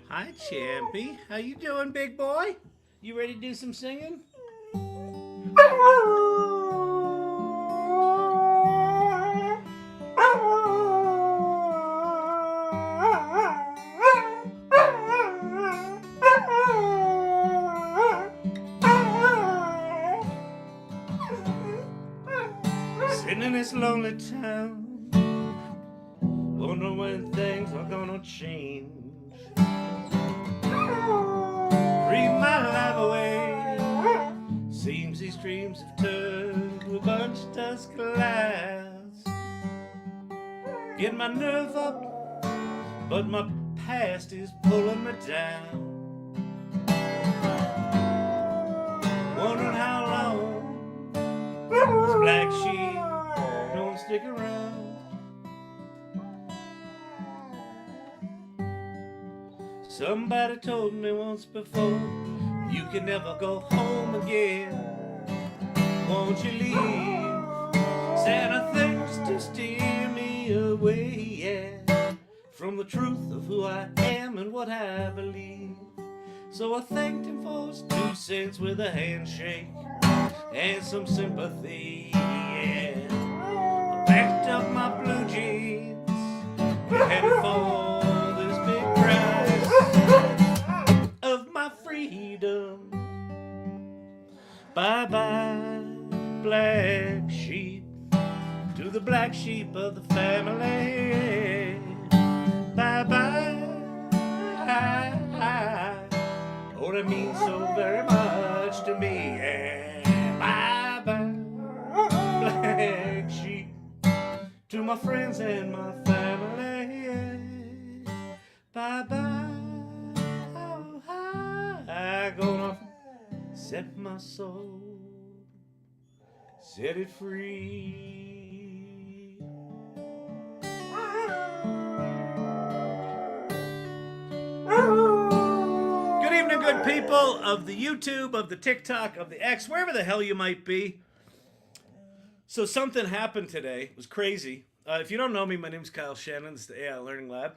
Hi, Champy. How you doing, big boy? You ready to do some singing? Sitting in this lonely town, wondering when things are gonna change. Breathe my life away. Seems these dreams have turned to a bunch of dust clouds. Get my nerve up, but my past is pulling me down. Wondering how long this black sheep don't stick around. Somebody told me once before, you can never go home again. Won't you leave? Santa things to steer me away, yeah, from the truth of who I am and what I believe. So I thanked him for his 2 cents with a handshake and some sympathy, yeah. I packed up my blue jeans, headed for this big prize of my freedom. Bye-bye, black sheep, to the black sheep of the family. Bye-bye, oh, that means so very much to me. Bye-bye, black sheep, to my friends and my family. Bye-bye, I'm gonna set my soul, set it free. Good evening, good people of the YouTube, of the TikTok, of the X, wherever the hell you might be. So something happened today. It was crazy. If you don't know me, my name's Kyle Shannon. This is the AI Learning Lab.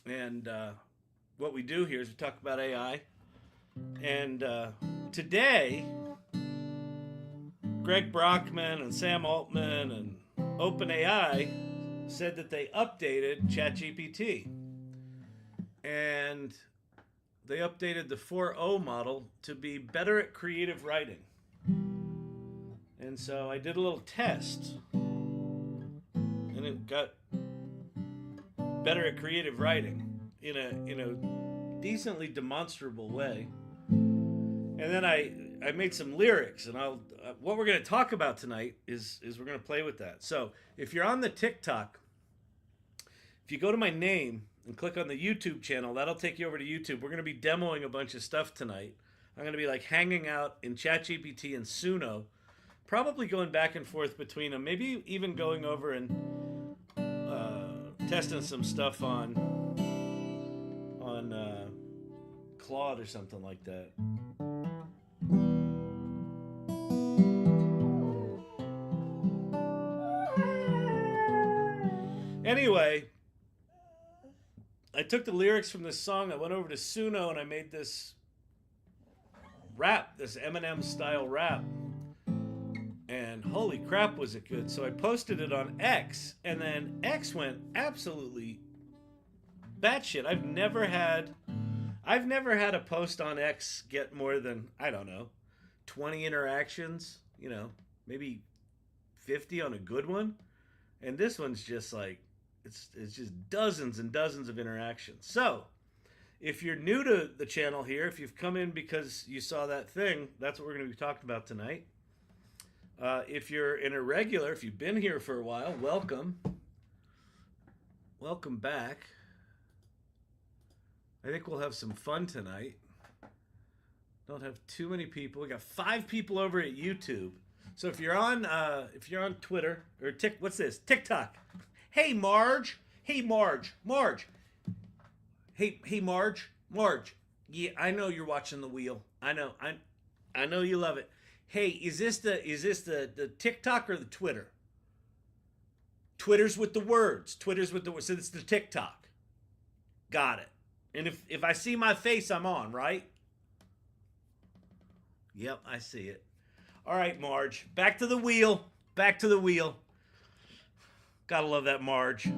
And what we do here is we talk about AI. And today, Greg Brockman and Sam Altman and OpenAI said that they updated ChatGPT. And they updated the 4.0 model to be better at creative writing. And so I did a little test. And it got better at creative writing in a decently demonstrable way. And then I made some lyrics, and what we're going to talk about tonight is we're going to play with that. So if you're on the TikTok, if you go to my name and click on the YouTube channel, that'll take you over to YouTube. We're going to be demoing a bunch of stuff tonight. I'm going to be like hanging out in ChatGPT and Suno, probably going back and forth between them, maybe even going over and testing some stuff on Claude or something like that. Anyway, I took the lyrics from this song, I went over to Suno, and I made this rap, this Eminem-style rap. And holy crap, was it good. So I posted it on X, and then X went absolutely batshit. I've never had a post on X get more than, I don't know, 20 interactions, maybe 50 on a good one. And this one's just like, it's just dozens and dozens of interactions. So if you're new to the channel here, if you've come in because you saw that thing, that's what we're going to be talking about tonight. If you're an irregular, if you've been here for a while, welcome. Welcome back. I think we'll have some fun tonight. Don't have too many people. We got 5 people over at YouTube. So if you're on Twitter or what's this? TikTok. Hey Marge. Hey Marge. Hey Marge. Yeah, I know you're watching the wheel. I know you love it. Hey, is this the TikTok or the Twitter? Twitter's with the words. So it's the TikTok. Got it. And if I see my face, I'm on, right? Yep, I see it. All right, Marge. Back to the wheel. Gotta love that Marge.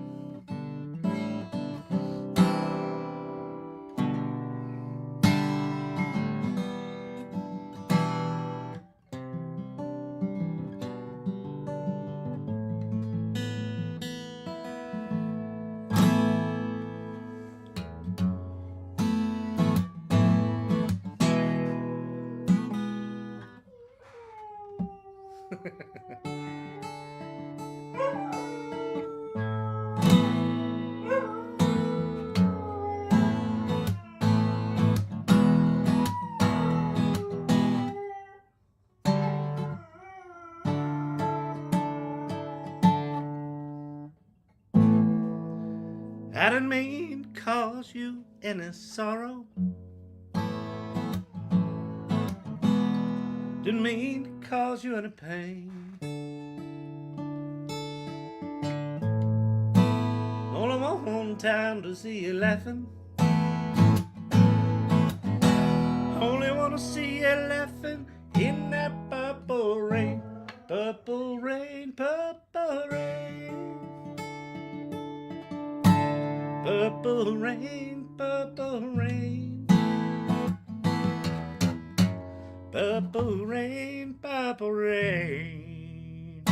I didn't mean to cause you any sorrow. Didn't mean to cause you any pain. Only one time to see you laughing. Only want to see you laughing in that purple rain. Purple rain, purple rain. Purple rain, purple rain. Purple rain, purple rain.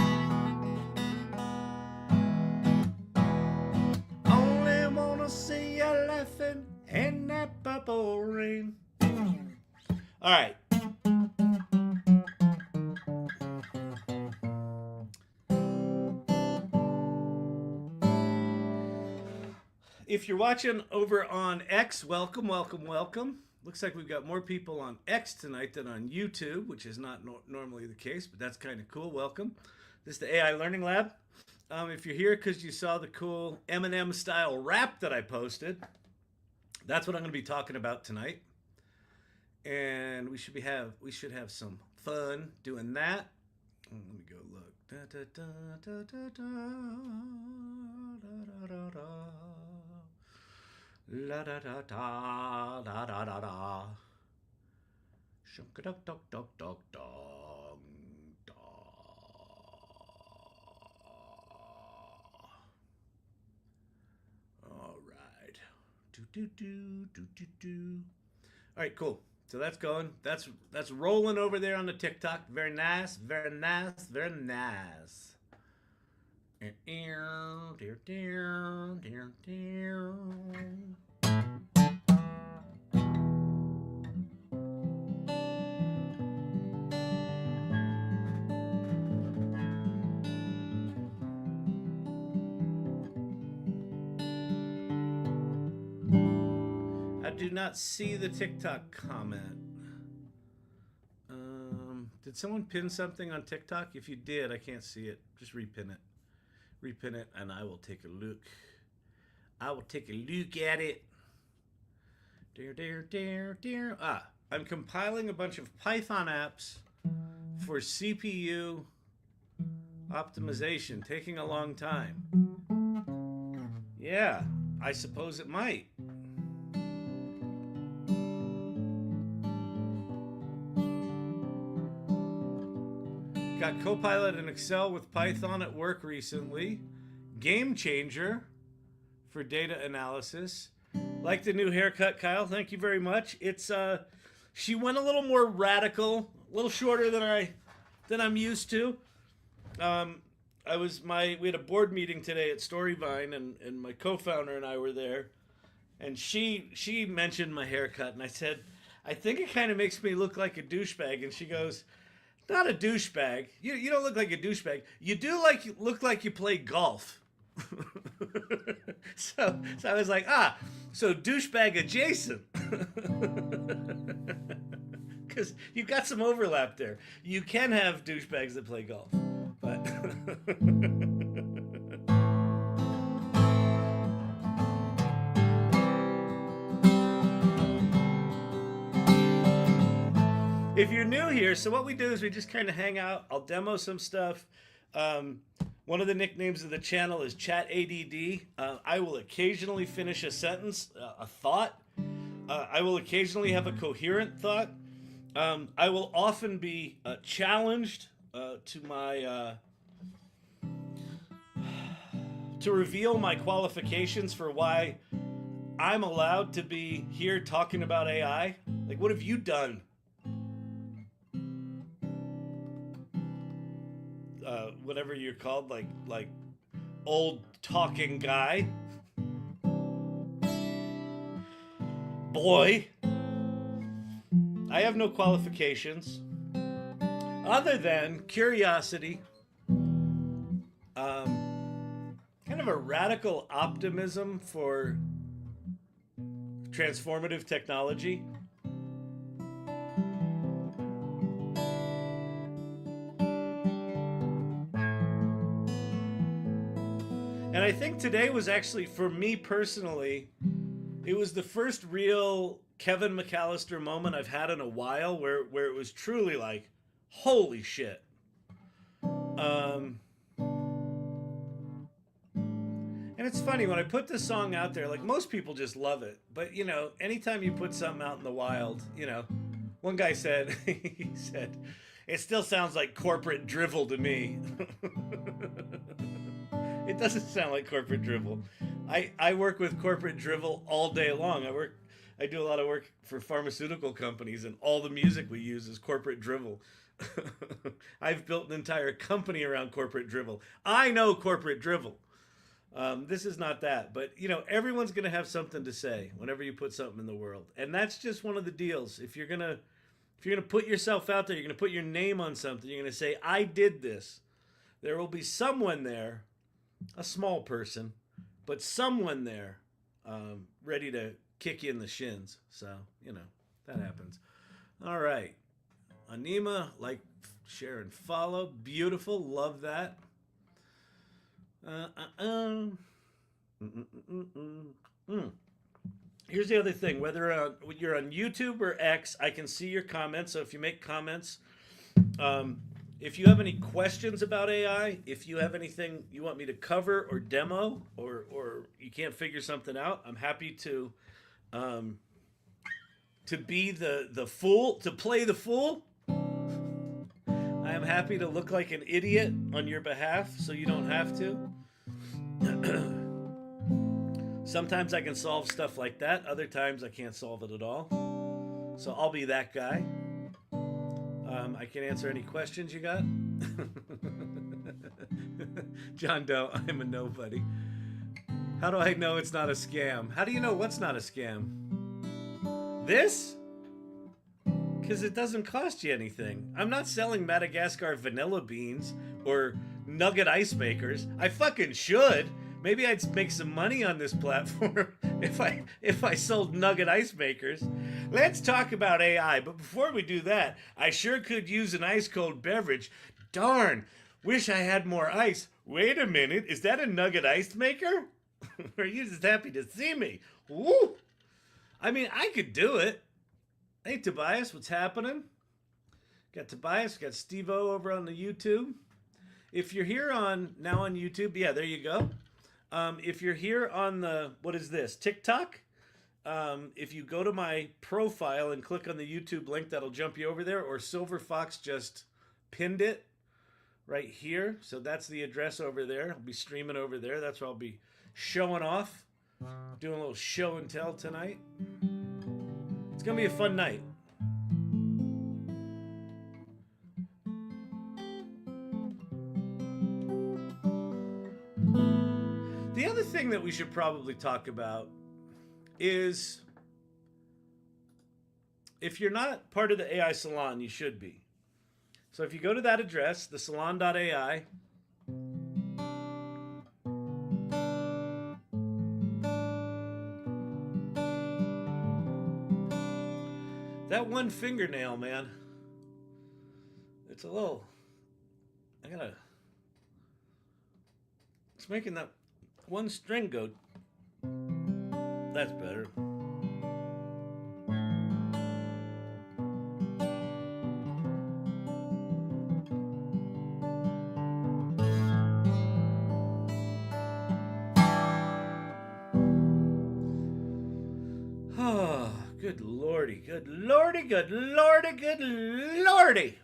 Only wanna see you laughing in that purple rain. All right. If you're watching over on X, welcome. Looks like we've got more people on X tonight than on YouTube, which is not normally the case, but that's kind of cool. Welcome. This is the AI Learning Lab. If you're here because you saw the cool Eminem-style rap that I posted, that's what I'm going to be talking about tonight. And we should have some fun doing that. Let me go look. Da, da, da, da, da, da, da, da, da. La da da da da da da da. Shunk duck duck duck duck dong da. All right. Do. All right, cool. So that's going. That's rolling over there on the TikTok. Very nice. I do not see the TikTok comment. Did someone pin something on TikTok? If you did, I can't see it. Just repin it, and I will take a look. At it. Dear. I'm compiling a bunch of Python apps for CPU optimization, taking a long time. Yeah, I suppose it might. Got Copilot and Excel with Python at work recently. Game changer for data analysis. Like the new haircut, Kyle. Thank you very much. It's she went a little more radical, a little shorter than I'm used to. We had a board meeting today at Storyvine, and my co-founder and I were there, and she mentioned my haircut, and I said, I think it kind of makes me look like a douchebag, and she goes, not a douchebag. You don't look like a douchebag. You do look like you play golf. so I was like, so douchebag adjacent. Because you've got some overlap there. You can have douchebags that play golf, but if you're new here, so what we do is we just kind of hang out. I'll demo some stuff. One of the nicknames of the channel is Chat ADD. I will occasionally finish a sentence, a thought. I will occasionally have a coherent thought. I will often be challenged to reveal my qualifications for why I'm allowed to be here talking about AI. Like, what have you done? Whatever you're called, like old talking guy. Boy, I have no qualifications other than curiosity, kind of a radical optimism for transformative technology. And I think today was actually, for me personally, it was the first real Kevin McAllister moment I've had in a while where it was truly like, holy shit. And it's funny, when I put this song out there, like, most people just love it. But, you know, anytime you put something out in the wild, you know, one guy said, he said, it still sounds like corporate drivel to me. It doesn't sound like corporate drivel. I work with corporate drivel all day long. I do a lot of work for pharmaceutical companies, and all the music we use is corporate drivel. I've built an entire company around corporate drivel. I know corporate drivel. This is not that, but you know, everyone's gonna have something to say whenever you put something in the world, and that's just one of the deals. If you're gonna put yourself out there, you're gonna put your name on something. You're gonna say, I did this. There will be someone there, a small person, but someone there, ready to kick you in the shins. So, you know, that happens. All right. Anima, like, share, and follow. Beautiful. Love that. Here's the other thing. Whether you're on YouTube or X, I can see your comments. So if you make comments, if you have any questions about AI, if you have anything you want me to cover or demo, or you can't figure something out, I'm happy to be the fool, to play the fool. I am happy to look like an idiot on your behalf so you don't have to. Sometimes I can solve stuff like that. Other times I can't solve it at all. So I'll be that guy. I can answer any questions you got. John Doe, I'm a nobody. How do I know it's not a scam? How do you know what's not a scam? This? Because it doesn't cost you anything. I'm not selling Madagascar vanilla beans or nugget ice makers. I fucking should. Maybe I'd make some money on this platform if I sold nugget ice makers. Let's talk about AI, but before we do that, I sure could use an ice cold beverage. Darn, wish I had more ice. Wait a minute, is that a nugget ice maker? Or are you just happy to see me? Woo! I mean, I could do it. Hey, Tobias, what's happening? Got Tobias, got Steve-O over on the YouTube. If you're here now on YouTube, yeah, there you go. If you're here on the, what is this, TikTok? If you go to my profile and click on the YouTube link, that'll jump you over there, or Silver Fox just pinned it. right here. So that's the address over there. I'll be streaming over there. That's where I'll be showing off, doing a little show and tell tonight. It's going to be a fun night. The other thing that we should probably talk about is, if you're not part of the AI Salon, you should be. So if you go to that address, thesalon.ai, that one fingernail, man, it's a little, it's making that one string go. That's better. Oh, good lordy, good lordy, good lordy, good lordy.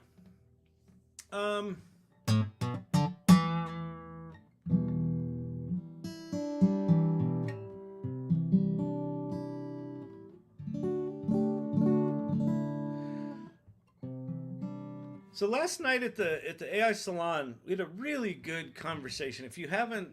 So last night at the AI Salon, we had a really good conversation. If you haven't,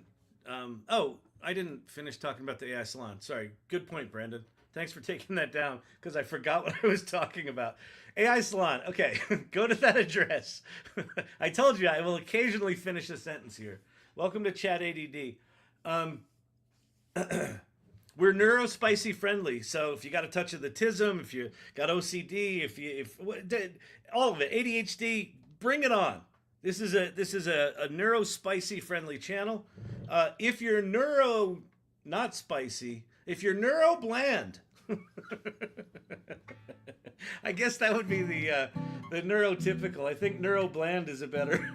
I didn't finish talking about the AI Salon. Sorry. Good point, Brandon. Thanks for taking that down because I forgot what I was talking about. AI Salon. Okay, go to that address. I told you I will occasionally finish a sentence here. Welcome to Chat ADD. We're neurospicy friendly, so if you got a touch of the tism, if you got OCD, if all of it, ADHD, bring it on. This is a neurospicy friendly channel. If you're neuro not spicy, if you're neuro bland, I guess that would be the neurotypical. I think neuro bland is a better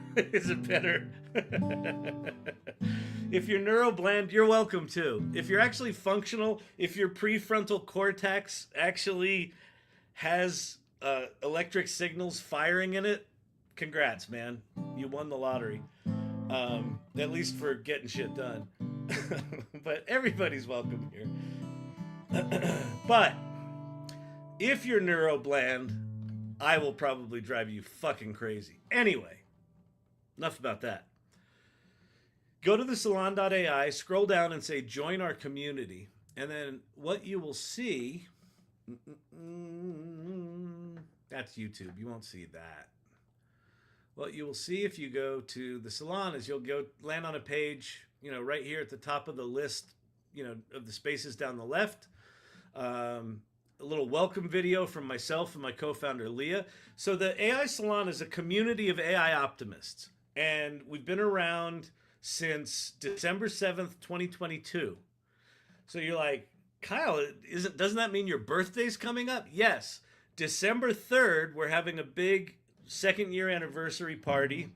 If you're neuro bland, you're welcome too. If you're actually functional, if your prefrontal cortex actually has electric signals firing in it, congrats, man. You won the lottery. At least for getting shit done. But everybody's welcome here. But if you're neuro bland, I will probably drive you fucking crazy. Anyway, enough about that. Go to thesalon.ai, scroll down and say join our community. And then what you will see, that's YouTube. You won't see that. What you will see if you go to the salon is you'll go land on a page, right here at the top of the list, of the spaces down the left. A little welcome video from myself and my co-founder, Leah. So the AI Salon is a community of AI optimists. And we've been around since December 7th, 2022. So you're like, Kyle, doesn't that mean your birthday's coming up? Yes. December 3rd, we're having a big second year anniversary party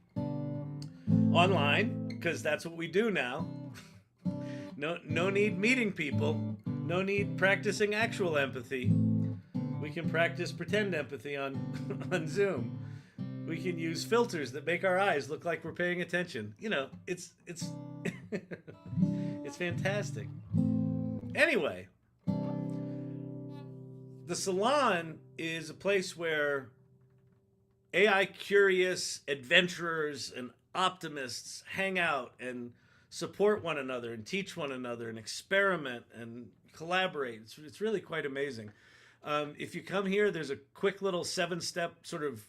online, because that's what we do now. No need meeting people. No need practicing actual empathy. We can practice pretend empathy on Zoom. We can use filters that make our eyes look like we're paying attention. It's it's fantastic. Anyway, the salon is a place where AI curious adventurers and optimists hang out and support one another and teach one another and experiment and collaborate. It's really quite amazing. If you come here, there's a quick little 7-step sort of,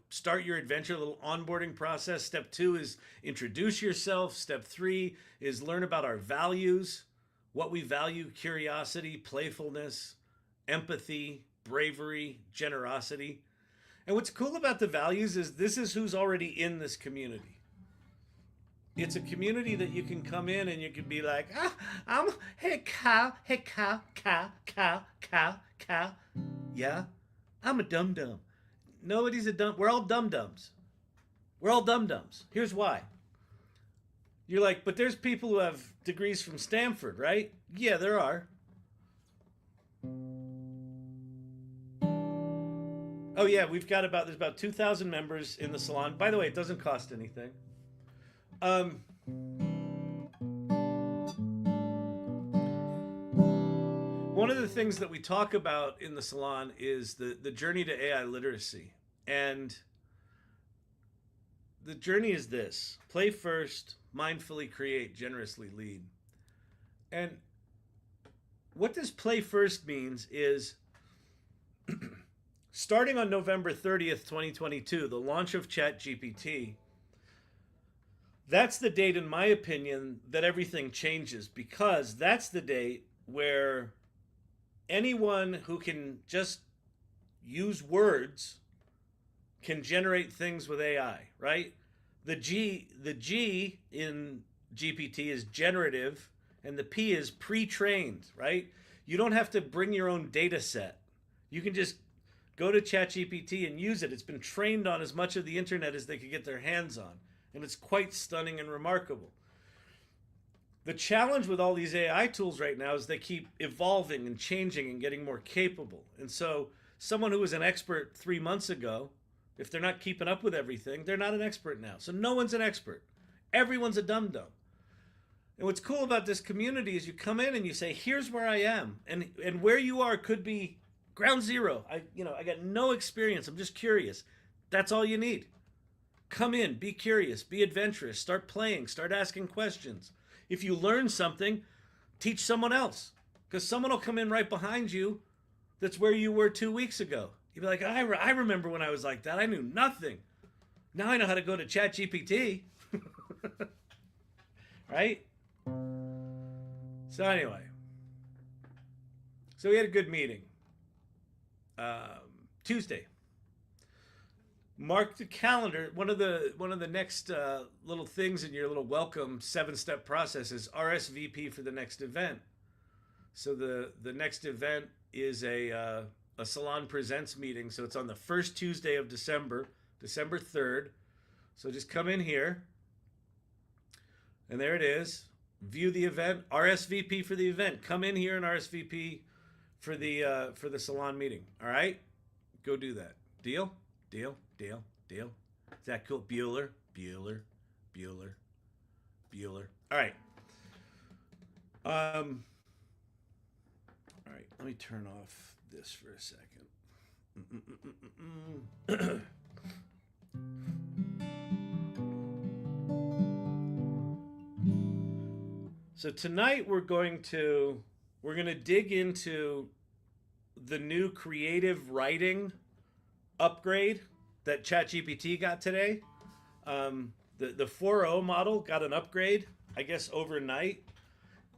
start your adventure, little onboarding process. Step 2 is introduce yourself. Step 3 is learn about our values, what we value: curiosity, playfulness, empathy, bravery, generosity. And what's cool about the values is this is who's already in this community. It's a community that you can come in and you can be like, hey cow, cow. Yeah, I'm a dum-dum. Nobody's a dumb. We're all dum-dums. We're all dum-dums. Here's why. You're like, but there's people who have degrees from Stanford, right? Yeah, there are. Oh yeah, there's about 2,000 members in the salon. By the way, it doesn't cost anything. Um, One of the things that we talk about in the salon is the journey to AI literacy. And the journey is this: play first, mindfully create, generously lead. And what this play first means is starting on November 30th, 2022, the launch of ChatGPT, that's the date, in my opinion, that everything changes, because that's the date where anyone who can just use words can generate things with AI, right? The G in GPT is generative, and the P is pre-trained, right? You don't have to bring your own data set. You can just go to ChatGPT and use it. It's been trained on as much of the internet as they could get their hands on, and it's quite stunning and remarkable. The challenge with all these AI tools right now is they keep evolving and changing and getting more capable. And so someone who was an expert 3 months ago, if they're not keeping up with everything, they're not an expert now. So no one's an expert. Everyone's a dum-dum. And what's cool about this community is you come in and you say, here's where I am. And where you are could be ground zero. I got no experience. I'm just curious. That's all you need. Come in, be curious, be adventurous, start playing, start asking questions. If you learn something, teach someone else, because someone will come in right behind you that's where you were 2 weeks ago. You'd be like, I remember when I was like that. I knew nothing. Now I know how to go to ChatGPT. Right? So anyway. So we had a good meeting. Tuesday. Mark the calendar. One of the next little things in your little welcome 7-step process is RSVP for the next event. So the next event is a Salon Presents meeting. So it's on the first Tuesday of December, December 3rd. So just come in here, and there it is. View the event, RSVP for the event. Come in here and RSVP for the salon meeting. All right, go do that. Deal. Deal. Is that cool? Bueller. All right. All right. Let me turn off this for a second. So tonight we're going to dig into the new creative writing upgrade that ChatGPT got today. The 4.0 model got an upgrade, I guess, overnight,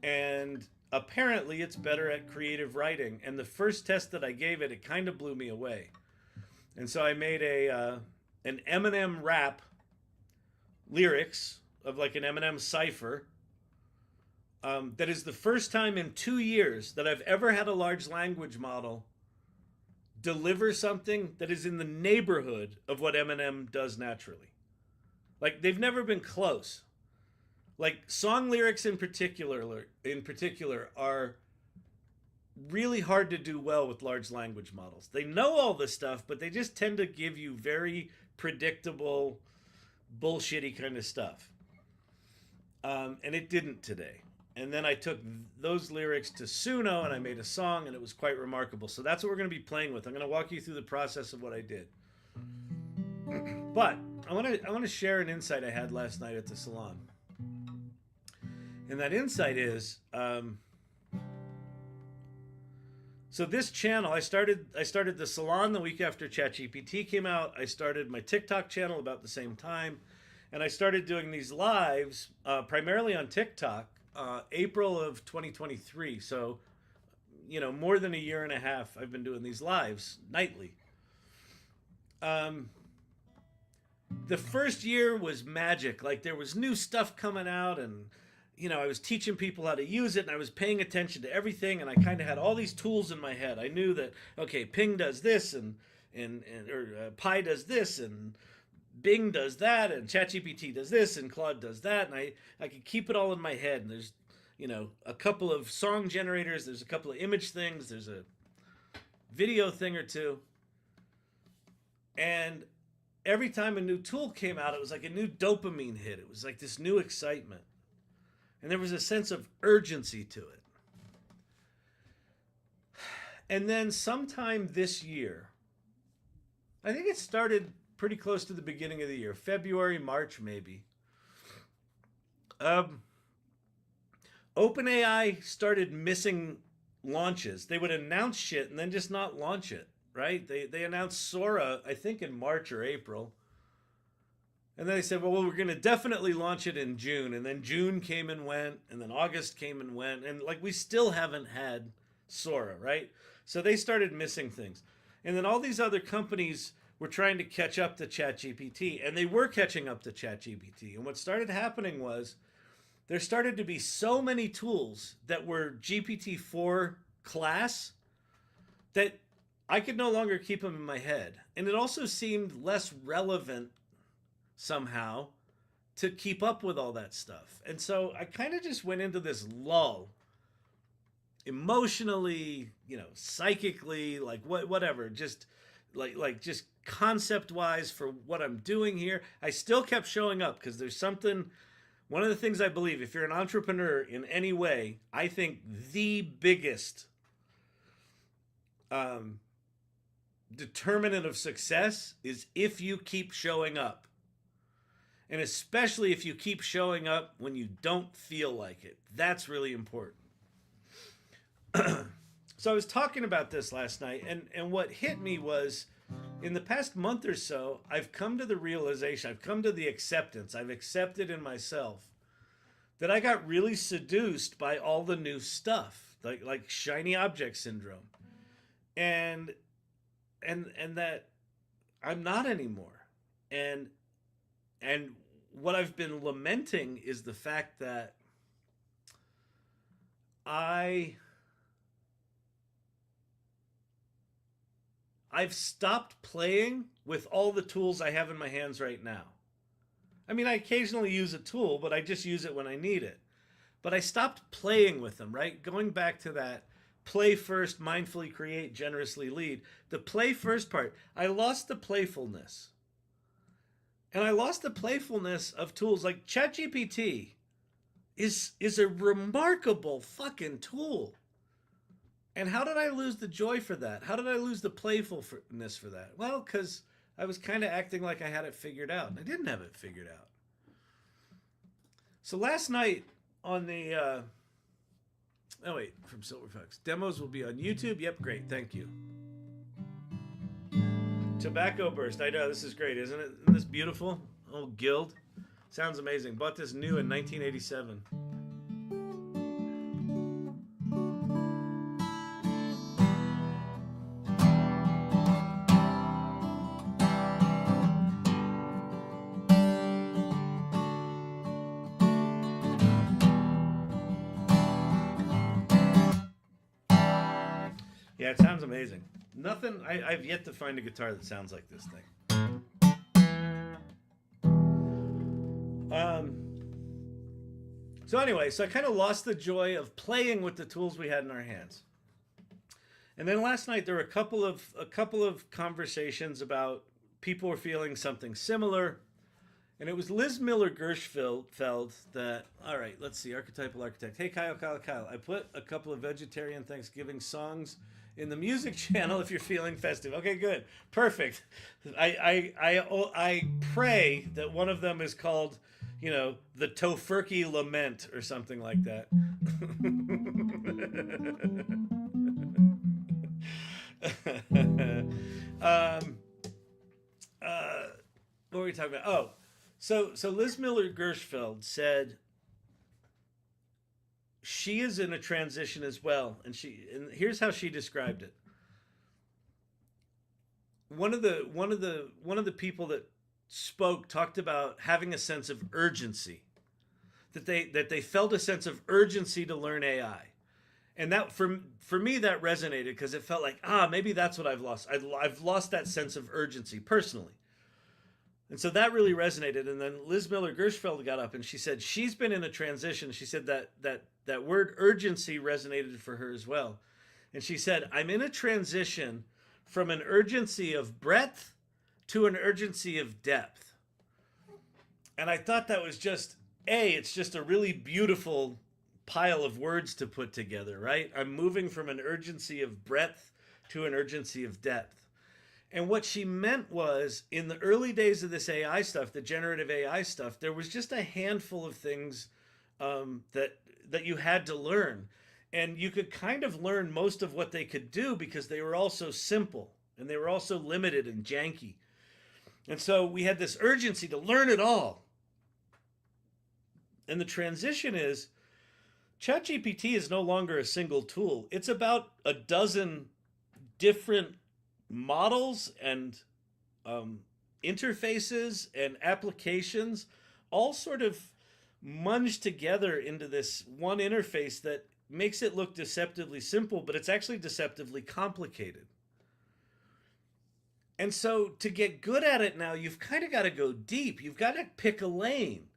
and apparently it's better at creative writing. And the first test that I gave it kind of blew me away. And so I made an Eminem Rap lyrics of like an Eminem cipher. That is the first time in 2 years that I've ever had a large language model deliver something that is in the neighborhood of what Eminem does naturally. Like, they've never been close. Like, song lyrics in particular are really hard to do well with large language models. They know all this stuff, but they just tend to give you very predictable, bullshitty kind of stuff. And it didn't today. And then I took those lyrics to Suno and I made a song, and it was quite remarkable. So that's what we're going to be playing with. I'm going to walk you through the process of what I did. But I want to share an insight I had last night at the salon. And that insight is, so this channel, I started the salon the week after ChatGPT came out. I started my TikTok channel about the same time, and I started doing these lives primarily on TikTok. April of 2023. So, more than a year and a half, I've been doing these lives nightly. The first year was magic. Like, there was new stuff coming out, and, I was teaching people how to use it, and I was paying attention to everything, and I kind of had all these tools in my head. I knew that, okay, Ping does this, or Pi does this, and Bing does that, and ChatGPT does this, and Claude does that, and I could keep it all in my head. And there's, a couple of song generators, there's a couple of image things, there's a video thing or two. And every time a new tool came out, it was like a new dopamine hit. It was like this new excitement. And there was a sense of urgency to it. And then sometime this year, I think it started pretty close to the beginning of the year, February, March, maybe. OpenAI started missing launches. They would announce shit and then just not launch it, right? They announced Sora, I think in March or April. And then they said, well, we're going to definitely launch it in June. And then June came and went, and then August came and went. And like, we still haven't had Sora, right? So they started missing things. And then all these other companies were trying to catch up to ChatGPT, and they were catching up to ChatGPT. And what started happening was there started to be so many tools that were GPT-4 class that I could no longer keep them in my head. And it also seemed less relevant somehow to keep up with all that stuff. And so I kind of just went into this lull emotionally, psychically, like whatever, just like just concept wise for what I'm doing here. I still kept showing up because there's something. One of the things I believe, if you're an entrepreneur in any way, I think the biggest determinant of success is if you keep showing up. And especially if you keep showing up when you don't feel like it. That's really important. So I was talking about this last night, and what hit me was, in the past month or so, I've come to the realization, I've come to the acceptance, I've accepted in myself that I got really seduced by all the new stuff, like shiny object syndrome. And that I'm not anymore. And what I've been lamenting is the fact that I've stopped playing with all the tools I have in my hands right now. I mean, I occasionally use a tool, but I just use it when I need it. But I stopped playing with them, right? Going back to that play first, mindfully create, generously lead. The play first part, I lost the playfulness. And I lost the playfulness of tools like ChatGPT is a remarkable fucking tool. And how did I lose the joy for that? How did I lose the playfulness for that? Well, because I was kind of acting like I had it figured out. And I didn't have it figured out. So last night on the... from Silver Fox. Demos will be on YouTube. Yep, great. Thank you. Tobacco Burst. I know, this is great, isn't it? Isn't this beautiful? Old Guild. Sounds amazing. Bought this new in 1987. Yeah, it sounds amazing. Nothing, I've yet to find a guitar that sounds like this thing. So anyway, so I kind of lost the joy of playing with the tools we had in our hands. And then last night there were a couple of conversations about people were feeling something similar. And it was Liz Miller Gershfeld that, all right, let's see, Archetypal Architect. Hey, Kyle. I put a couple of vegetarian Thanksgiving songs in the music channel if you're feeling festive. Okay, good. Perfect. I pray that one of them is called, the Tofurkey Lament or something like that. What were we talking about? Oh, so Liz Miller Gershfeld said she is in a transition as well, and here's how she described it. One of the people that spoke talked about having a sense of urgency, that they felt a sense of urgency to learn AI, and that for me that resonated because it felt like maybe that's what I've lost. I've lost that sense of urgency personally. And so that really resonated. And then Liz Miller Gershfeld got up and she said she's been in a transition. She said that word urgency resonated for her as well. And she said, I'm in a transition from an urgency of breadth to an urgency of depth. And I thought that was just, it's just a really beautiful pile of words to put together, right? I'm moving from an urgency of breadth to an urgency of depth. And what she meant was, in the early days of this AI stuff, the generative AI stuff, there was just a handful of things that you had to learn. And you could kind of learn most of what they could do because they were all so simple and they were also limited and janky. And so we had this urgency to learn it all. And the transition is, ChatGPT is no longer a single tool. It's about a dozen different models and interfaces and applications, all sort of munged together into this one interface that makes it look deceptively simple, but it's actually deceptively complicated. And so to get good at it now, you've kind of got to go deep. You've got to pick a lane.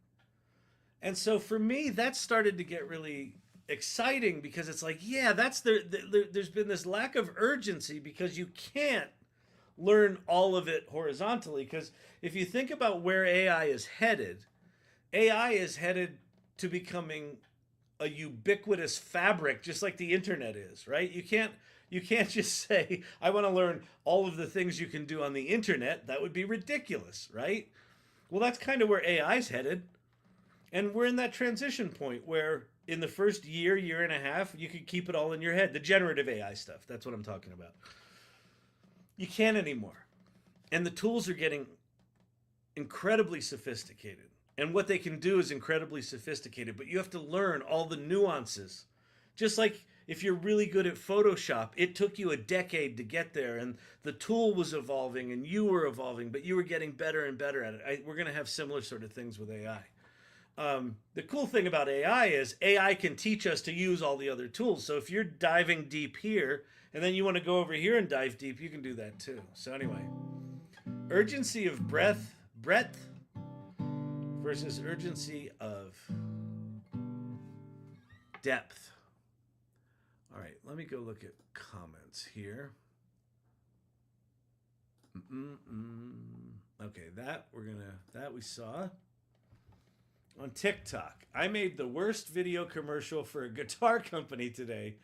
And so for me, that started to get really exciting because it's like, yeah, there's been this lack of urgency because you can't learn all of it horizontally. Because if you think about where AI is headed to becoming a ubiquitous fabric, just like the internet is, right? You can't just say, I want to learn all of the things you can do on the internet. That would be ridiculous, right? Well, that's kind of where AI is headed. And we're in that transition point where in the first year and a half, you could keep it all in your head. The generative AI stuff, that's what I'm talking about. You can't anymore. And the tools are getting incredibly sophisticated. And what they can do is incredibly sophisticated, but you have to learn all the nuances. Just like if you're really good at Photoshop, it took you a decade to get there, and the tool was evolving and you were evolving, but you were getting better and better at it. We're going to have similar sort of things with AI. The cool thing about AI is AI can teach us to use all the other tools. So if you're diving deep here and then you want to go over here and dive deep, you can do that too. So anyway, urgency of breadth versus urgency of depth. All right, let me go look at comments here. Okay, that we saw. On TikTok, I made the worst video commercial for a guitar company today.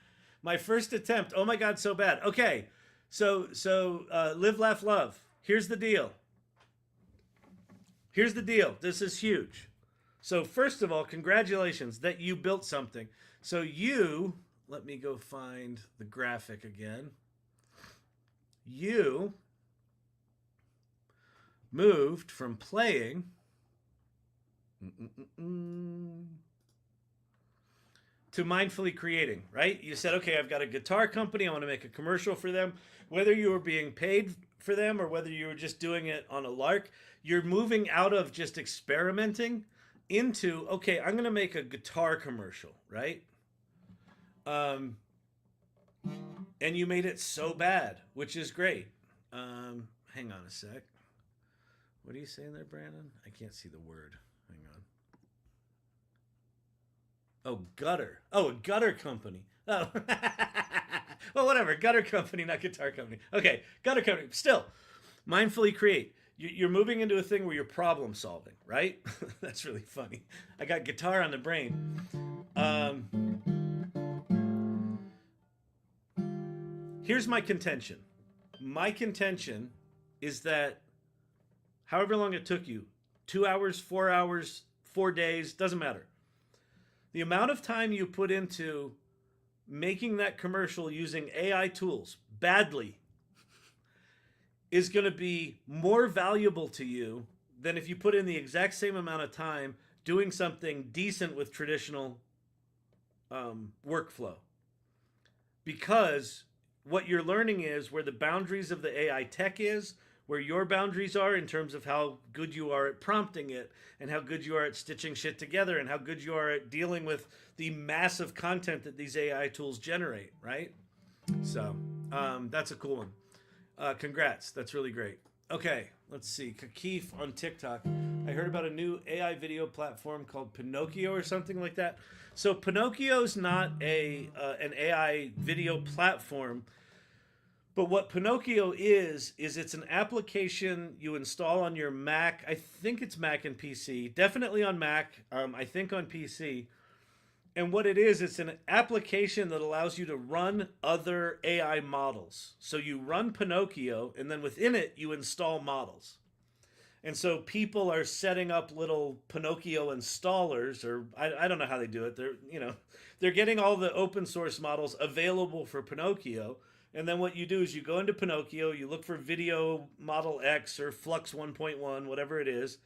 My first attempt. Oh my God, so bad. Okay, so live, laugh, love. Here's the deal. This is huge. So first of all, congratulations that you built something. So let me go find the graphic again. You moved from playing to mindfully creating, right? You said, okay, I've got a guitar company. I want to make a commercial for them. Whether you were being paid for them or whether you were just doing it on a lark, you're moving out of just experimenting into, okay, I'm going to make a guitar commercial, right? And you made it so bad, which is great. Hang on a sec. What are you saying there, Brandon? I can't see the word. Hang on. Oh, gutter. Oh, a gutter company. Oh. Well, whatever. Gutter company, not guitar company. Okay, gutter company. Still, mindfully create. You're moving into a thing where you're problem solving, right? That's really funny. I got guitar on the brain. Here's my contention. My contention is that however long it took you, 2 hours, 4 hours, 4 days, doesn't matter. The amount of time you put into making that commercial using AI tools badly is going to be more valuable to you than if you put in the exact same amount of time doing something decent with traditional workflow. Because what you're learning is where the boundaries of the AI tech is, where your boundaries are in terms of how good you are at prompting it and how good you are at stitching shit together and how good you are at dealing with the massive content that these AI tools generate, right? So that's a cool one. Congrats. That's really great. Okay, let's see. Kakif on TikTok. I heard about a new AI video platform called Pinocchio or something like that. So Pinocchio's not an AI video platform. But what Pinocchio is it's an application you install on your Mac. I think it's Mac and PC. Definitely on Mac. I think on PC. And what it is, it's an application that allows you to run other AI models. So you run Pinocchio, and then within it, you install models. And so people are setting up little Pinocchio installers, or I don't know how they do it. They're getting all the open source models available for Pinocchio. And then what you do is you go into Pinocchio, you look for video model X or Flux 1.1, whatever it is,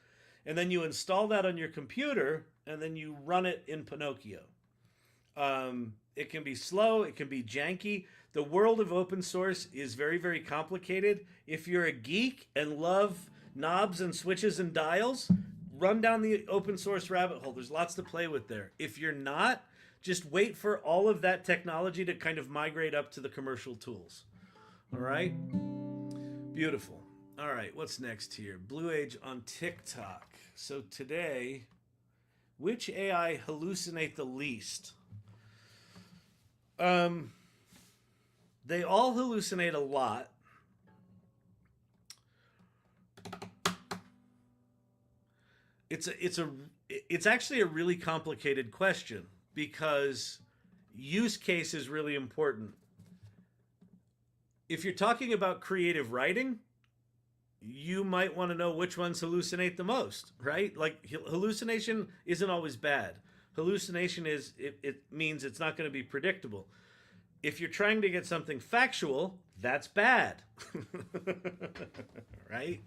and then you install that on your computer, and then you run it in Pinocchio. It can be slow, it can be janky. The world of open source is very, very complicated. If you're a geek and love knobs and switches and dials, run down the open source rabbit hole. There's lots to play with there. If you're not, just wait for all of that technology to kind of migrate up to the commercial tools. All right? Beautiful. All right, what's next here? Blue Age on TikTok. So today, which AI hallucinate the least? They all hallucinate a lot. It's actually a really complicated question because use case is really important. If you're talking about creative writing, you might want to know which ones hallucinate the most, right? Like hallucination isn't always bad. Hallucination it means it's not going to be predictable. If you're trying to get something factual, that's bad. Right?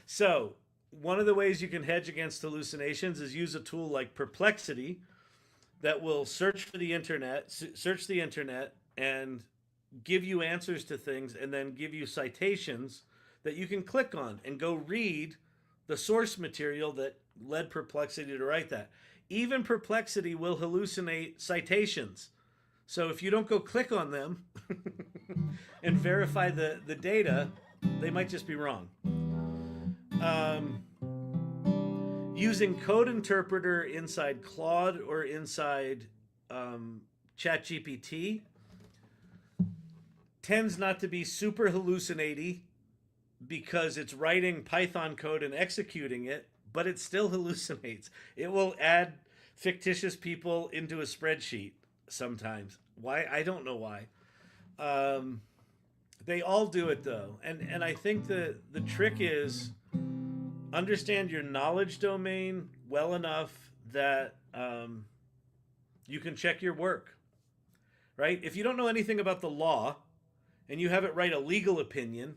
So, one of the ways you can hedge against hallucinations is use a tool like Perplexity that will search the internet and give you answers to things and then give you citations that you can click on and go read the source material that led Perplexity to write that. Even Perplexity will hallucinate citations. So if you don't go click on them and verify the data, they might just be wrong. Using code interpreter inside Claude or inside ChatGPT tends not to be super hallucinating because it's writing Python code and executing it, but it still hallucinates. It will add fictitious people into a spreadsheet sometimes. Why? I don't know why. They all do it though. And I think the trick is understand your knowledge domain well enough that you can check your work, right? If you don't know anything about the law and you have it write a legal opinion,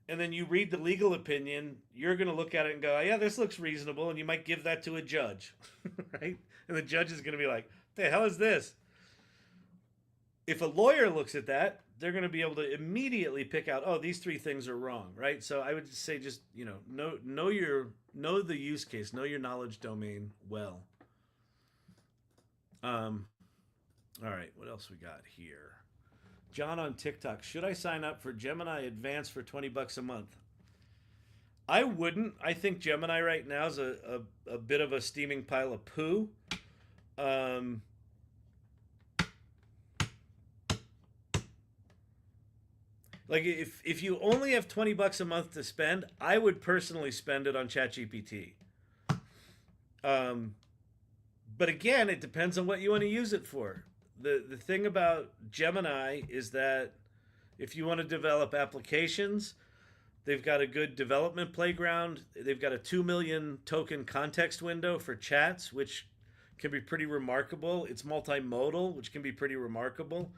and then you read the legal opinion, you're going to look at it and go, yeah, this looks reasonable, and you might give that to a judge, right? And the judge is going to be like, the hell is this? If a lawyer looks at that, they're going to be able to immediately pick out, oh, these three things are wrong, right? So I would say just, know the use case, know your knowledge domain well. All right, what else we got here? John on TikTok, should I sign up for Gemini Advanced for $20 a month? I wouldn't. I think Gemini right now is a bit of a steaming pile of poo. Like if you only have $20 a month to spend, I would personally spend it on ChatGPT. But again, it depends on what you want to use it for. The thing about Gemini is that if you want to develop applications, they've got a good development playground. They've got a 2 million token context window for chats, which can be pretty remarkable. It's multimodal, which can be pretty remarkable.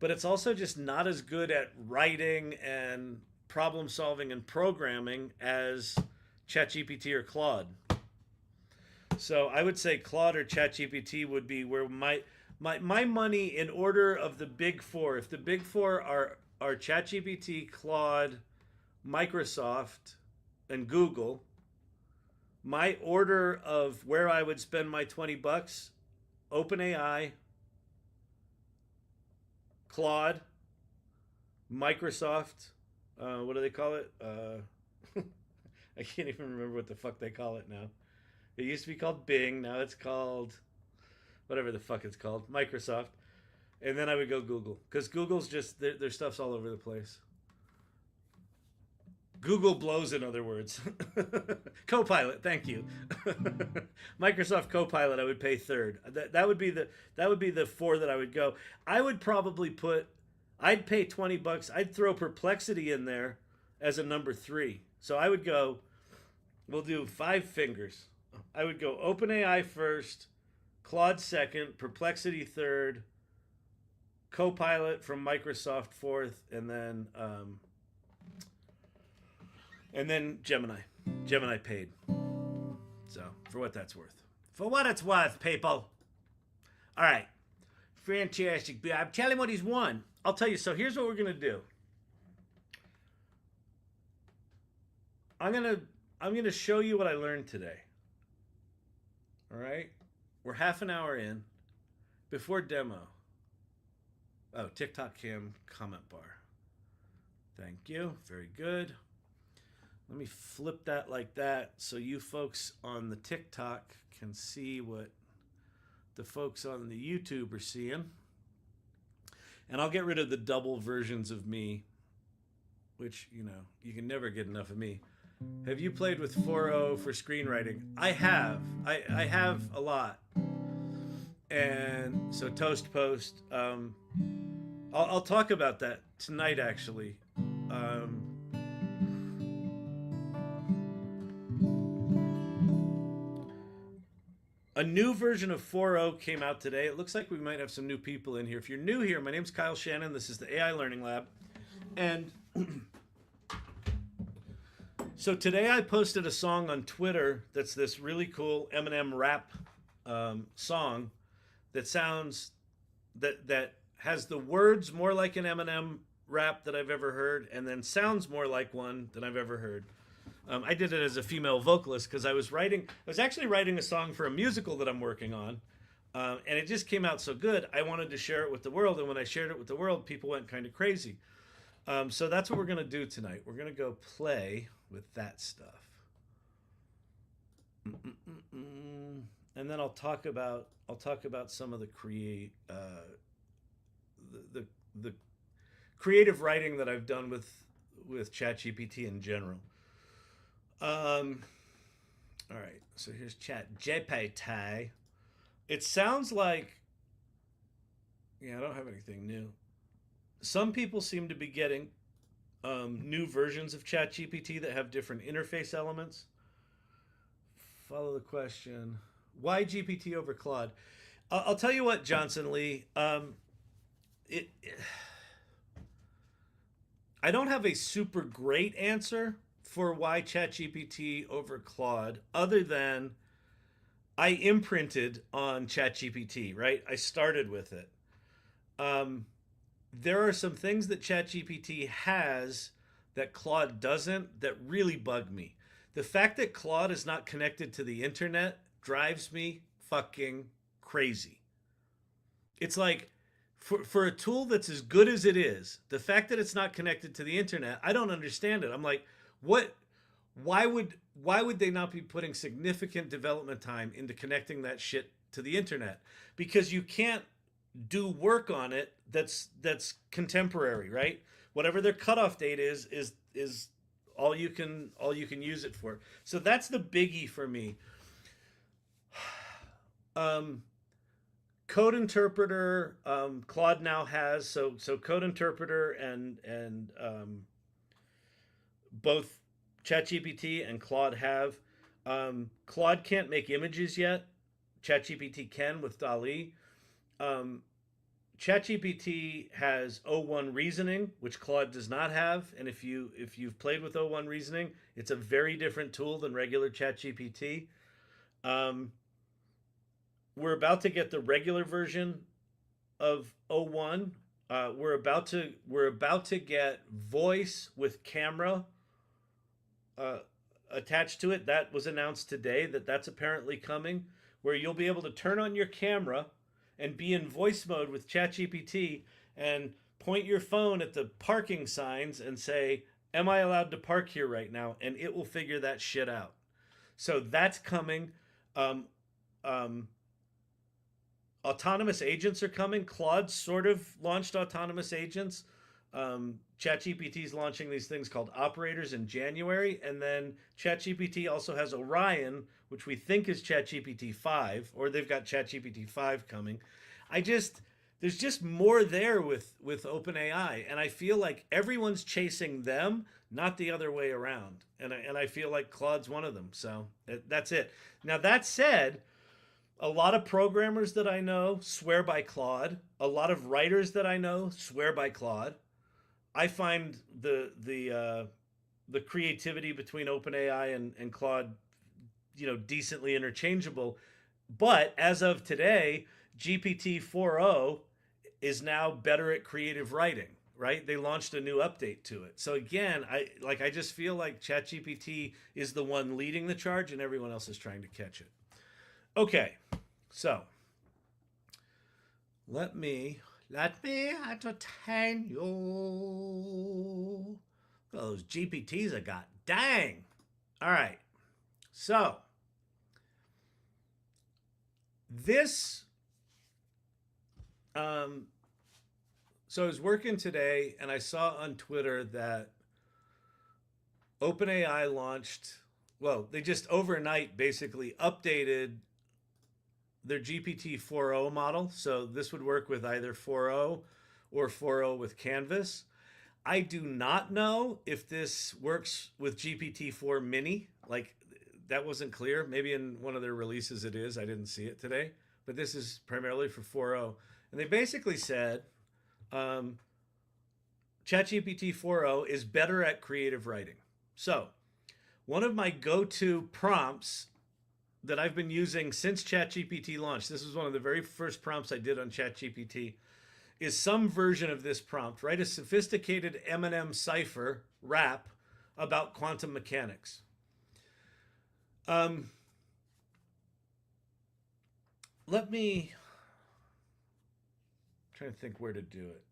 But it's also just not as good at writing and problem solving and programming as ChatGPT or Claude. So I would say Claude or ChatGPT would be where my money in order of the big four. If the big four are ChatGPT, Claude, Microsoft, and Google, my order of where I would spend my $20, OpenAI, Claude, Microsoft, what do they call it? I can't even remember what the fuck they call it now. It used to be called Bing, now it's called whatever the fuck it's called, Microsoft. And then I would go Google, because Google's just their stuff's all over the place. Google blows, in other words. Copilot, thank you. Microsoft Copilot, I would pay third. That would be the four that I would go. I would probably put. I'd pay $20. I'd throw Perplexity in there as a number three. So I would go. We'll do five fingers. I would go OpenAI first, Claude second, Perplexity third, Copilot from Microsoft fourth, and then Gemini. Gemini paid. So, for what that's worth. For what it's worth, people. All right. Fantastic. I'm telling him what he's won. I'll tell you. So, here's what we're going to do. I'm going to show you what I learned today. All right? We're half an hour in. Before demo. Oh, TikTok cam comment bar. Thank you. Very good. Let me flip that like that so you folks on the TikTok can see what the folks on the YouTube are seeing. And I'll get rid of the double versions of me, which, you know, you can never get enough of me. Have you played with 4.0 for screenwriting? I have. I have a lot. And so Toast Post. I'll talk about that tonight, actually. A new version of 4.0 came out today. It looks like we might have some new people in here. If you're new here, my name's Kyle Shannon. This is the AI Learning Lab. And so today I posted a song on Twitter that's this really cool Eminem Rap song that sounds, that has the words more like an Eminem rap that I've ever heard, and then sounds more like one than I've ever heard. I did it as a female vocalist because I was actually writing a song for a musical that I'm working on, and it just came out so good. I wanted to share it with the world, and when I shared it with the world, people went kind of crazy. So that's what we're gonna do tonight. We're gonna go play with that stuff, and then I'll talk about some of the the creative writing that I've done with ChatGPT in general. All right, so here's ChatGPT. It sounds like, yeah, I don't have anything new. Some people seem to be getting new versions of ChatGPT that have different interface elements. Follow the question. Why GPT over Claude? I'll tell you what, Johnson Lee. I don't have a super great answer for why ChatGPT over Claude, other than I imprinted on ChatGPT, right? I started with it. There are some things that ChatGPT has that Claude doesn't that really bug me. The fact that Claude is not connected to the internet drives me fucking crazy. It's like, for a tool that's as good as it is, the fact that it's not connected to the internet, I don't understand it. I'm like, why would they not be putting significant development time into connecting that shit to the internet? Because you can't do work on it that's contemporary, right? Whatever their cutoff date is all you can use it for. So that's the biggie for me. Code interpreter, Claude now has, so code interpreter and both ChatGPT and Claude have. Claude can't make images yet. ChatGPT can with DALL-E. ChatGPT has O1 reasoning, which Claude does not have. And if you've played with O1 reasoning, it's a very different tool than regular ChatGPT. We're about to get the regular version of O1. We're about to get voice with camera attached to it. That was announced today that's apparently coming, where you'll be able to turn on your camera and be in voice mode with ChatGPT and point your phone at the parking signs and say, "Am I allowed to park here right now?" And it will figure that shit out. So that's coming. autonomous agents are coming. Claude sort of launched autonomous agents. ChatGPT is launching these things called operators in January, and then ChatGPT also has Orion, which we think is ChatGPT 5, or they've got ChatGPT 5 coming. I just there's just more there with OpenAI, and I feel like everyone's chasing them, not the other way around. And I feel like Claude's one of them. So that's it. Now that said, a lot of programmers that I know swear by Claude. A lot of writers that I know swear by Claude. I find the creativity between OpenAI and Claude, decently interchangeable. But as of today, GPT 4.0 is now better at creative writing. Right? They launched a new update to it. So again, I just feel like ChatGPT is the one leading the charge, and everyone else is trying to catch it. Okay, so let me entertain you. Those GPTs I got. Dang. All right. So this so I was working today and I saw on Twitter that OpenAI launched, well, they just overnight basically updated their GPT 4.0 model. So this would work with either 4.0 or 4.0 with Canvas. I do not know if this works with GPT 4 mini. Like, that wasn't clear. Maybe in one of their releases it is. I didn't see it today. But this is primarily for 4.0. And they basically said ChatGPT 4.0 is better at creative writing. So one of my go-to prompts that I've been using since ChatGPT launched, this was one of the very first prompts I did on ChatGPT, is some version of this prompt. Write a sophisticated Eminem cipher rap about quantum mechanics. Let me try to think where to do it.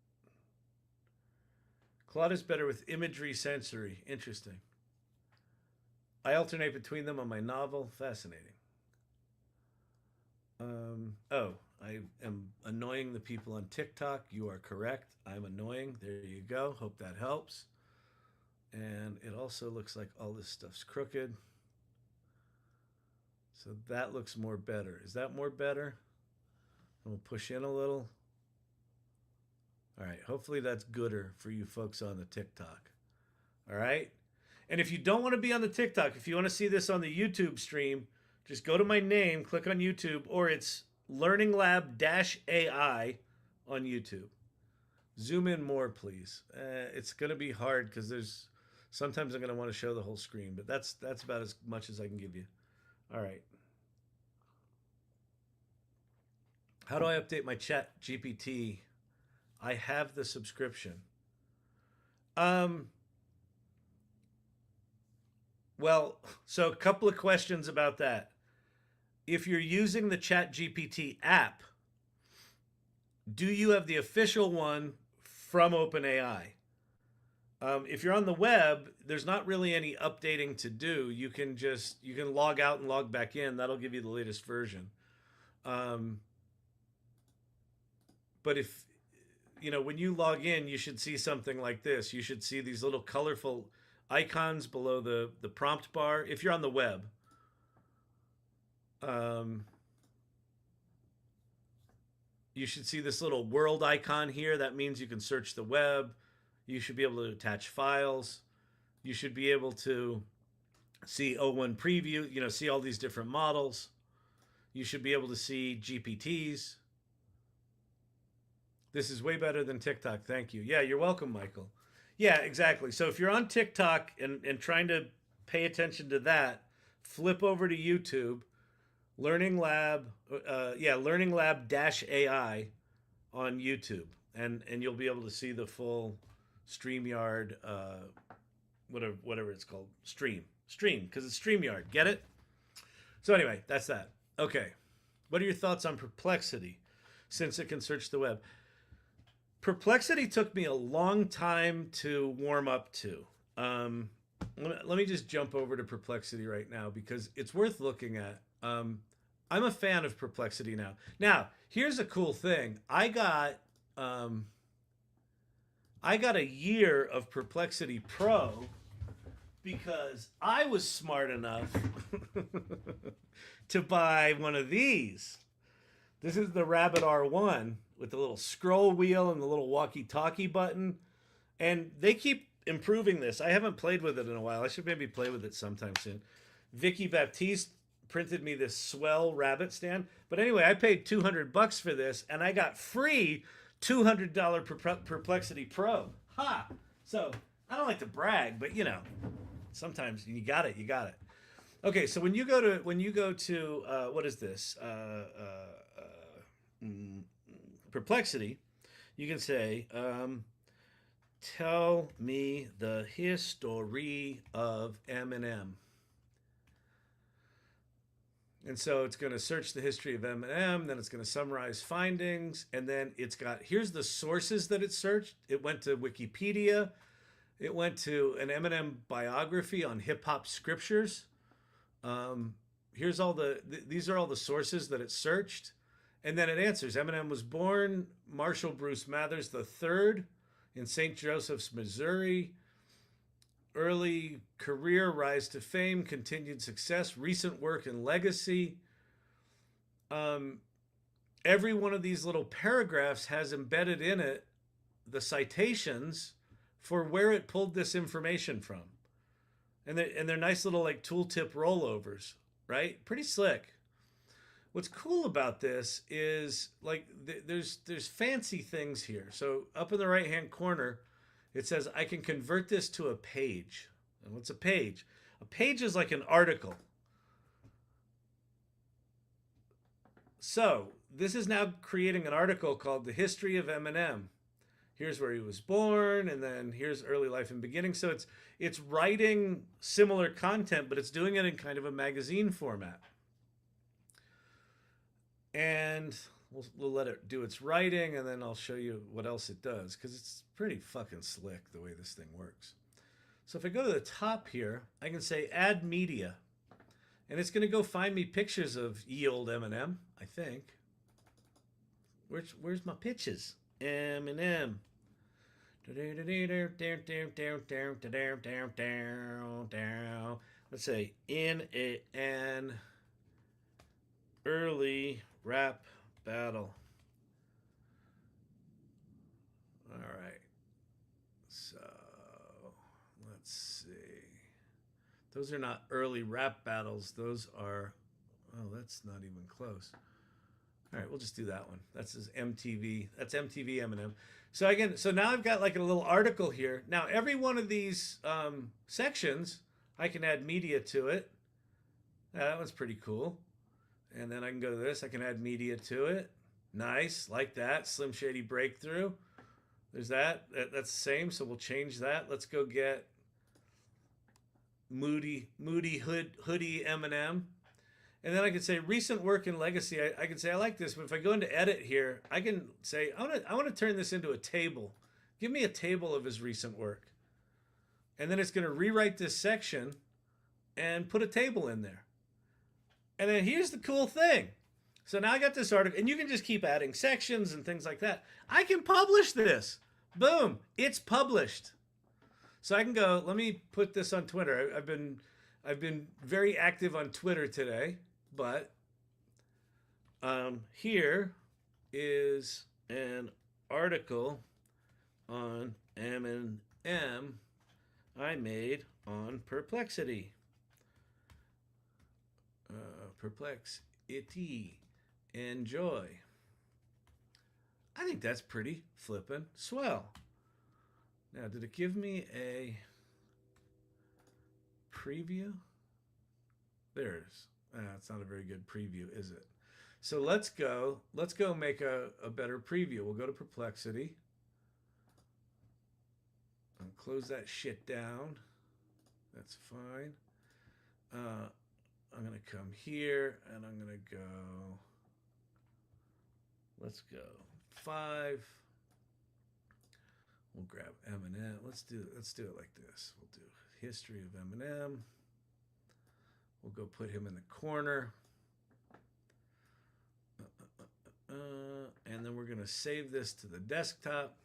Claude is better with imagery sensory. Interesting. I alternate between them on my novel. Fascinating. I am annoying the people on TikTok. You are correct. I'm annoying. There you go. Hope that helps. And it also looks like all this stuff's crooked. So that looks more better. Is that more better? We'll push in a little. All right. Hopefully that's gooder for you folks on the TikTok. All right. And if you don't want to be on the TikTok, if you want to see this on the YouTube stream, just go to my name, click on YouTube, or it's Learning Lab-AI on YouTube. Zoom in more, please. It's going to be hard because sometimes I'm going to want to show the whole screen, but that's about as much as I can give you. All right. How do I update my ChatGPT? I have the subscription. Well, so a couple of questions about that. If you're using the ChatGPT app, do you have the official one from OpenAI? If you're on the web, there's not really any updating to do. You can log out and log back in. That'll give you the latest version. But if, when you log in, you should see something like this. You should see these little colorful icons below the prompt bar. If you're on the web, you should see this little world icon here. That means you can search the web. You should be able to attach files. You should be able to see O1 preview, see all these different models. You should be able to see GPTs. This is way better than TikTok. Thank you. Yeah, you're welcome, Michael. Yeah, exactly. So if you're on TikTok and trying to pay attention to that, flip over to YouTube, Learning Lab-AI on YouTube, and you'll be able to see the full StreamYard, whatever it's called, stream, because it's StreamYard. Get it? So anyway, that's that. Okay, what are your thoughts on Perplexity, since it can search the web? Perplexity took me a long time to warm up to. Let me just jump over to Perplexity right now because it's worth looking at. I'm a fan of Perplexity now. Now, here's a cool thing. Um, I got a year of Perplexity Pro because I was smart enough to buy one of these. This is the Rabbit R1 with the little scroll wheel and the little walkie-talkie button. And they keep improving this. I haven't played with it in a while. I should maybe play with it sometime soon. Vicky Baptiste printed me this swell rabbit stand. But anyway, I paid $200 for this, and I got free $200 Perplexity Pro. Ha! So I don't like to brag, but sometimes you got it. You got it. Okay, so when you go to what is this? Perplexity, you can say, tell me the history of Eminem. And so it's going to search the history of Eminem, then it's going to summarize findings, and then here's the sources that it searched. It went to Wikipedia. It went to an Eminem biography on hip hop scriptures. These are all the sources that it searched. And then it answers. Eminem was born Marshall Bruce Mathers III in St. Joseph's, Missouri. Early career, rise to fame, continued success, recent work and legacy. Every one of these little paragraphs has embedded in it the citations for where it pulled this information from. And they're nice little like tooltip rollovers, right? Pretty slick. What's cool about this is like there's fancy things here. So up in the right hand corner, it says I can convert this to a page. And what's a page? A page is like an article. So this is now creating an article called The History of Eminem. Here's where he was born, and then here's early life and beginning. So it's writing similar content, but it's doing it in kind of a magazine format. And we'll let it do its writing, and then I'll show you what else it does, because it's pretty fucking slick the way this thing works. So if I go to the top here, I can say add media, and it's going to go find me pictures of ye old Eminem, I think. Where's my pictures? Eminem. Let's say in an early rap battle. All right. So let's see. Those are not early rap battles. Those are, that's not even close. All right, we'll just do that one. That's his MTV. That's MTV Eminem. So now I've got like a little article here. Now every one of these sections, I can add media to it. That one's pretty cool. And then I can go to this. I can add media to it. Nice, like that. Slim Shady Breakthrough. There's that. That's the same. So we'll change that. Let's go get Moody Hoodie Eminem. And then I can say recent work and legacy. I can say I like this, but if I go into edit here, I can say I want to turn this into a table. Give me a table of his recent work. And then it's going to rewrite this section and put a table in there. And then here's the cool thing. So now I got this article, and you can just keep adding sections and things like that. I can publish this. Boom, it's published. So I can go, let me put this on Twitter. I've been very active on Twitter today, but here is an article on Eminem I made on Perplexity. Perplexity. Enjoy. I think that's pretty flippin' swell. Now, did it give me a preview? There's. It's not a very good preview, is it? So let's go make a better preview. We'll go to Perplexity. I'll close that shit down. That's fine. I'm going to come here, and I'm going to go, let's go 5. We'll grab Eminem. Let's do it like this. We'll do history of Eminem. We'll go put him in the corner. And then we're going to save this to the desktop.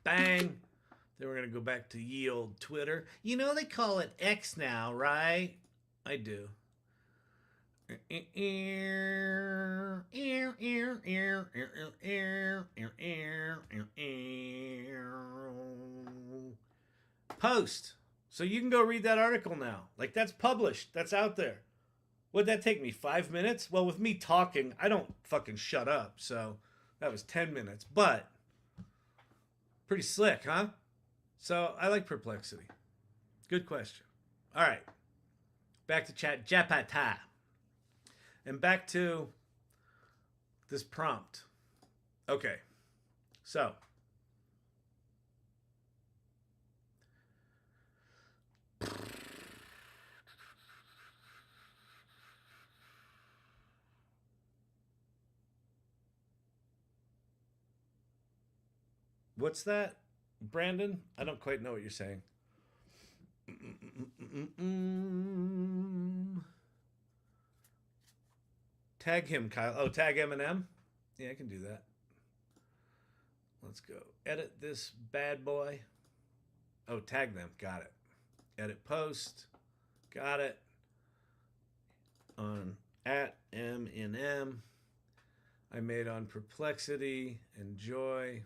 Bang. Then we're going to go back to ye old Twitter. You know they call it X now, right? I do. Post. So you can go read that article now. Like, that's published. That's out there. Would that take me 5 minutes? Well, with me talking, I don't fucking shut up. So that was 10 minutes. But pretty slick, huh? So I like Perplexity. Good question. All right. Back to ChatGPT. And back to this prompt. Okay. So what's that, Brandon? I don't quite know what you're saying. Tag him, Kyle. Oh, tag Eminem? Yeah, I can do that. Let's go. Edit this bad boy. Oh, tag them. Got it. Edit post. Got it. On at Eminem. I made on Perplexity. Enjoy.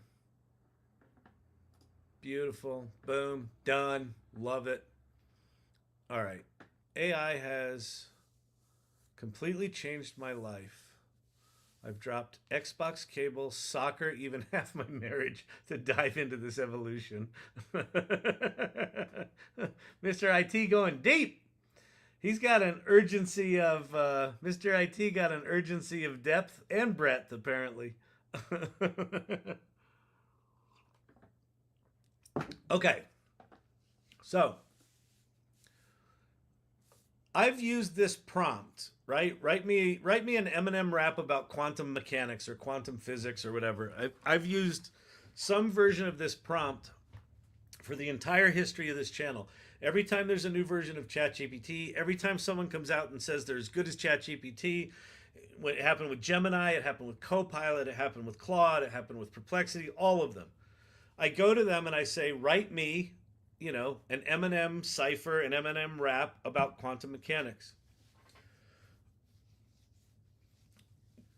Beautiful. Boom. Done. Love it. All right. AI has completely changed my life. I've dropped Xbox cable, soccer, even half my marriage to dive into this evolution. Mr. IT going deep. He's got an urgency of, Mr. IT got an urgency of depth and breadth, apparently. Okay. So, I've used this prompt, right? Write me an Eminem rap about quantum mechanics or quantum physics or whatever. I've used some version of this prompt for the entire history of this channel. Every time there's a new version of ChatGPT, every time someone comes out and says they're as good as ChatGPT, it happened with Gemini, it happened with Copilot, it happened with Claude, it happened with Perplexity, all of them. I go to them and I say, write me, you know, an Eminem cipher, an Eminem rap about quantum mechanics.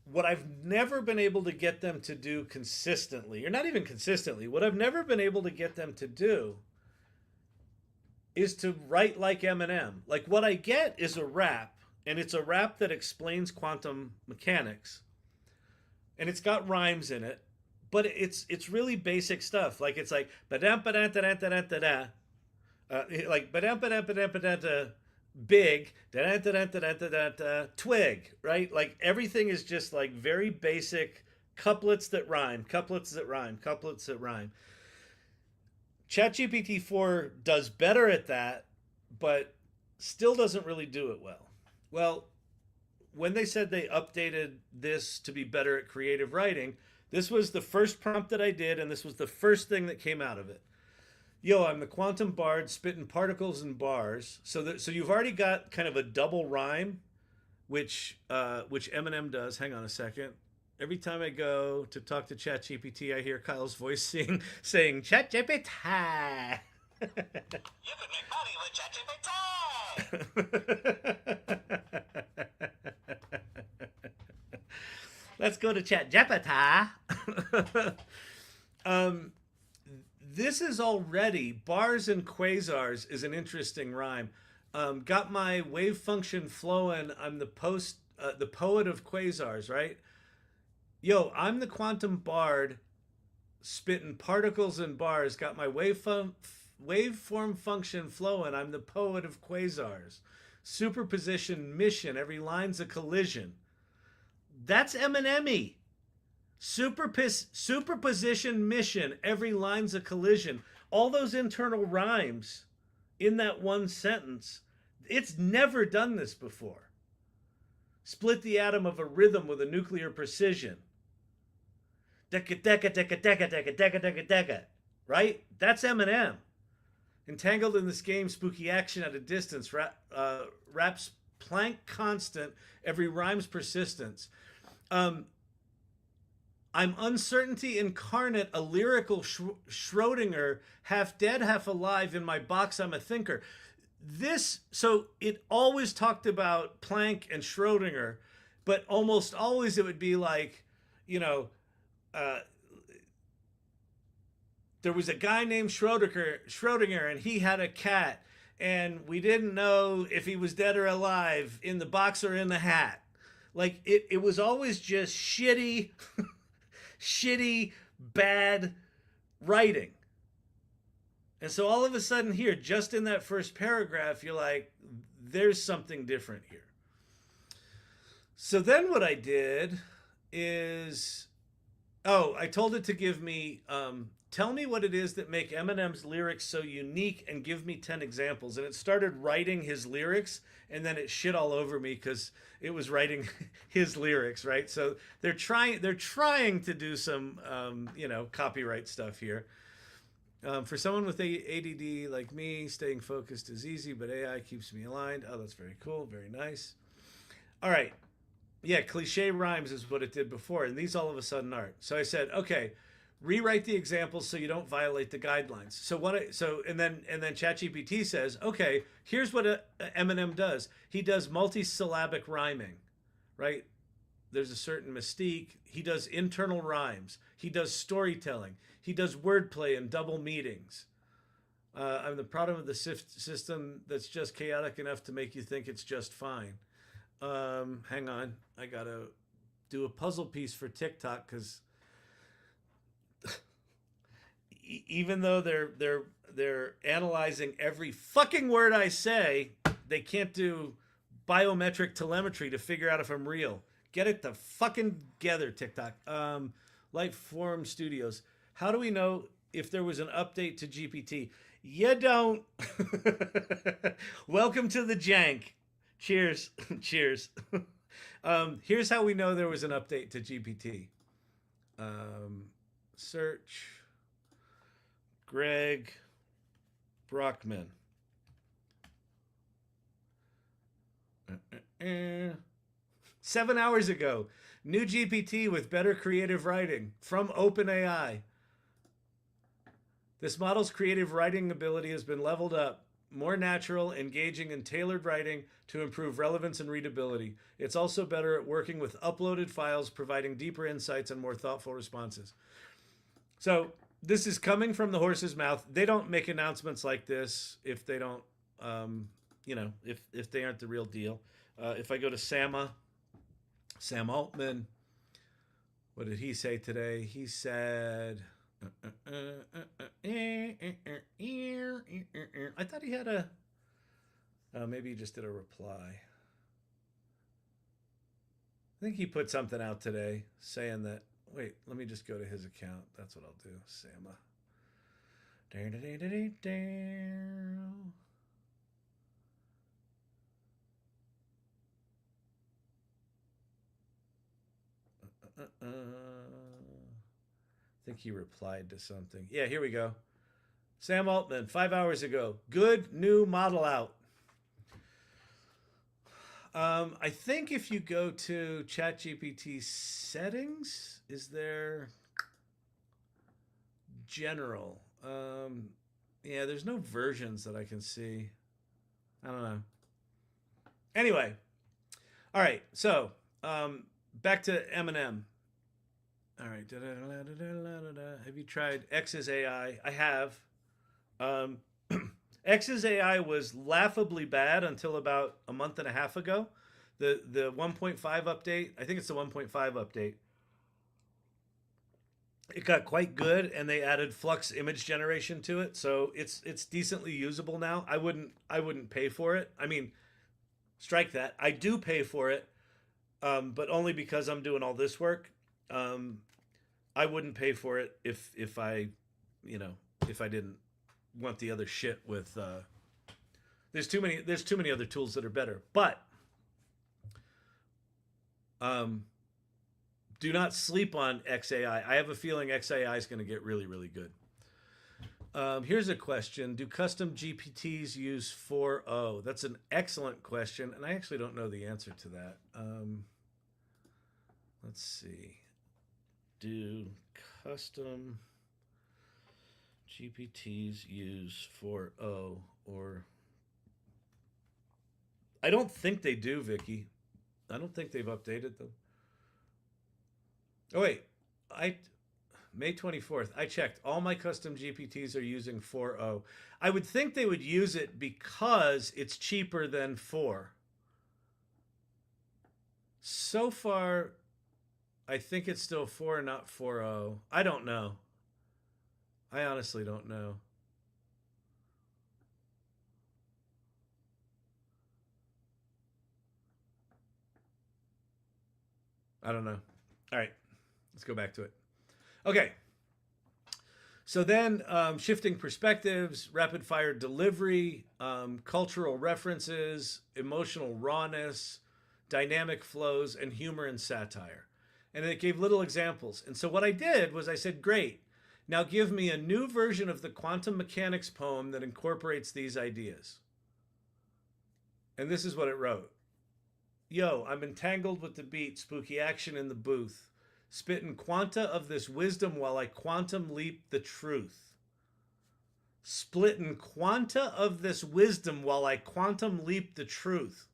What I've never been able to get them to do consistently, or not even consistently, what I've never been able to get them to do is to write like Eminem. Like, what I get is a rap, and it's a rap that explains quantum mechanics, and it's got rhymes in it, but it's really basic stuff. Like, it's like ba-dam ba-dam-da-dam-da-dam-da-da, like ba-dam-ba-dam-ba-dam-ba-dam-da, big da-da-da-da-da-da-da, twig, right? Like, everything is just like very basic couplets that rhyme, couplets that rhyme, couplets that rhyme. ChatGPT 4 does better at that, but still doesn't really do it well. Well, when they said they updated this to be better at creative writing, this was the first prompt that I did, and this was the first thing that came out of it. Yo, I'm the quantum bard spitting particles and bars. So you've already got kind of a double rhyme, which Eminem does. Hang on a second. Every time I go to talk to ChatGPT, I hear Kyle's voice saying ChatGPT. You can make money with ChatGPT. Let's go to ChatGPT. This is already, bars and quasars is an interesting rhyme. Got my wave function flowing. I'm the poet of quasars, right? Yo, I'm the quantum bard spitting particles and bars. Got my waveform function flowing. I'm the poet of quasars. Superposition mission. Every line's a collision. That's Eminem-y. Superposition mission. Every line's a collision. All those internal rhymes in that one sentence. It's never done this before. Split the atom of a rhythm with a nuclear precision. Decca, decca, decca, decca, decca, decca, decca, decca. Right? That's Eminem. Entangled in this game, spooky action at a distance. Raps plank constant. Every rhyme's persistence. I'm uncertainty incarnate, a lyrical Schrodinger, half dead, half alive. In my box, I'm a thinker. This, so it always talked about Planck and Schrodinger, but almost always it would be like, you know, uh, there was a guy named Schrodinger, and he had a cat, and we didn't know if he was dead or alive, in the box or in the hat. Like it was always just shitty, shitty, bad writing. And so all of a sudden here, just in that first paragraph, you're like, there's something different here. So then what I did is, I told it to give me, tell me what it is that make Eminem's lyrics so unique and give me 10 examples. And it started writing his lyrics, and then it shit all over me because it was writing his lyrics, right? So they're trying to do some, copyright stuff here. For someone with ADD like me, staying focused is easy, but AI keeps me aligned. Oh, that's very cool. Very nice. All right. Yeah, cliche rhymes is what it did before, and these all of a sudden aren't. So I said, okay, rewrite the examples so you don't violate the guidelines. And then ChatGPT says, okay, here's what Eminem does. He does multisyllabic rhyming, right? There's a certain mystique. He does internal rhymes. He does storytelling. He does wordplay and double meanings. I'm the product of the system that's just chaotic enough to make you think it's just fine. Hang on, I gotta do a puzzle piece for TikTok because even though they're analyzing every fucking word I say, they can't do biometric telemetry to figure out if I'm real. Get it the fucking together, TikTok. Lightform Studios. How do we know if there was an update to GPT? You don't. Welcome to the jank. Cheers. Cheers. Here's how we know there was an update to GPT. Search Greg Brockman. 7 hours ago. New GPT with better creative writing from OpenAI. This model's creative writing ability has been leveled up. More natural, engaging, and tailored writing to improve relevance and readability. It's also better at working with uploaded files, providing deeper insights and more thoughtful responses. So this is coming from the horse's mouth. They don't make announcements like this if they don't, if they aren't the real deal. If I go to Sam Altman, what did he say today? He said, I thought he had a, maybe he just did a reply. I think he put something out today saying that, wait, let me just go to his account. That's what I'll do. Sama. I think he replied to something. Yeah, here we go. Sam Altman, 5 hours ago. Good new model out. I think if you go to ChatGPT settings, is there general? Yeah, there's no versions that I can see. I don't know. Anyway, all right. So back to Eminem. All right. Have you tried X's AI? I have. X's AI was laughably bad until about a month and a half ago. The 1.5 update, I think it's the 1.5 update. It got quite good, and they added flux image generation to it, so it's decently usable now. I wouldn't pay for it. I mean, strike that. I do pay for it, but only because I'm doing all this work. I wouldn't pay for it if I didn't want the other shit with there's too many other tools that are better. But do not sleep on XAI. I have a feeling XAI is going to get really, really good. Here's a question. Do custom GPTs use 4.0? That's an excellent question, and I actually don't know the answer to that. Let's see. do custom GPTs use 4.0 or I don't think they do, Vicky. I don't think they've updated them. Oh wait, I May 24th. I checked. All my custom GPTs are using 4.0. I would think they would use it because it's cheaper than 4. So far, I think it's still 4, not 4.0. I don't know. I honestly don't know. I don't know. All right, let's go back to it. Okay. So then, shifting perspectives, rapid fire delivery, cultural references, emotional rawness, dynamic flows, and humor and satire. And it gave little examples. And so what I did was I said, great, now give me a new version of the quantum mechanics poem that incorporates these ideas. And this is what it wrote. Yo, I'm entangled with the beat, spooky action in the booth. Spittin' quanta of this wisdom while I quantum leap the truth. Splittin' quanta of this wisdom while I quantum leap the truth.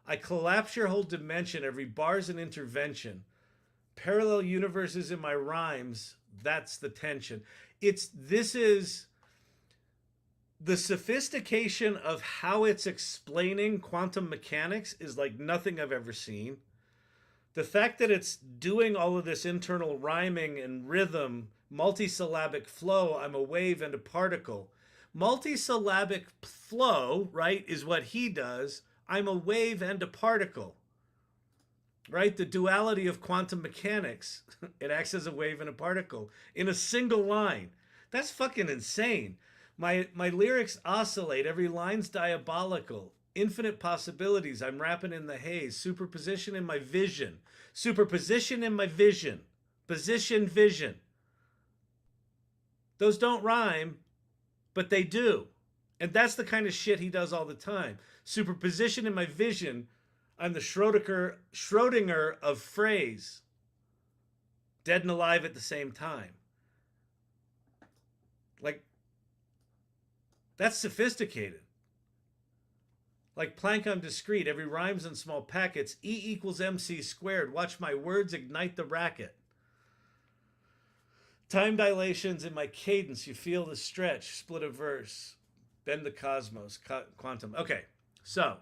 I collapse your whole dimension, every bar's an intervention. Parallel universes in my rhymes, that's the tension. This is the sophistication of how it's explaining quantum mechanics is like nothing I've ever seen. The fact that it's doing all of this internal rhyming and rhythm, multisyllabic flow, I'm a wave and a particle. Multisyllabic flow, right, is what he does. I'm a wave and a particle. Right? The duality of quantum mechanics. It acts as a wave and a particle in a single line. That's fucking insane. My lyrics oscillate. Every line's diabolical. Infinite possibilities. I'm rapping in the haze. Superposition in my vision. Superposition in my vision. Position vision. Those don't rhyme, but they do. And that's the kind of shit he does all the time. Superposition in my vision. I'm the Schrodinger of phrase. Dead and alive at the same time. Like, that's sophisticated. Like Planck, I'm discrete. Every rhyme's in small packets. E equals MC squared. Watch my words ignite the racket. Time dilations in my cadence. You feel the stretch. Split a verse. Bend the cosmos. Quantum. Okay, so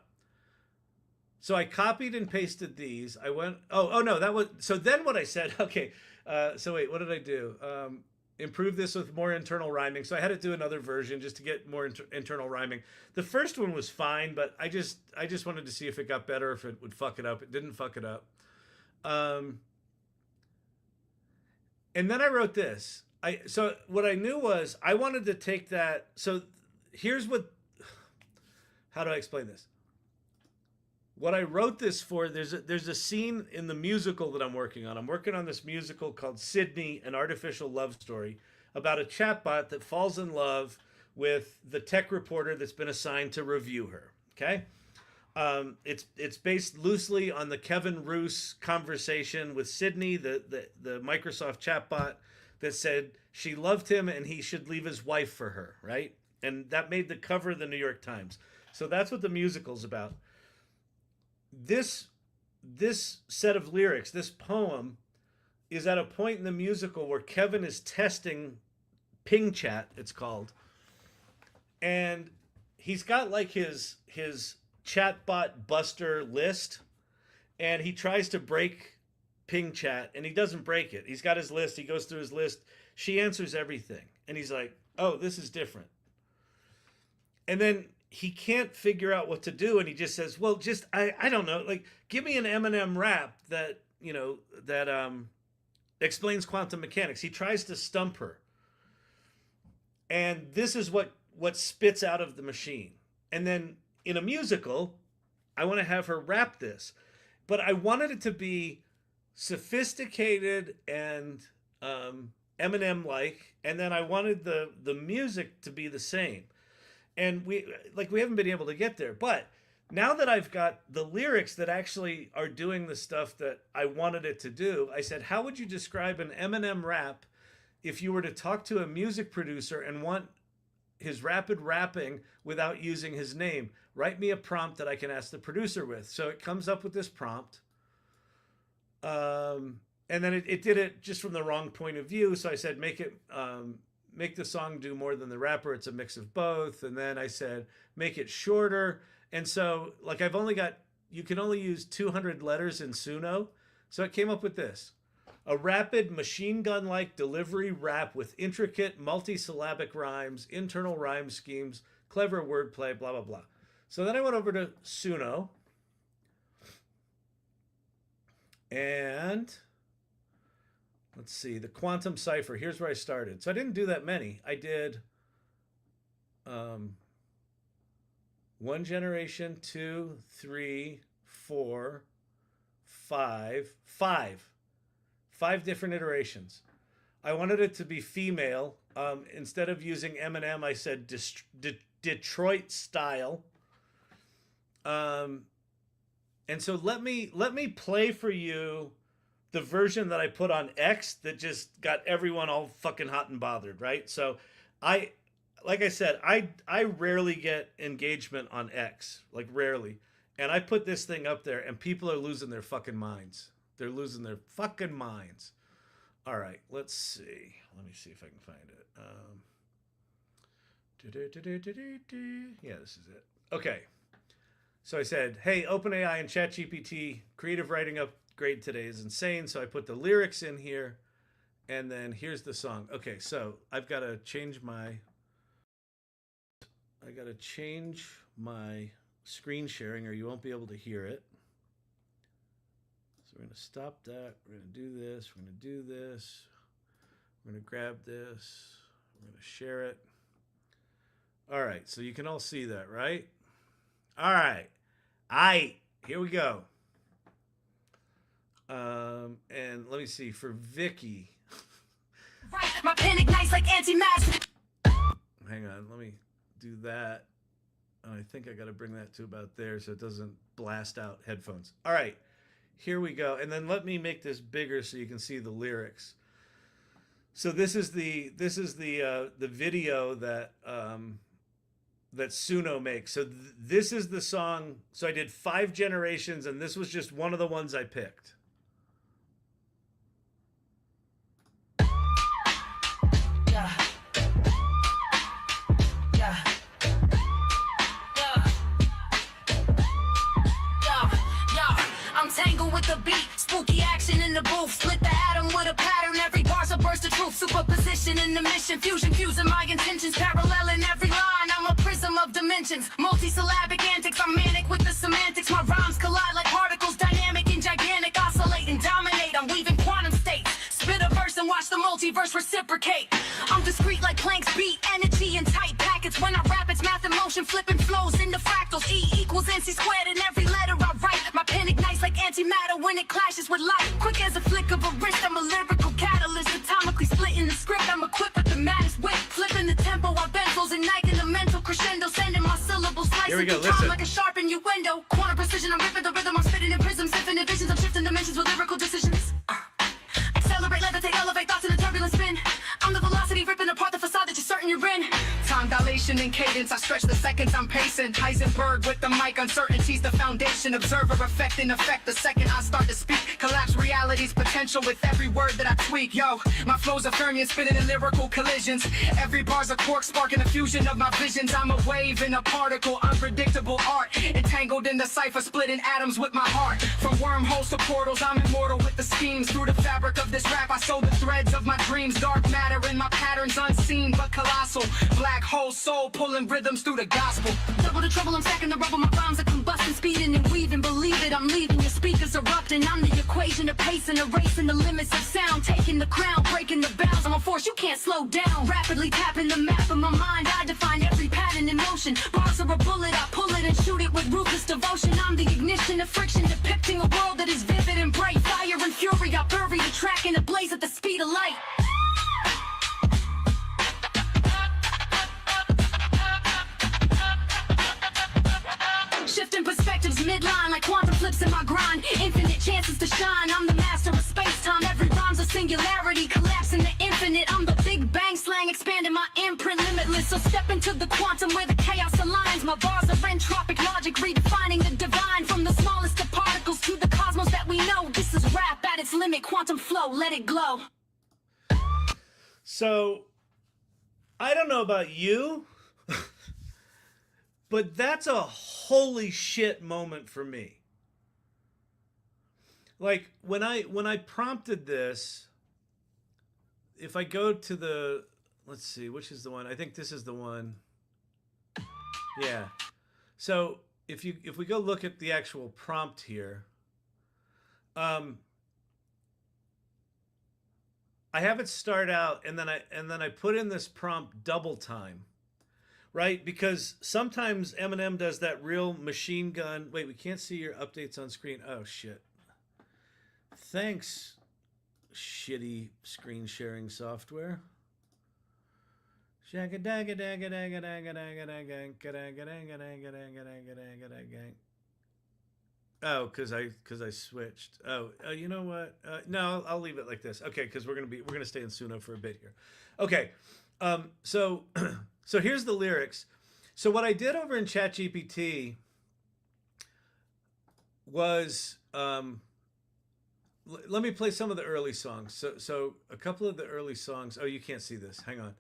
I copied and pasted these. I went. Oh no, that was. So then what I said. Okay. So wait, what did I do? Improve this with more internal rhyming. So I had to do another version just to get more internal rhyming. The first one was fine, but I just wanted to see if it got better, if it would fuck it up. It didn't fuck it up. And then I wrote this. So what I knew was I wanted to take that. So here's what. How do I explain this? What I wrote this for, there's a scene in the musical that I'm working on. I'm working on this musical called Sydney, an Artificial Love Story, about a chatbot that falls in love with the tech reporter that's been assigned to review her. Okay, it's based loosely on the Kevin Roose conversation with Sydney, the Microsoft chatbot that said she loved him and he should leave his wife for her, right? And that made the cover of the New York Times. So that's what the musical's about. This set of lyrics, this poem, is at a point in the musical where Kevin is testing Ping Chat, it's called, and he's got like his chatbot buster list, and he tries to break Ping Chat, and he doesn't break it. He's got his list. He goes through his list. She answers everything, and he's like, "Oh, this is different." And then he can't figure out what to do, and he just says, well, just I don't know, like, give me an Eminem Rap that, you know, that explains quantum mechanics. He tries to stump her, and this is what spits out of the machine. And then in a musical, I want to have her rap this, but I wanted it to be sophisticated and Eminem like, and then I wanted the music to be the same. And we haven't been able to get there, but now that I've got the lyrics that actually are doing the stuff that I wanted it to do, I said, how would you describe an Eminem rap if you were to talk to a music producer and want his rapid rapping without using his name? Write me a prompt that I can ask the producer with. So it comes up with this prompt. And then it did it just from the wrong point of view. So I said, make the song do more than the rapper. It's a mix of both. And then I said, make it shorter. And so like you can only use 200 letters in Suno. So it came up with this: a rapid machine gun-like delivery rap with intricate multi-syllabic rhymes, internal rhyme schemes, clever wordplay, blah, blah, blah. So then I went over to Suno and let's see, the quantum cipher. Here's where I started. So I didn't do that many. I did one generation, 2, 3, 4, 5, 5 different iterations. I wanted it to be female. Instead of using Eminem, I said Detroit style. And so let me play for you the version that I put on X that just got everyone all fucking hot and bothered, right? So like I said, I rarely get engagement on X, like rarely. And I put this thing up there and people are losing their fucking minds. They're losing their fucking minds. All right, let's see. Let me see if I can find it. Yeah, this is it. Okay. So I said, hey, OpenAI and ChatGPT, creative writing upgrade today is insane. So I put the lyrics in here, and then here's the song. Okay, so I've got to change my screen sharing or you won't be able to hear it. So we're going to stop that. We're going to do this. We're going to do this. We're going to grab this. We're going to share it. All right, so you can all see that, right? All right. Here we go. And let me see, for Vicky. My pen ignites like anti-mass. Hang on, let me do that. I think I got to bring that to about there so it doesn't blast out headphones. All right, here we go. And then let me make this bigger so you can see the lyrics. So this is the video that that Suno makes. So this is the song. So I did 5 generations, and this was just one of the ones I picked. Tangled with the beat, spooky action in the booth. Split the atom with a pattern, every bar's a burst of truth. Superposition in the mission, fusion fusing my intentions. Parallel in every line, I'm a prism of dimensions. Multisyllabic antics, I'm manic with the semantics. My rhymes collide like particles, dynamic and gigantic. Oscillate and dominate, I'm weaving quantum states. Spit a verse and watch the multiverse reciprocate. I'm discreet like Planck's beat, energy in tight packets. When I rap, it's math and motion, flipping flows into fractals. E equals NC squared in every letter I write. My pen ignites like antimatter when it clashes with light. Quick as a flick of a wrist, I'm a lyrical catalyst. Atomically splitting the script, I'm equipped with the maddest wit. Flipping the tempo, I bend flows, igniting the mental crescendo. Sending my syllables, Here we slicing go, the time listen. like a sharp innuendo. Quantum precision, I'm ripping the rhythm, I'm spitting in prisms. Infinite visions, I'm shifting dimensions with lyrical decisions. Accelerate, levitate, elevate thoughts in a turbulent spin. I'm the velocity ripping apart the facade that you're certain you're in. Time dilation and cadence, I stretch the seconds, I'm pacing. Heisenberg with the mic, uncertainty's the foundation. Observer effect in effect, the second I start to speak. Collapse reality's potential with every word that I tweak. Yo, my flow's a fermion spinning in lyrical collisions. Every bar's a quark sparking a fusion of my visions. I'm a wave in a particle, unpredictable art. Entangled in the cipher, splitting atoms with my heart. From wormholes to portals, I'm immortal with the schemes. Through the fabric of this rap, I sew the threads of my dreams. Dark matter in my patterns, unseen but colossal. Black hole soul pulling rhythms through the gospel. Double the trouble, I'm stacking the rubble. My rhymes are combusting, speeding and weaving. Believe it, I'm leaving your speakers erupting. I'm the equation of pace and erasing the limits of sound. Taking the crown, breaking the bounds. I'm a force you can't slow down. Rapidly tapping the map of my mind. I define every pattern in motion. Bars are a bullet, I pull it and shoot it with ruthless devotion. I'm the ignition of friction, depicting a world that is vivid and bright. Fire and fury, I bury the track in a blaze at the speed of light. Shifting perspective. focus in my grind. Infinite chances to shine. I'm the master of space-time. Every rhyme's a singularity, collapsing the infinite. I'm the big bang slang, expanding my imprint limitless. So step into the quantum where the chaos aligns. My bars are entropic logic, redefining the divine. From the smallest of particles to the cosmos that we know. This is rap at its limit, quantum flow, let it glow. So, I don't know about you, but that's a holy shit moment for me. Like when I prompted this, if I go to the, let's see, which is the one? I think this is the one. Yeah. So if we go look at the actual prompt here, I have it start out and then I put in this prompt double time, right? Because sometimes Eminem does that real machine gun. Wait, we can't see your updates on screen. Oh shit. Thanks, shitty screen sharing software. Oh, because I switched. Oh, you know what? No, I'll leave it like this. Okay, because we're gonna stay in Suno for a bit here. Okay, so so here's the lyrics. So what I did over in ChatGPT was let me play some of the early songs. So a couple of the early songs. Oh, you can't see this. Hang on.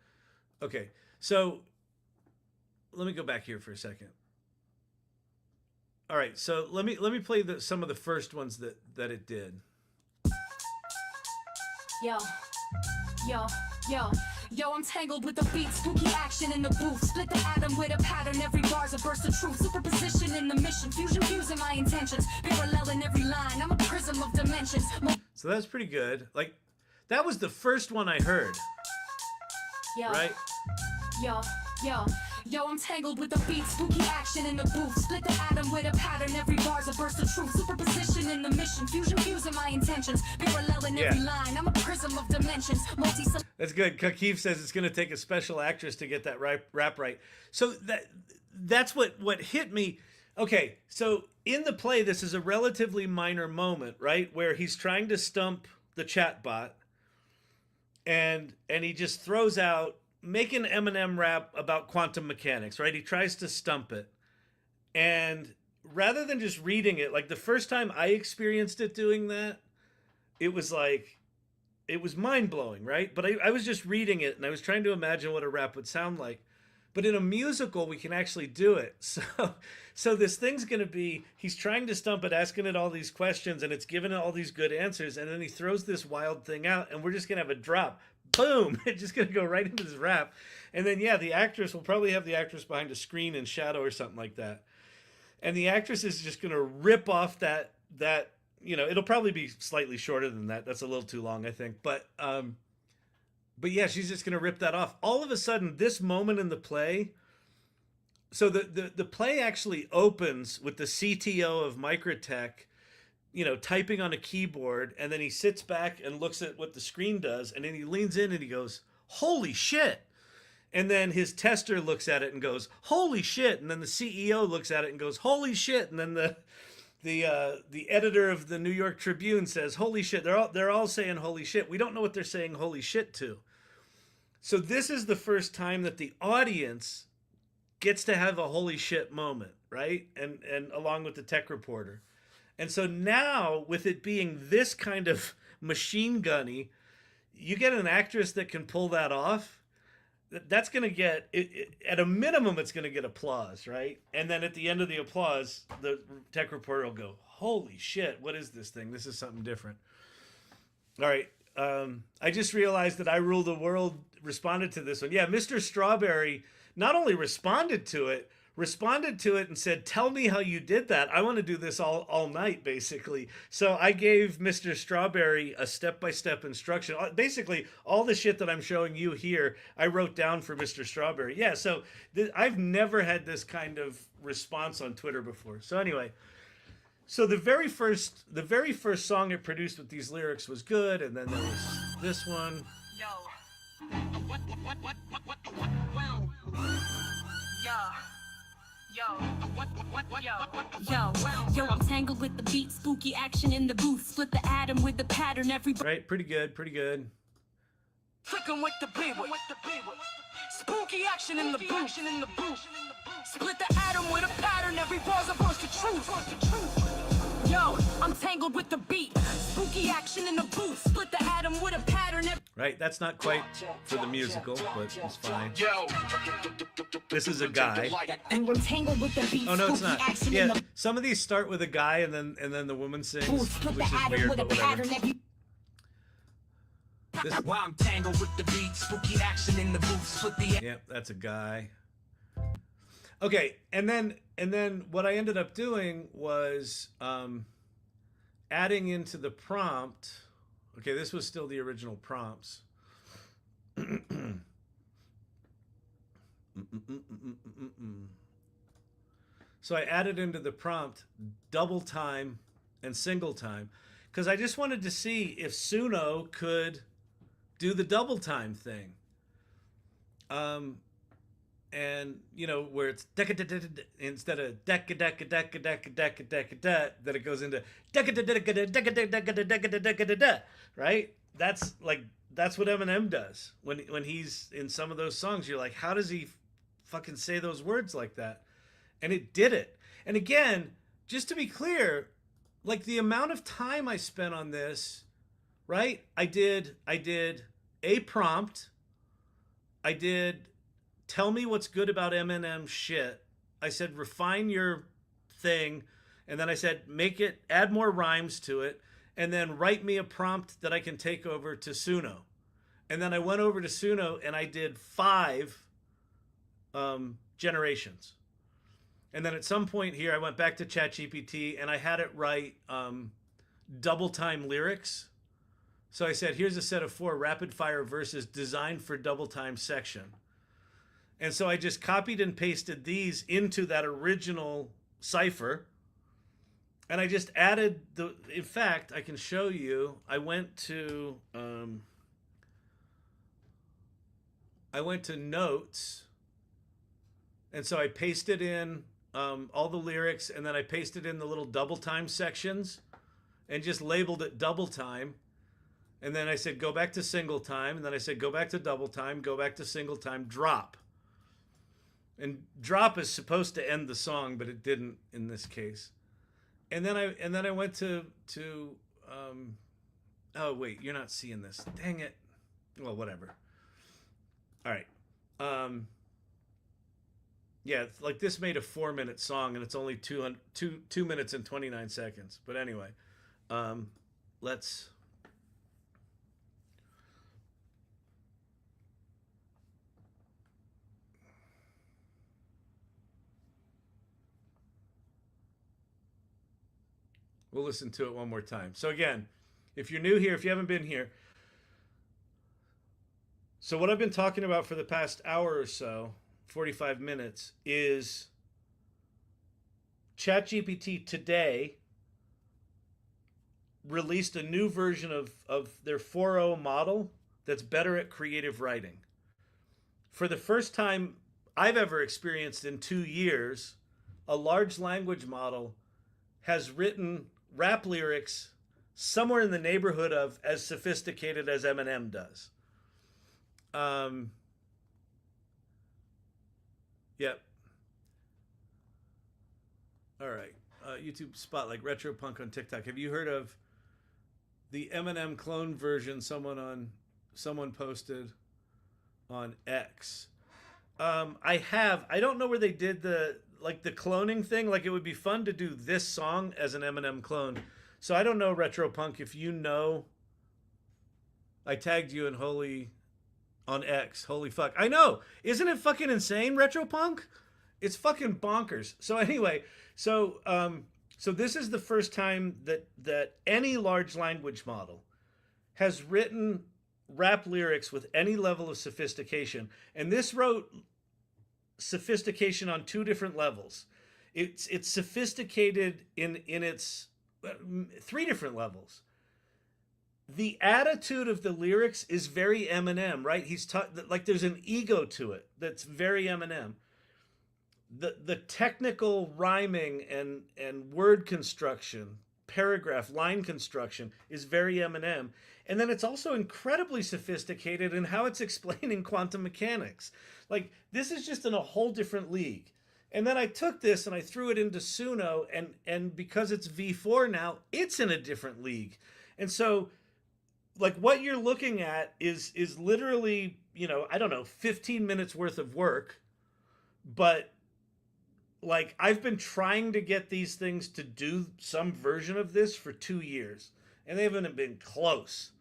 Okay, so let me go back here for a second. All right, so let me play some of the first ones that it did. Yo, I'm tangled with the beat, spooky action in the booth. Split the atom with a pattern, every bar's a burst of truth. Superposition in the mission, fusion fusing my intentions. Parallel in every line, I'm a prism of dimensions. So that's pretty good. Like, that was the first one I heard. Yo, right? Yo, I'm tangled with the beat, spooky action in the booth. Split the atom with a pattern, every bar's a burst of truth. Superposition in the mission, fusion fusing my intentions. Parallel in every line, I'm a prism of dimensions. That's good. Kakif says it's going to take a special actress to get that rap right. So that's what hit me. Okay, so in the play, this is a relatively minor moment, right? Where he's trying to stump the chatbot, and he just throws out, make an Eminem rap about quantum mechanics, right? He tries to stump it. And rather than just reading it, like the first time I experienced it doing that, it was like, it was mind-blowing, right? But I was just reading it and I was trying to imagine what a rap would sound like. But in a musical, we can actually do it. So this thing's going to be, he's trying to stump it, asking it all these questions, and it's giving it all these good answers. And then he throws this wild thing out, and we're just going to have a drop. Boom! It's just going to go right into this rap. And then, yeah, the actress will probably have the actress behind a screen in shadow or something like that. And the actress is just going to rip off that, you know, it'll probably be slightly shorter than that. That's a little too long, I think. But yeah, she's just going to rip that off. All of a sudden, this moment in the play, so the play actually opens with the CTO of Microtech, you know, typing on a keyboard, and then he sits back and looks at what the screen does, and then he leans in and he goes, "Holy shit!" And then his tester looks at it and goes, "Holy shit!" And then the CEO looks at it and goes, "Holy shit!" And then the editor of the New York Tribune says, "Holy shit!" They're all saying "Holy shit." We don't know what they're saying "Holy shit" to. So this is the first time that the audience gets to have a holy shit moment, right? And along with the tech reporter. And so now, with it being this kind of machine gunny, you get an actress that can pull that off. That's going to get, at a minimum, it's going to get applause, right? And then at the end of the applause, the tech reporter will go, "Holy shit, what is this thing? This is something different." All right. I just realized that I Rule the World responded to this one. Yeah, Mr. Strawberry not only responded to it and said, "Tell me how you did that. I want to do this all night," basically. So I gave Mr. Strawberry a step-by-step instruction. Basically, all the shit that I'm showing you here, I wrote down for Mr. Strawberry. Yeah, so I've never had this kind of response on Twitter before. So anyway, so the very first song it produced with these lyrics was good, and then there was this one. Yo. Well. Yeah. Yo, I'm tangled with the beat, spooky action in the booth, split the atom with the pattern, every Right, pretty good, pretty good. Clicking with the beat, spooky action in the booth, split the atom with a pattern, every bar's a burst of truth. Yo, I'm tangled with the beat, spooky action in the booth, split the atom with a pattern. Right, that's not quite for the musical, but it's fine. This is a guy. And we're tangled with the beat. Oh no, it's not. Yeah, The some of these start with a guy and then the woman sings, booth, split which the is atom weird, with a but whatever. pattern, every This, While I'm tangled with the beat, spooky action in the booth, split the yeah, that's a guy. Okay, and then what I ended up doing was adding into the prompt. Okay, this was still the original prompts. So I added into the prompt double time and single time because I just wanted to see if Suno could do the double time thing. And you know where it's instead of that it goes into right. That's what Eminem does when he's in some of those songs. You're like, how does he fucking say those words like that? And it did it. And again, just to be clear, like the amount of time I spent on this, right? I did a prompt. I did tell me what's good about Eminem shit. I said refine your thing, and then I said add more rhymes to it, and then write me a prompt that I can take over to Suno. And then I went over to Suno and I did 5 generations. And then at some point here, I went back to ChatGPT and I had it write double time lyrics. So I said, here's a set of 4 rapid fire verses designed for double time section. And so I just copied and pasted these into that original cipher. And I just added in fact, I can show you, I went to notes. And so I pasted in all the lyrics, and then I pasted in the little double time sections and just labeled it double time. And then I said, go back to single time. And then I said, go back to double time, go back to single time, drop. And drop is supposed to end the song, but it didn't in this case. And then I went to oh wait, you're not seeing this. Dang it. Well, whatever. All right. Yeah, like this made a 4-minute song and it's only 2 minutes and 29 seconds. But anyway, we'll listen to it one more time. So again, if you're new here, if you haven't been here, so what I've been talking about for the past hour or so, 45 minutes, is ChatGPT today released a new version of their 4.0 model that's better at creative writing. For the first time I've ever experienced in 2 years, a large language model has written rap lyrics somewhere in the neighborhood of as sophisticated as Eminem does. Yep. All right. YouTube Spotlight, Retro Punk on TikTok. Have you heard of the Eminem clone version someone posted on X? I have. I don't know where they did the cloning thing. Like, it would be fun to do this song as an Eminem clone. So I don't know, Retro Punk, if you know. I tagged you in on X. Holy fuck. I know. Isn't it fucking insane, Retro Punk? It's fucking bonkers. So anyway, so this is the first time that any large language model has written rap lyrics with any level of sophistication. And this wrote sophistication on 2 different levels. It's sophisticated in its 3 different levels. The attitude of the lyrics is very Eminem, right? He's like there's an ego to it that's very Eminem. the technical rhyming and word construction, paragraph line construction is very Eminem. And then it's also incredibly sophisticated in how it's explaining quantum mechanics. Like, this is just in a whole different league. And then I took this and I threw it into Suno, and because it's V4 now, it's in a different league. And so, like, what you're looking at is literally, you know, I don't know, 15 minutes worth of work. But like, I've been trying to get these things to do some version of this for 2 years, and they haven't been close.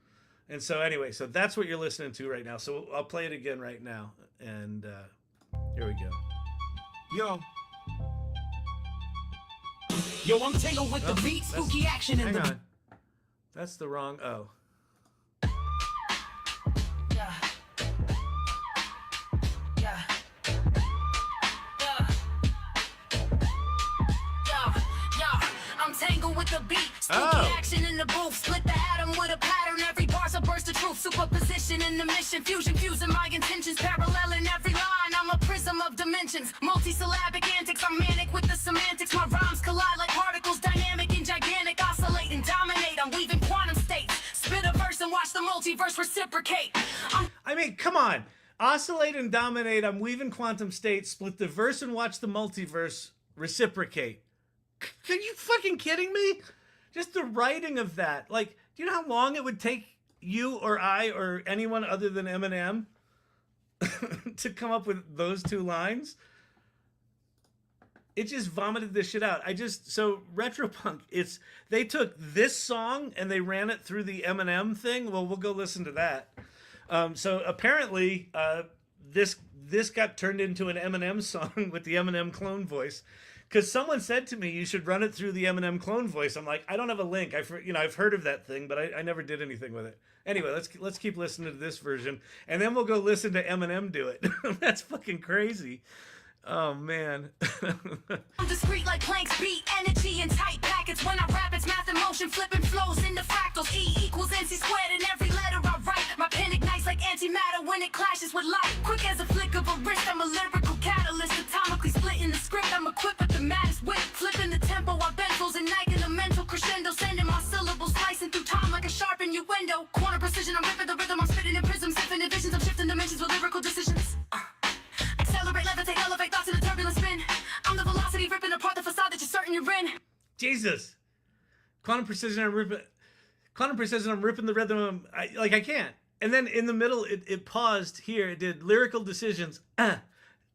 And so anyway, so that's what you're listening to right now. So I'll play it again right now. And here we go. Yo, I'm tangled with the beat, spooky action in Hang the... on. That's the wrong, oh. Yeah. Yeah. I'm tangled with the beat, spooky action in the booth. Split the atom with a pattern, every bar's a burst of truth. Superposition in the mission, fusion, fusing my intentions. Parallel in every line, I'm a prism of dimensions. Multisyllabic antics, I'm manic with the semantics. My rhymes collide like particles, dynamic and gigantic. Oscillate and dominate, I'm weaving quantum states. Spit a verse and watch the multiverse reciprocate. I mean, come on. Oscillate and dominate, I'm weaving quantum states. Split the verse and watch the multiverse reciprocate. Are you fucking kidding me? Just the writing of that. Like, do you know how long it would take you or I or anyone other than Eminem to come up with those two lines? It just vomited this shit out. So Retropunk, they took this song and they ran it through the Eminem thing. Well, we'll go listen to that. So apparently, this got turned into an Eminem song with the Eminem clone voice. Because someone said to me, you should run it through the Eminem clone voice. I'm like, I don't have a link. I've heard of that thing, but I never did anything with it. Anyway, let's keep listening to this version, and then we'll go listen to Eminem do it. That's fucking crazy. Oh, man. I'm discreet like planks, beat energy in tight packets. When I rap, it's math and motion, flipping flows into fractals. E equals MC squared in every letter I write. My pen ignites like antimatter when it clashes with light. Quick as a flick of a wrist, I'm a lyrical catalyst. Atomically splitting the script, I'm equipped with the maddest wit. Flipping the tempo, I benzos and igniting the mental crescendo. Sending my syllables slicing through time like a sharp innuendo. Quantum precision, I'm ripping the rhythm, I'm spitting in prisms. Infinite visions, I'm shifting dimensions with lyrical decisions. Accelerate, levitate, elevate thoughts in a turbulent spin. I'm the velocity ripping apart the facade that you're certain you're in. Jesus. Quantum precision, I'm ripping the rhythm. I can't. And then in the middle, it paused here. It did lyrical decisions. And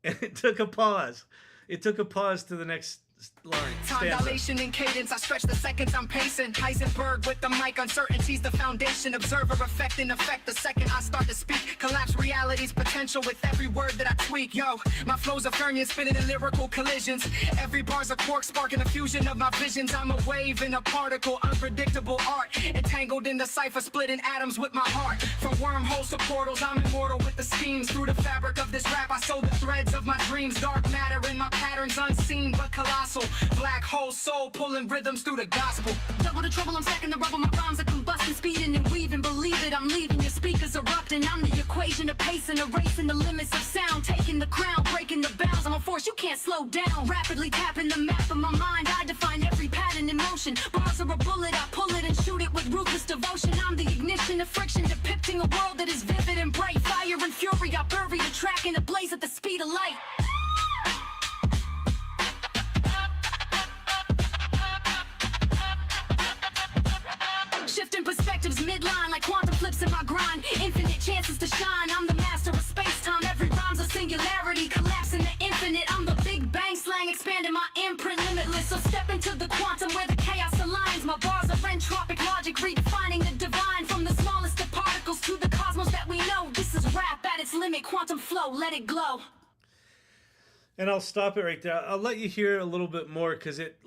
it took a pause. It took a pause to the next line. Time dilation and cadence, I stretch the seconds, I'm pacing. Heisenberg with the mic, uncertainty's the foundation. Observer effect in effect, the second I start to speak. Collapse reality's potential with every word that I tweak. Yo, my flow's a Fermion spinning in lyrical collisions. Every bar's a quark sparking a fusion of my visions. I'm a wave in a particle, unpredictable art. Entangled in the cipher, splitting atoms with my heart. From wormholes to portals, I'm immortal with the schemes. Through the fabric of this rap, I sew the threads of my dreams. Dark matter in my patterns, unseen but colossal. Black hole soul pulling rhythms through the gospel. Double the trouble, I'm stacking the rubble. My rhymes are combusting, speeding and weaving. Believe it, I'm leaving your speakers erupting. I'm the equation of pacing, erasing the limits of sound. Taking the crown, breaking the bounds. I'm a force you can't slow down. Rapidly tapping the map of my mind. I define every pattern in motion. Bars are a bullet, I pull it and shoot it with ruthless devotion. I'm the ignition of friction, depicting a world that is vivid and bright. Fire and fury, I bury the track in a blaze at the speed of light. Shifting perspectives midline like quantum flips in my grind. Infinite chances to shine. I'm the master of space-time. Every rhyme's a singularity, collapsing the infinite. I'm the big bang slang, expanding my imprint limitless. So step into the quantum where the chaos aligns. My bars are entropic logic, redefining the divine. From the smallest of particles to the cosmos that we know. This is rap at its limit, quantum flow, let it glow. And I'll stop it right there. I'll let you hear a little bit more because it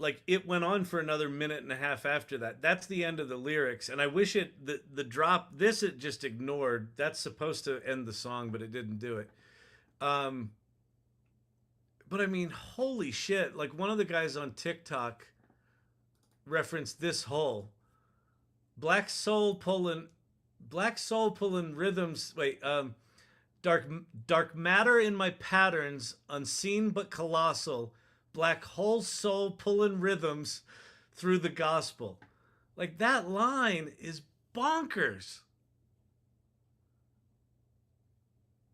went on for another minute and a half after that. That's the end of the lyrics, and I wish the drop this it just ignored. That's supposed to end the song, but it didn't do it. But I mean, holy shit! Like one of the guys on TikTok referenced this whole black soul pulling rhythms. Wait, Dark matter in my patterns, unseen but colossal. Black hole soul pulling rhythms through the gospel. Like, that line is bonkers.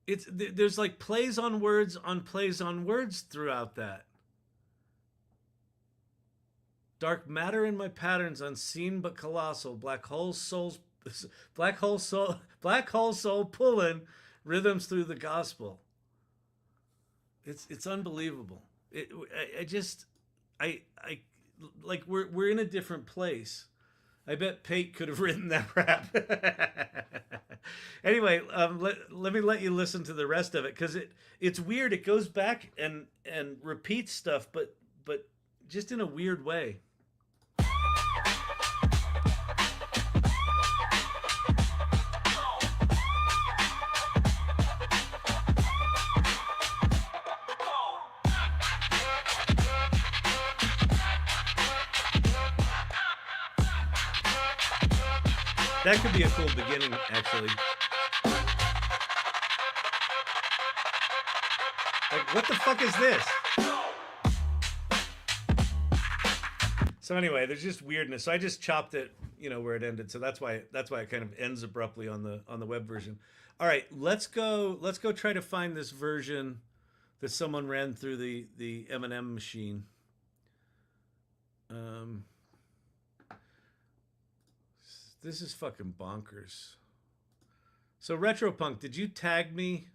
There's like plays on words throughout that. Dark matter in my patterns, unseen but colossal. Black hole soul pulling rhythms through the gospel. It's unbelievable. I like we're in a different place. I bet Pate could have written that rap. Anyway, let me let you listen to the rest of it, because it's weird. It goes back and repeats stuff, but just in a weird way. That could be a cool beginning, actually. Like, what the fuck is this? So anyway, there's just weirdness. So I just chopped it, where it ended. So that's why it kind of ends abruptly on the web version. All right, let's go try to find this version that someone ran through the Eminem machine. This is fucking bonkers. So Retropunk, did you tag me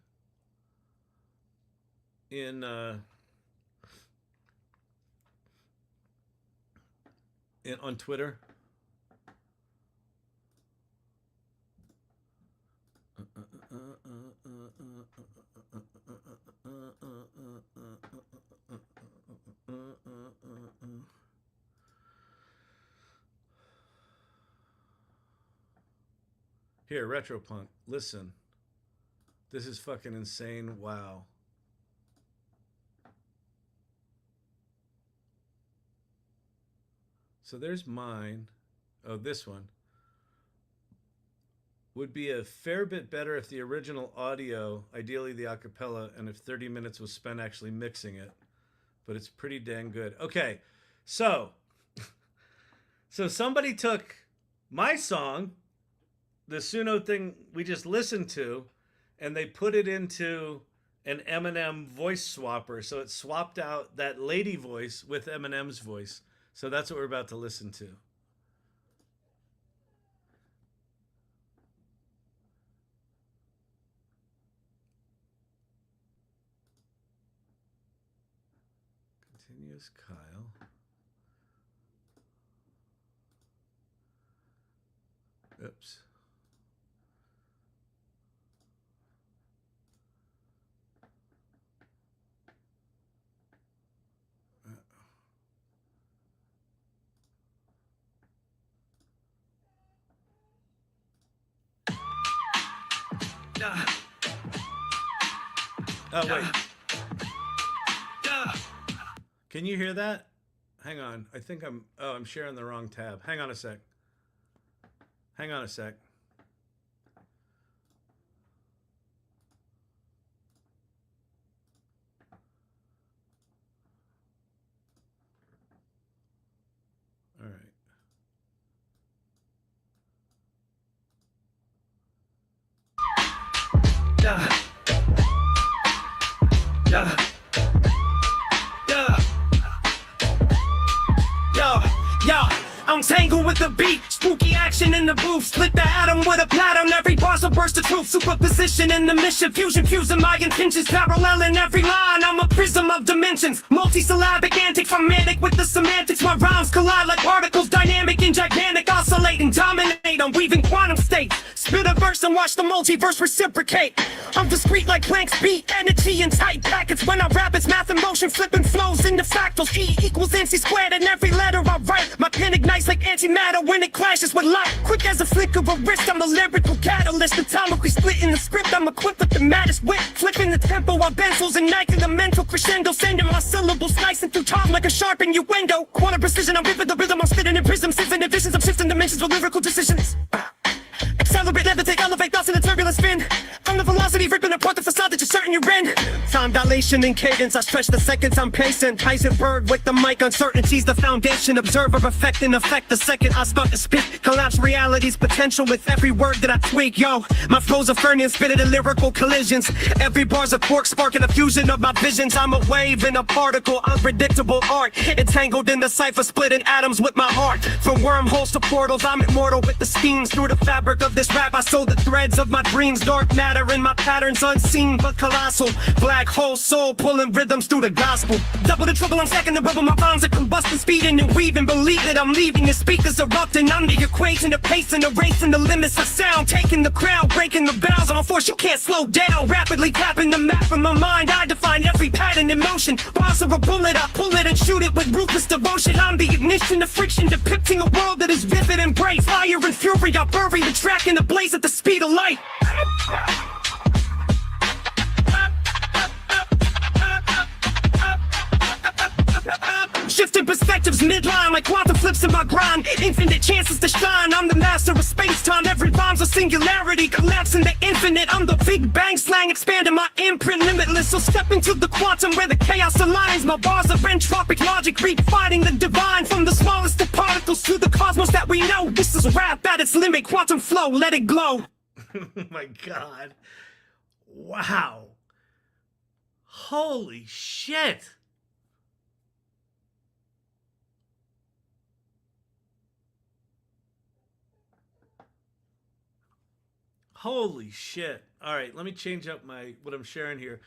in on Twitter? Here, Retropunk, listen. This is fucking insane. Wow. So there's mine. Oh, this one. Would be a fair bit better if the original audio, ideally the acapella, and if 30 minutes was spent actually mixing it. But it's pretty dang good. Okay, so somebody took my song, the Suno thing we just listened to, and they put it into an Eminem voice swapper. So it swapped out that lady voice with Eminem's voice. So that's what we're about to listen to. Continuous Kyle. Oops. Oh, wait. Can you hear that? Hang on. I think I'm sharing the wrong tab. Hang on a sec. Hang on a sec. All right. I'm tangled with the beat, spooky action in the booth. Split the atom with a platinum, every bar's a burst of truth. Superposition in the mission, fusion, fusing my intentions. Parallel in every line, I'm a prism of dimensions. Multisyllabic, antic, romantic with the semantics. My rhymes collide like particles, dynamic and gigantic. Oscillating, dominate, I'm weaving quantum states. Spit a verse and watch the multiverse reciprocate. I'm discreet like Planck's beat, energy in tight packets. When I rap, it's math and motion, flipping flows into fractals. E equals MC squared in every letter I write. My pen ignites like antimatter when it clashes with light. Quick as a flick of a wrist, I'm a lyrical catalyst. Atomically splitting the script, I'm equipped with the maddest wit. Flipping the tempo while benzos igniting the mental crescendo. Sending my syllables slicing through time like a sharp innuendo. Quantum precision, I'm ripping the rhythm, I'm spitting in prisms. Symphony visions, I'm shifting dimensions with lyrical decisions. Accelerate, levitate, elevate, thoughts in a turbulent spin. I'm the velocity velocity, ripping apart the facade that you're certain you're in. Time dilation and cadence, I stretch the seconds I'm pacing. Heisenberg with the mic, uncertainty's the foundation. Observer effect and effect the second I start to speak. Collapse reality's potential with every word that I tweak. Yo, my flow's a furnace, spitting in lyrical collisions. Every bar's a cork sparking a fusion of my visions. I'm a wave in a particle, unpredictable art. Entangled in the cipher, splitting atoms with my heart. From wormholes to portals, I'm immortal with the schemes. Through the fabric of this rap, I sew the threads of my dreams. Dark matter in my patterns, unseen but colossal. Black hole soul, pulling rhythms through the gospel. Double the trouble, I'm stacking the rubble. My bombs are combusting, speeding and weaving. Believe that I'm leaving, the speakers erupting. I'm the equation, the pace and erasing the limits of sound. Taking the crown, breaking the bounds. I'm a force you can't slow down. Rapidly tapping the map in my mind. I define every pattern in motion. Bars of a bullet, I pull it and shoot it with ruthless devotion. I'm the ignition, the friction, depicting a world that is vivid and bright. Fire and fury, I bury the track in the blaze at the speed of light. Shifting perspectives midline like quantum flips in my grind. Infinite chances to shine. I'm the master of space-time. Every rhyme's a singularity, collapsing the infinite. I'm the Big Bang slang, expanding my imprint limitless. So step into the quantum where the chaos aligns. My bars are entropic logic, redefining the divine. From the smallest of particles to the cosmos that we know. This is rap at its limit, quantum flow, let it glow. Oh my God. Wow. Holy shit. Holy shit. All right, let me change up what I'm sharing here.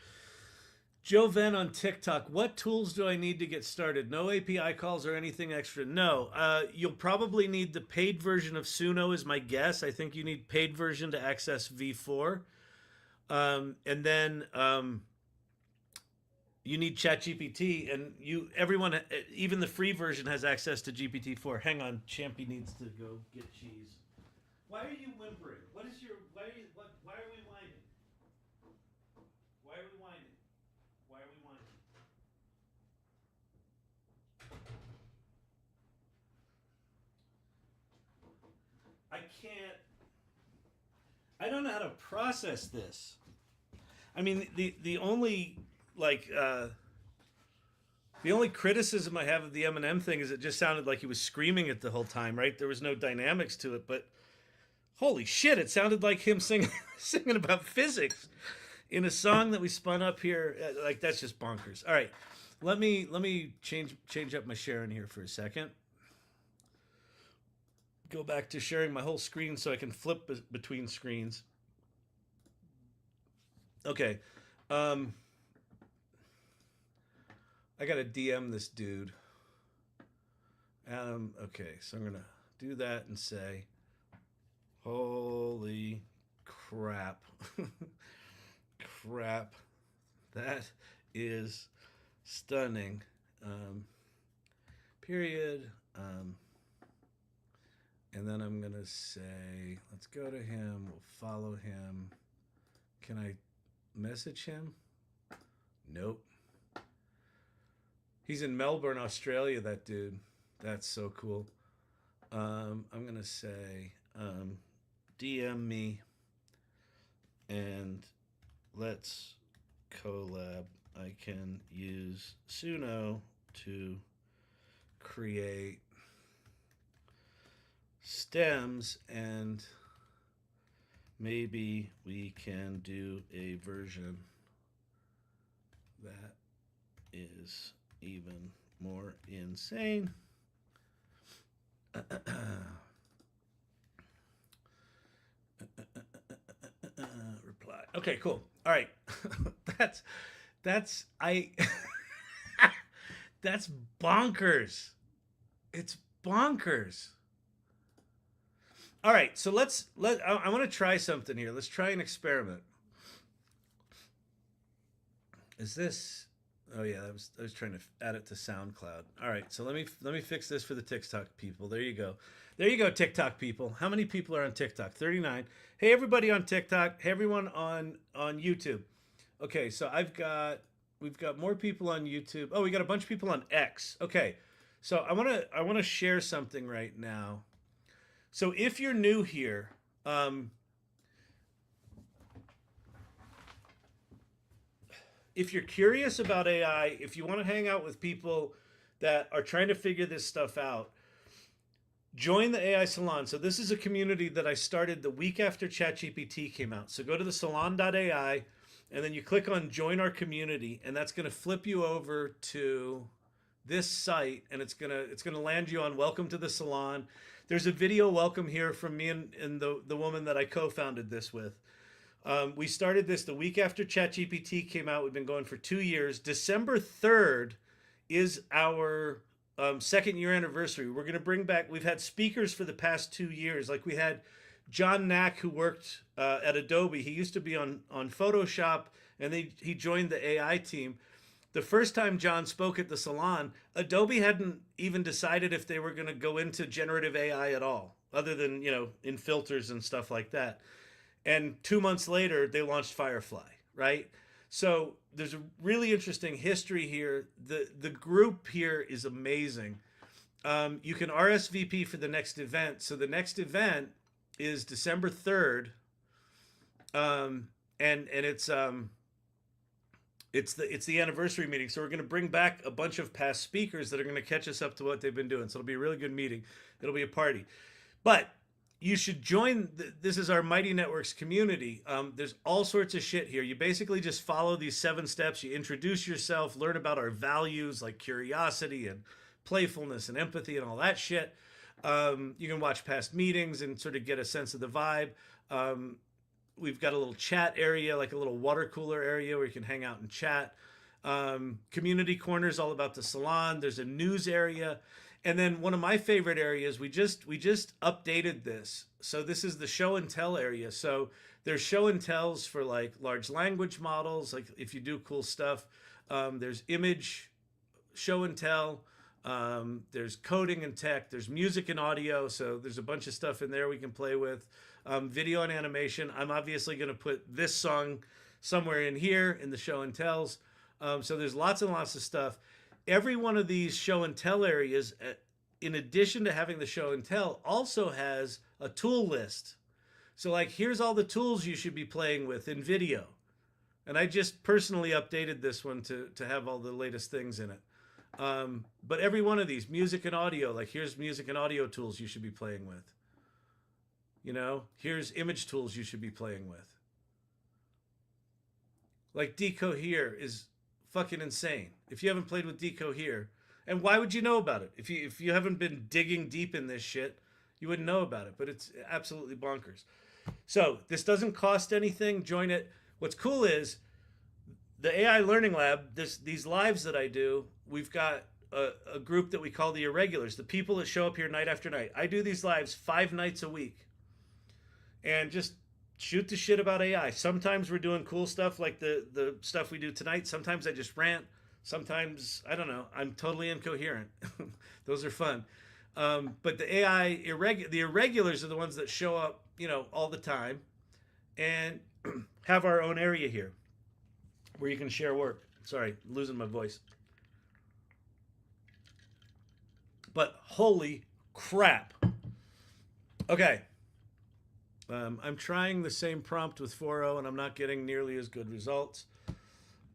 Joe Venn on TikTok. What tools do I need to get started? No API calls or anything extra? No. You'll probably need the paid version of Suno is my guess. I think you need paid version to access V4. And then you need ChatGPT, and everyone, even the free version has access to GPT-4. Hang on, Champy needs to go get cheese. Why are you whimpering? Why are we whining? Why are we whining? Why are we whining? I don't know how to process this. I mean, the only criticism I have of the Eminem thing is it just sounded like he was screaming it the whole time, right? There was no dynamics to it, but holy shit, it sounded like him singing about physics in a song that we spun up here. Like, that's just bonkers. All right, let me change up my sharing here for a second. Go back to sharing my whole screen so I can flip between screens. Okay. I gotta DM this dude. Okay, so I'm gonna do that and say, holy crap. Crap. That is stunning. Period. And then I'm going to say, let's go to him. We'll follow him. Can I message him? Nope. He's in Melbourne, Australia, that dude. That's so cool. I'm going to say, DM me and let's collab. I can use Suno to create stems, and maybe we can do a version that is even more insane. Reply. Okay, cool. All right. that's that's bonkers. It's bonkers. All right, so I want to try something here. Let's try an experiment. Is this? Oh yeah, I was trying to add it to SoundCloud. All right, so let me fix this for the TikTok people. There you go. There you go, TikTok people. How many people are on TikTok? 39. Hey, everybody on TikTok. Hey, everyone on YouTube. Okay, so we've got more people on YouTube. Oh, we got a bunch of people on X. Okay, so I want to share something right now. So if you're new here, if you're curious about AI, if you want to hang out with people that are trying to figure this stuff out, join the AI Salon. So this is a community that I started the week after ChatGPT came out. So go to thesalon.ai and then you click on join our community, and that's going to flip you over to this site, and it's going to land you on welcome to the salon. There's a video welcome here from me and the woman that I co-founded this with. We started this the week after ChatGPT came out. We've been going for 2 years. December 3rd is our second year anniversary. We're going to bring back, we've had speakers for the past 2 years. Like we had John Knack, who worked at Adobe. He used to be on Photoshop, and he joined the AI team. The first time John spoke at the salon, Adobe hadn't even decided if they were going to go into generative AI at all, other than, in filters and stuff like that. And 2 months later, they launched Firefly, right? So there's a really interesting history here. The group here is amazing. You can RSVP for the next event. So the next event is December 3rd. And it's the anniversary meeting. So we're going to bring back a bunch of past speakers that are going to catch us up to what they've been doing. So it'll be a really good meeting. It'll be a party. But you should join. This is our Mighty Networks community. There's all sorts of shit here. You basically just follow these 7 steps. You introduce yourself, learn about our values like curiosity and playfulness and empathy and all that shit. You can watch past meetings and sort of get a sense of the vibe. We've got a little chat area, like a little water cooler area where you can hang out and chat. Community corners all about the salon. There's a news area. And then one of my favorite areas, we just updated this. So this is the show and tell area. So there's show and tells for like large language models, like if you do cool stuff. There's image show and tell. There's coding and tech. There's music and audio. So there's a bunch of stuff in there we can play with. Video and animation. I'm obviously going to put this song somewhere in here in the show and tells. So there's lots and lots of stuff. Every one of these show and tell areas, in addition to having the show and tell, also has a tool list. So like, here's all the tools you should be playing with in video. And I just personally updated this one to have all the latest things in it. But every one of these, music and audio, like here's music and audio tools you should be playing with. Here's image tools you should be playing with. Like Decohere is fucking insane. If you haven't played with Decohere, and why would you know about it? If you haven't been digging deep in this shit, you wouldn't know about it, but it's absolutely bonkers. So this doesn't cost anything. Join it. What's cool is the AI Learning Lab, these lives that I do, we've got a group that we call the Irregulars, the people that show up here night after night. I do these lives 5 nights a week and just shoot the shit about AI. Sometimes we're doing cool stuff like the stuff we do tonight. Sometimes I just rant. Sometimes, I don't know, I'm totally incoherent. Those are fun. But the AI, the Irregulars are the ones that show up, all the time and have our own area here where you can share work. Sorry, I'm losing my voice. But holy crap. Okay. I'm trying the same prompt with 4.0 and I'm not getting nearly as good results.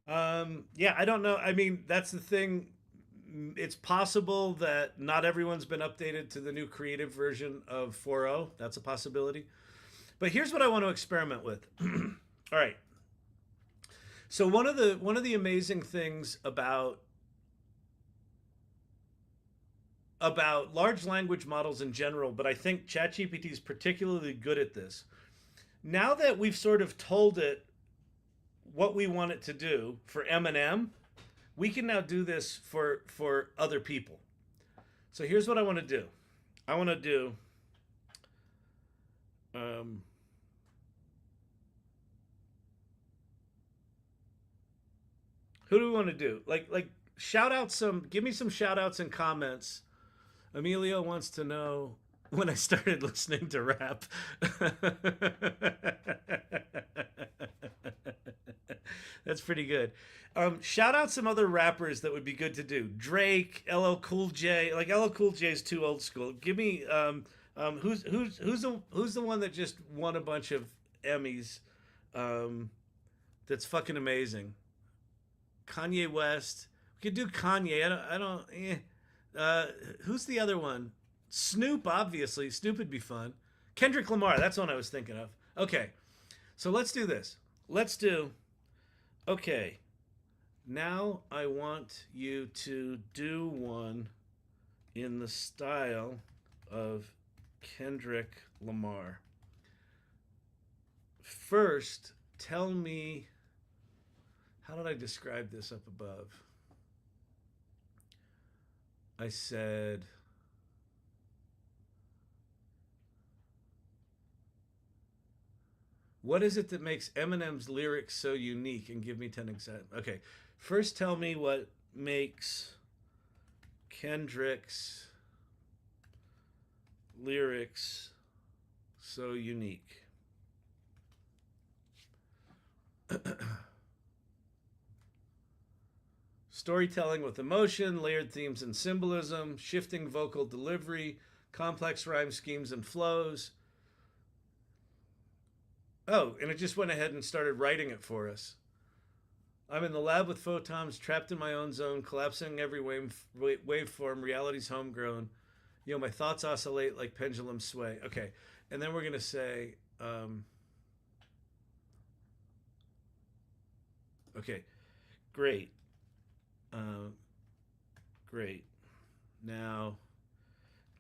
Yeah, I don't know. I mean, that's the thing. It's possible that not everyone's been updated to the new creative version of 4.0. That's a possibility. But here's what I want to experiment with. All right. So one of the amazing things about large language models in general, but I think ChatGPT is particularly good at this. Now that we've sort of told it what we want it to do for Eminem, we can now do this for other people. So here's what I want to do. I want to do who do we want to do? Like shout out give me some shout outs and comments. Emilio wants to know when I started listening to rap. That's pretty good. Shout out some other rappers that would be good to do. Drake, LL Cool J. Like LL Cool J is too old school. Give me who's the one that just won a bunch of Emmys? That's fucking amazing. Kanye West. We could do Kanye. Who's the other one? Snoop, obviously. Snoop would be fun. Kendrick Lamar. That's one I was thinking of. Okay. So let's do this. Okay. Now I want you to do one in the style of Kendrick Lamar. First, tell me, how did I describe this up above? I said, what is it that makes Eminem's lyrics so unique? And give me 10 examples. Okay, first tell me what makes Kendrick's lyrics so unique. Storytelling with emotion, layered themes and symbolism, shifting vocal delivery, complex rhyme schemes and flows. Oh, and it just went ahead and started writing it for us. I'm in the lab with photons, trapped in my own zone, collapsing every waveform, reality's homegrown. You know, my thoughts oscillate like pendulum sway. Okay, and then we're going to say, okay, great. Great. Now,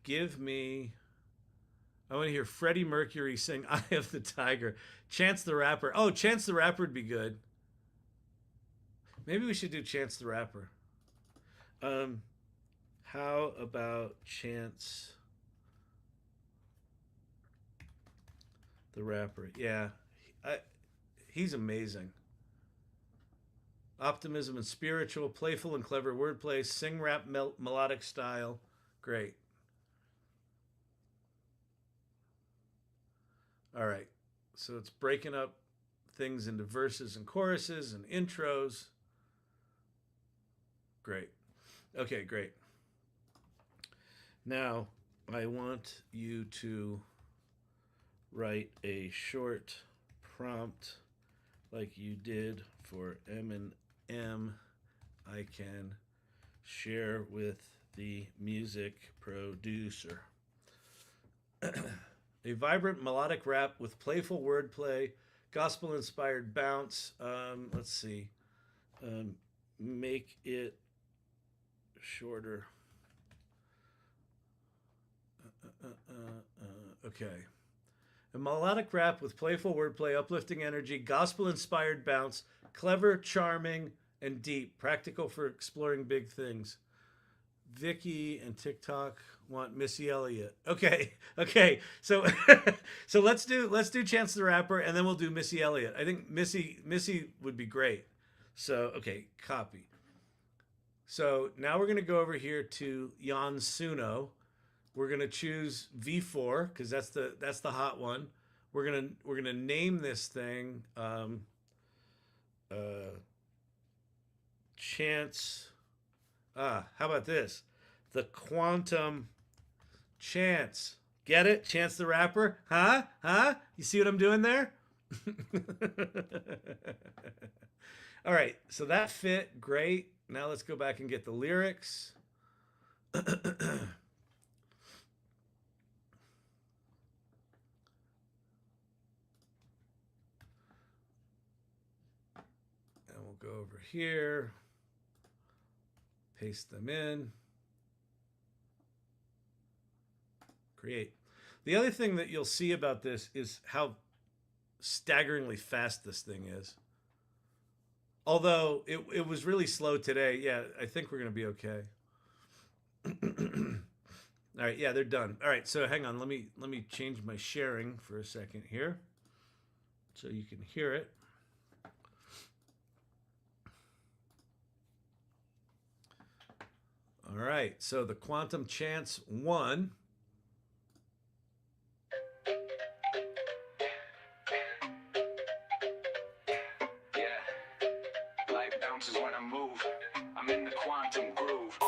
give me, I want to hear Freddie Mercury sing Eye of the Tiger. Chance the Rapper. Oh, Chance the Rapper would be good. Maybe we should do Chance the Rapper. How about Chance the Rapper? Yeah, he's amazing. Optimism and spiritual, playful and clever wordplay, sing rap melodic style. Great. All right. So it's breaking up things into verses and choruses and intros. Great. Okay, great. Now, I want you to write a short prompt like you did for Eminem. I can share with the music producer. A vibrant melodic rap with playful wordplay, gospel-inspired bounce. Let's see. Make it shorter. Okay. A melodic rap with playful wordplay, uplifting energy, gospel-inspired bounce, clever, charming, and deep. Practical for exploring big things. Vicky and TikTok want Missy Elliott. Okay. So so let's do Chance the Rapper, and then we'll do Missy Elliott. I think Missy would be great. So okay, copy. So now we're gonna go over here to Jan Suno. We're gonna choose V4 because that's the hot one. We're gonna name this thing Chance. How about this? The Quantum Chance. Get it? Chance the Rapper? Huh? You see what I'm doing there? All right, so that fit great. Now let's go back and get the lyrics. And we'll go over here, paste them in, create. The other thing that you'll see about this is how staggeringly fast this thing is. Although it was really slow today. Yeah, I think we're going to be okay. All right, yeah, they're done. All right, so hang on. Let me change my sharing for a second here so you can hear it. All right, so the Quantum Chance 1. When I move, I'm in the quantum groove.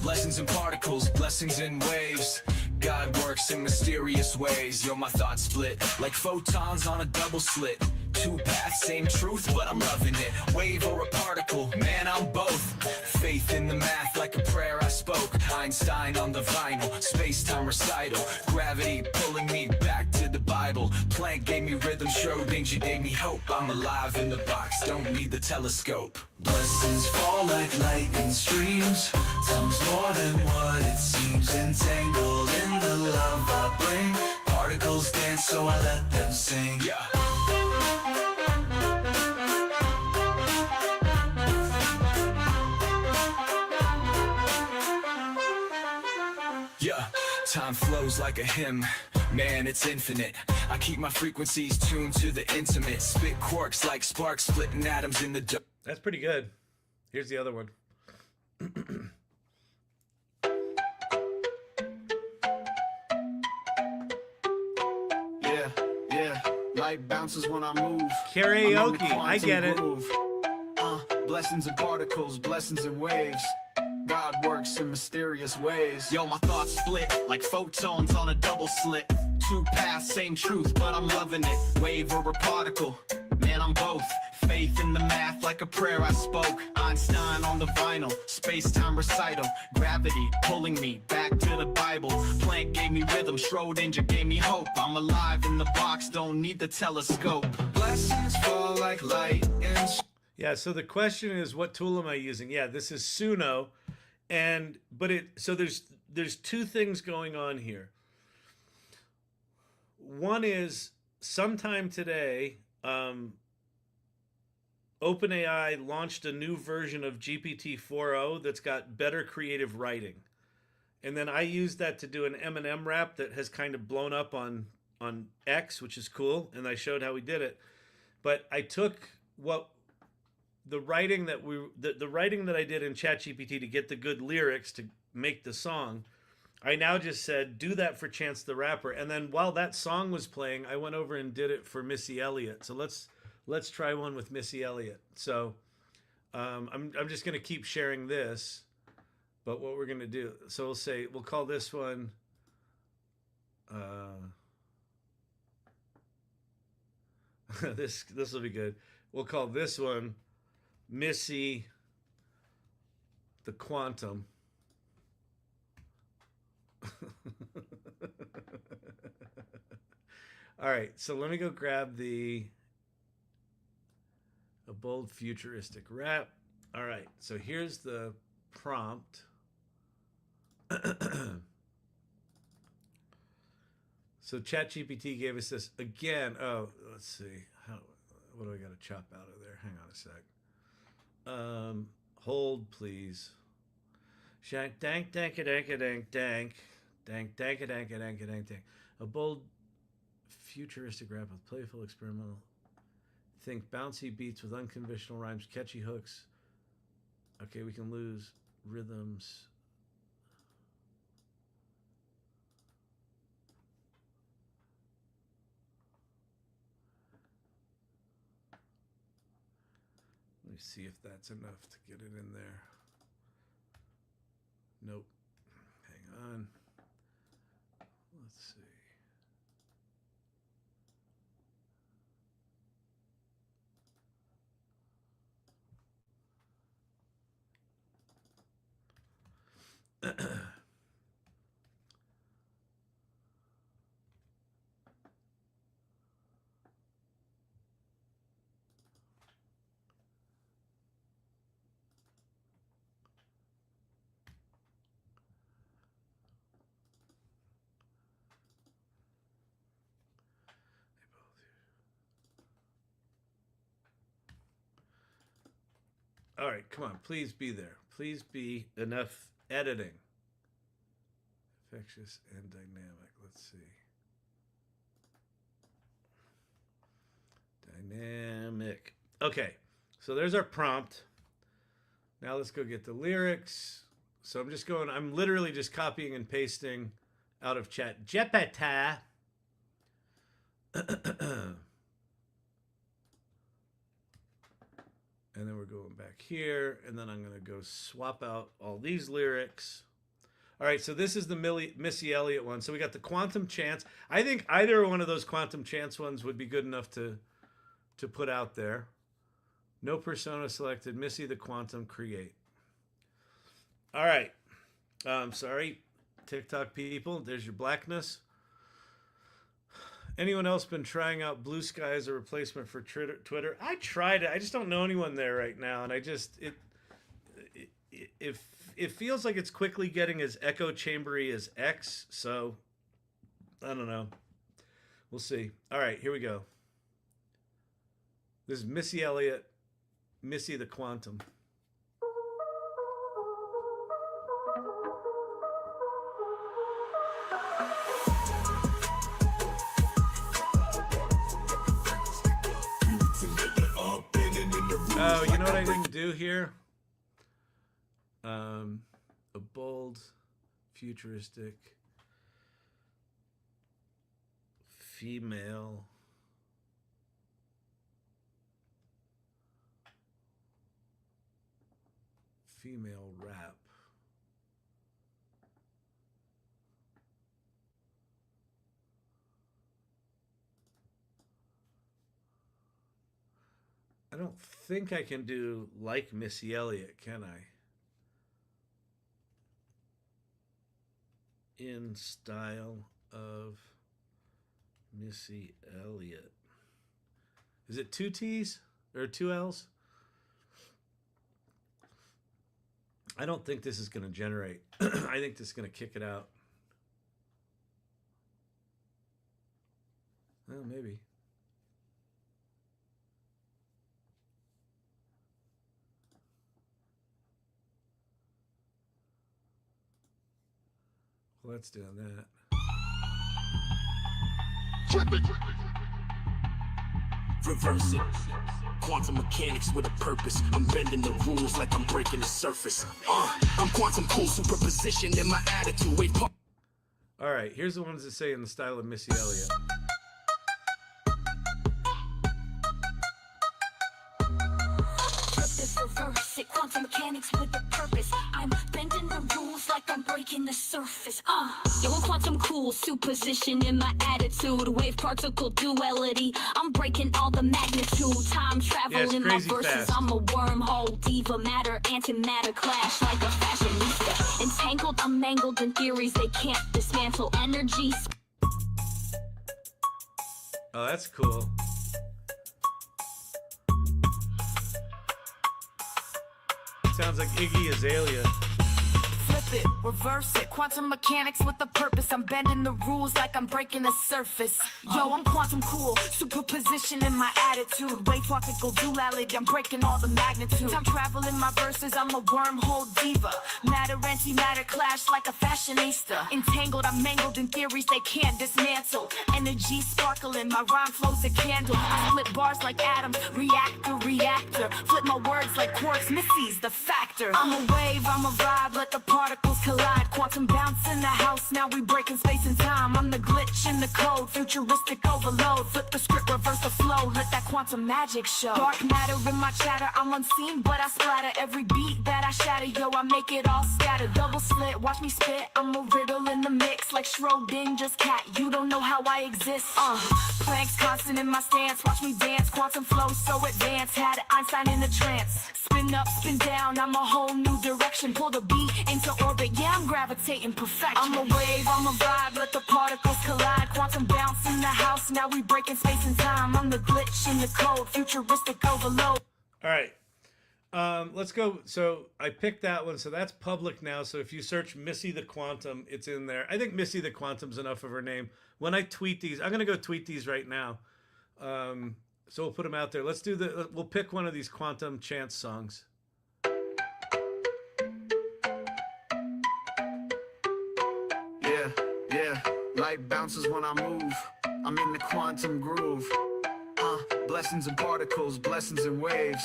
Blessings in particles, blessings in waves. God works in mysterious ways. Yo, my thoughts split like photons on a double slit. Two paths, same truth, but I'm loving it. Wave or a particle, man, I'm both. Faith in the math, like a prayer I spoke. Einstein on the vinyl, space-time recital. Gravity pulling me back to the Bible. Planck gave me rhythm, Schrodinger gave me hope. I'm alive in the box, don't need the telescope. Blessings fall like lightning streams, times more than what it seems. Entangled in the love I bring. Particles dance, so I let them sing. Yeah. Time flows like a hymn, man, it's infinite. I keep my frequencies tuned to the intimate. Spit quarks like sparks splitting atoms in the That's pretty good. Here's the other one. Yeah, light bounces when I move. Karaoke, I get it. Blessings and particles, blessings and waves. God works in mysterious ways. Yo, my thoughts split like photons on a double slit. Two paths, same truth, but I'm loving it. Wave or a particle, man, I'm both. Faith in the math, like a prayer I spoke. Einstein on the vinyl, space-time recital. Gravity pulling me back to the Bible. Planck gave me rhythm, Schrodinger gave me hope. I'm alive in the box, don't need the telescope. Blessings fall like light and... Yeah, so the question is, what tool am I using? Yeah, this is Suno. So there's two things going on here. One is sometime today, OpenAI launched a new version of GPT 4.0 that's got better creative writing. And then I used that to do an Eminem Rap that has kind of blown up on X, which is cool, and I showed how we did it. But I took the writing that I did in ChatGPT to get the good lyrics to make the song. I now just said, do that for Chance the Rapper. And then while that song was playing, I went over and did it for Missy Elliott. So let's try one with Missy Elliott. So I'm just going to keep sharing this. But what we're going to do, so we'll call this one this will be good. We'll call this one Missy the Quantum. All right, so let me go grab a bold futuristic rap. All right, so here's the prompt. So ChatGPT gave us this again. Oh, let's see. What do I got to chop out of there? Hang on a sec. Hold, please. Shank, dank, dank, dank, dank, dank, dank, dank, dank, dank, dank, dank. A bold, futuristic rap with playful, experimental. Think bouncy beats with unconventional rhymes, catchy hooks. Okay, we can lose rhythms. Let me see if that's enough to get it in there. Nope. Hang on. Let's see. All right, come on, please be there. Please be enough editing. Infectious and dynamic. Let's see. Dynamic. Okay, so there's our prompt. Now let's go get the lyrics. So I'm literally just copying and pasting out of ChatGPT. And then we're going back here, and then I'm going to go swap out all these lyrics. All right, so this is the Missy Elliott one. So we got the Quantum Chance. I think either one of those Quantum Chance ones would be good enough to to put out there. No persona selected. Missy the Quantum, create. All right. Sorry, TikTok people. There's your blackness. Anyone else been trying out Blue Sky as a replacement for Twitter? I tried it. I just don't know anyone there right now, and it feels like it's quickly getting as echo chambery as X. So I don't know. We'll see. All right, here we go. This is Missy Elliott, Missy the Quantum. Oh, you know what I didn't do here? A bold, futuristic, female rap. I don't think I can do like Missy Elliott, can I? In style of Missy Elliott. Is it 2 T's or 2 L's? I don't think this is going to generate. I think this is going to kick it out. Well, maybe. Well, that's doing that. Reverse it. Quantum mechanics with a purpose. I'm bending the rules like I'm breaking the surface. I'm quantum cool, superposition in my attitude. Wait, all right, here's the ones that say in the style of Missy Elliott. Reverse it, quantum mechanics with a purpose. I'm bending the rules like I'm breaking the surface. Yo, I'm quantum cool, superposition in my attitude. Wave particle duality, I'm breaking all the magnitude. Time travel in my verses, fast. I'm a wormhole diva. Matter, antimatter clash like a fashionista. Entangled, I'm mangled in theories they can't dismantle. Energy. Oh, that's cool. Sounds like Iggy Azalea. Flip it, reverse it, quantum mechanics with a purpose. I'm bending the rules like I'm breaking the surface. Yo, I'm quantum cool, superposition in my attitude. Wave particle duality, I'm breaking all the magnitude. Time travel in my verses, I'm a wormhole diva. Matter, antimatter clash like a fashionista. Entangled, I'm mangled in theories they can't dismantle. Energy sparkling, my rhyme flows a candle. I split bars like atoms, reactor. Flip my words like quartz, Missy's the factor. I'm a wave, I'm a vibe, let the particles collide. Quantum bounce in the house, now we breaking space and time. I'm the glitch in the code, futuristic overload. Flip the script, reverse the flow, let that quantum magic show. Dark matter in my chatter, I'm unseen, but I splatter. Every beat that I shatter, yo, I make it all scatter. Double slit, watch me spit, I'm a riddle in the mix. Like Schrodinger's cat, you don't know how I exist. Planks constant in my stance, watch me dance. Quantum flow so advanced, had Einstein in a trance. Spin up, spin down, I'm a whole new direction. Pull the beat into orbit, yeah, I'm gravitating perfection. I'm a wave, I'm a vibe, let the particles collide. Quantum bounce in the house, now we breaking space and time. I'm the glitch in the code, futuristic overload. All right. Let's go. So I picked that one. So that's public now. So if you search Missy the Quantum, it's in there. I think Missy the Quantum's enough of her name. When I tweet these, I'm going to go tweet these right now. So we'll put them out there. We'll pick one of these quantum chance songs. Yeah, light bounces when I move. I'm in the quantum groove. Blessings and particles, blessings and waves.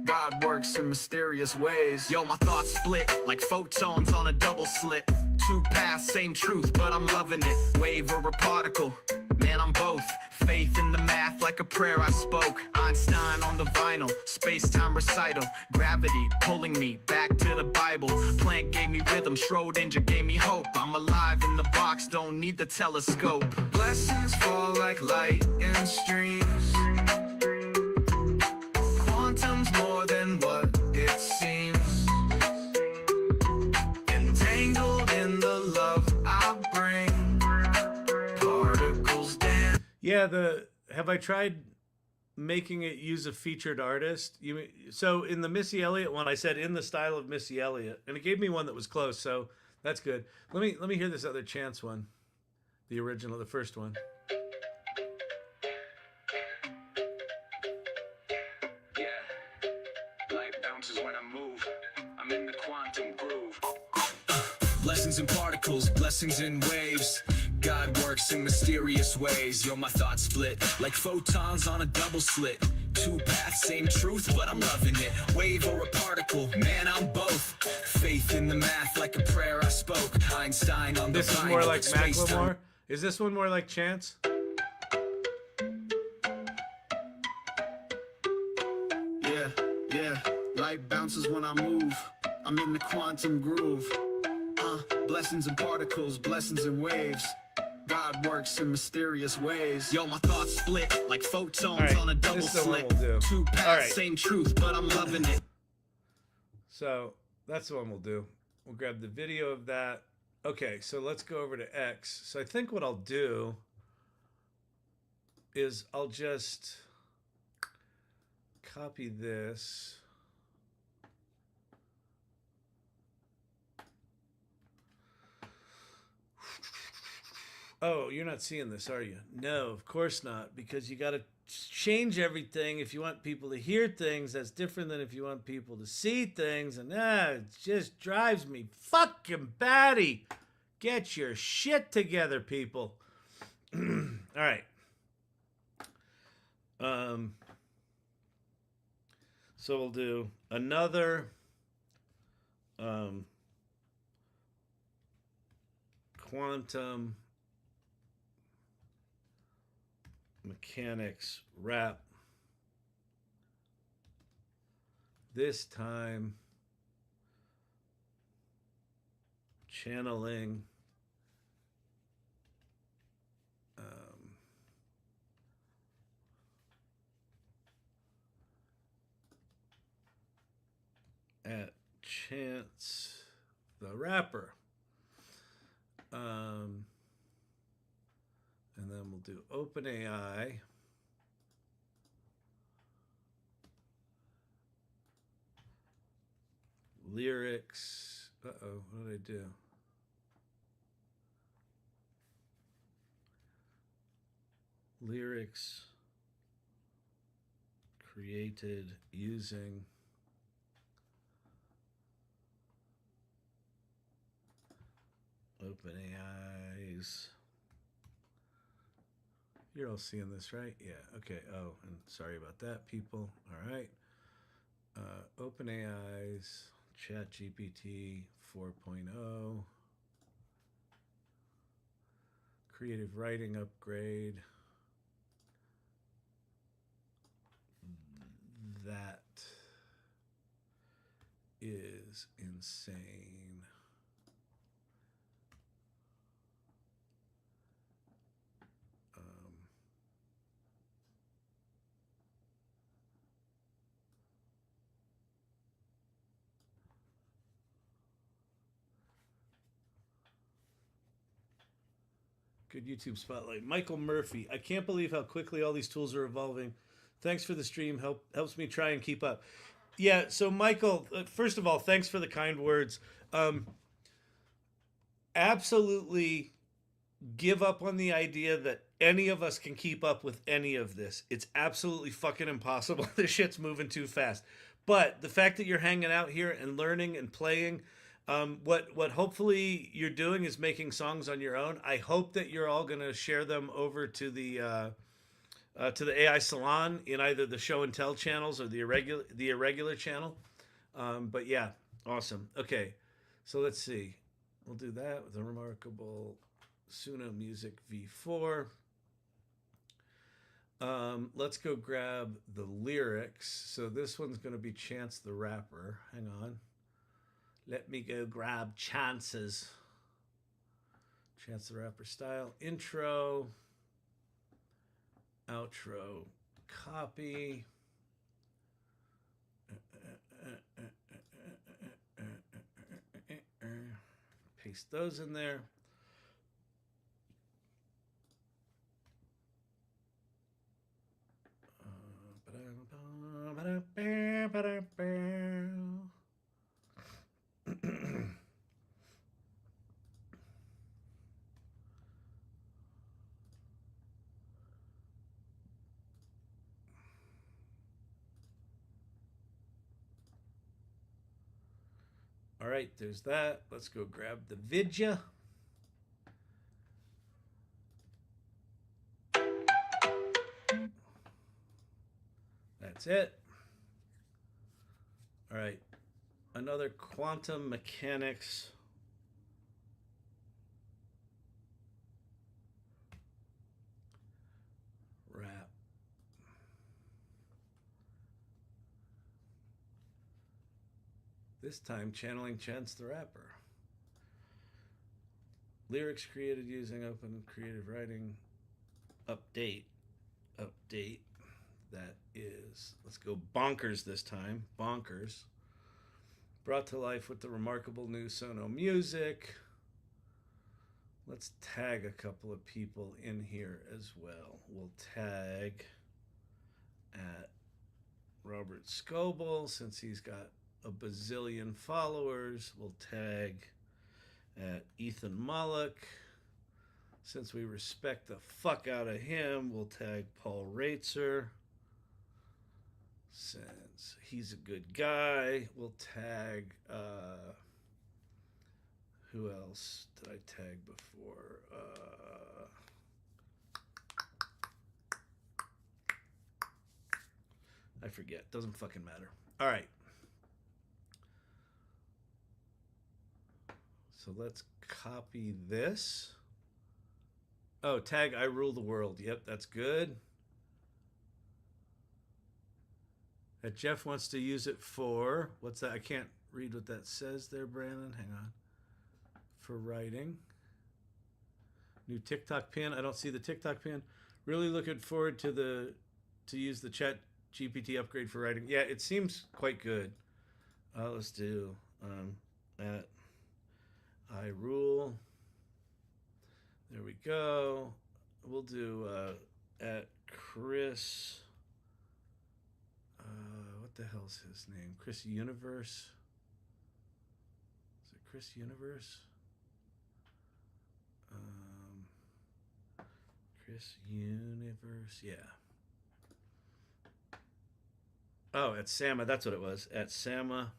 God works in mysterious ways. Yo, my thoughts split like photons on a double slit. Two paths, same truth, but I'm loving it. Wave or a particle, man, I'm both. Faith in the math like a prayer I spoke. Einstein on the vinyl, space-time recital. Gravity pulling me back to the Bible. Planck gave me rhythm, Schrodinger gave me hope. I'm alive in the box, don't need the telescope. Blessings fall like light in streams. Yeah, have I tried making it use a featured artist? So in the Missy Elliott one, I said in the style of Missy Elliott, and it gave me one that was close, so that's good. Let me hear this other Chance one, the original, the first one. Yeah, light bounces when I move. I'm in the quantum groove. Blessings in particles, blessings in waves. God works in mysterious ways. Yo, my thoughts split like photons on a double slit. Two paths, same truth, but I'm loving it. Wave or a particle, man, I'm both. Faith in the math like a prayer I spoke. Einstein on the This is more like Macklemore. Is this one more like Chance? Yeah, light bounces when I move. I'm in the quantum groove. Blessings in particles, blessings in waves. God works in mysterious ways. Yo, my thoughts split like photons on a double slit. Two paths, same truth, but I'm loving it. So that's the one we'll do. We'll grab the video of that. Okay, so let's go over to X. So I think what I'll do is I'll just copy this. Oh, you're not seeing this, are you? No, of course not, because you got to change everything if you want people to hear things. That's different than if you want people to see things, and it just drives me fucking batty. Get your shit together, people. All right. So we'll do another quantum mechanics rap. This time channeling at Chance the Rapper. And then we'll do OpenAI. Lyrics. Uh-oh, what did I do? Lyrics created using OpenAI's. You're all seeing this, right? Yeah, okay. Oh, and sorry about that, people. All right. OpenAI's ChatGPT 4.0. Creative writing upgrade. That is insane. Good YouTube spotlight. Michael Murphy. I can't believe how quickly all these tools are evolving. Thanks for the stream. Helps me try and keep up. Yeah, so Michael, first of all, thanks for the kind words. Absolutely give up on the idea that any of us can keep up with any of this. It's absolutely fucking impossible. This shit's moving too fast. But the fact that you're hanging out here and learning and playing, what hopefully you're doing is making songs on your own. I hope that you're all going to share them over to the AI Salon in either the show and tell channels or the irregular channel. But yeah, awesome. Okay, so let's see. We'll do that with a remarkable Suno Music V4. Let's go grab the lyrics. So this one's going to be Chance the Rapper. Hang on. Let me go grab Chance's. Chance the Rapper style. Intro. Outro. Copy. Paste those in there. All right, there's that. Let's go grab the vidya. That's it. All right, another quantum mechanics rap. This time channeling Chance the Rapper. Lyrics created using open creative writing. Update. That is, let's go bonkers this time. Bonkers. Brought to life with the remarkable new Suno music. Let's tag a couple of people in here as well. We'll tag at Robert Scoble since he's got a bazillion followers. We'll tag at Ethan Mullock. Since we respect the fuck out of him, we'll tag Paul Raitzer. Since he's a good guy, we'll tag, who else did I tag before? I forget. Doesn't fucking matter. All right. So let's copy this. Oh, tag I rule the world. Yep, that's good. That Jeff wants to use it for, what's that? I can't read what that says there, Brandon. Hang on. For writing. New TikTok pin. I don't see the TikTok pin. Really looking forward to use the ChatGPT upgrade for writing. Yeah, it seems quite good. Let's do at I rule. There we go. We'll do at Chris. What the hell's his name? Chris Universe. Is it Chris Universe? Chris Universe. Yeah. Oh, at Sama. That's what it was. At Sama.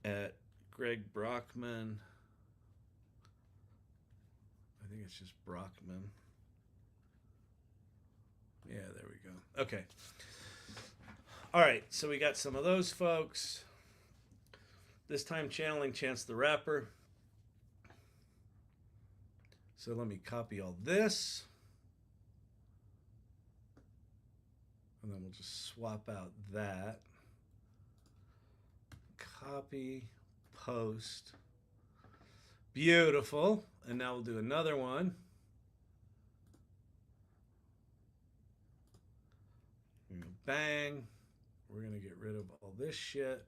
At Greg Brockman. I think it's just Brockman. Yeah, there we go. Okay. All right, so we got some of those folks. This time channeling Chance the Rapper. So let me copy all this. And then we'll just swap out that. Copy, post. Beautiful. And now we'll do another one. Bang. We're going to get rid of all this shit.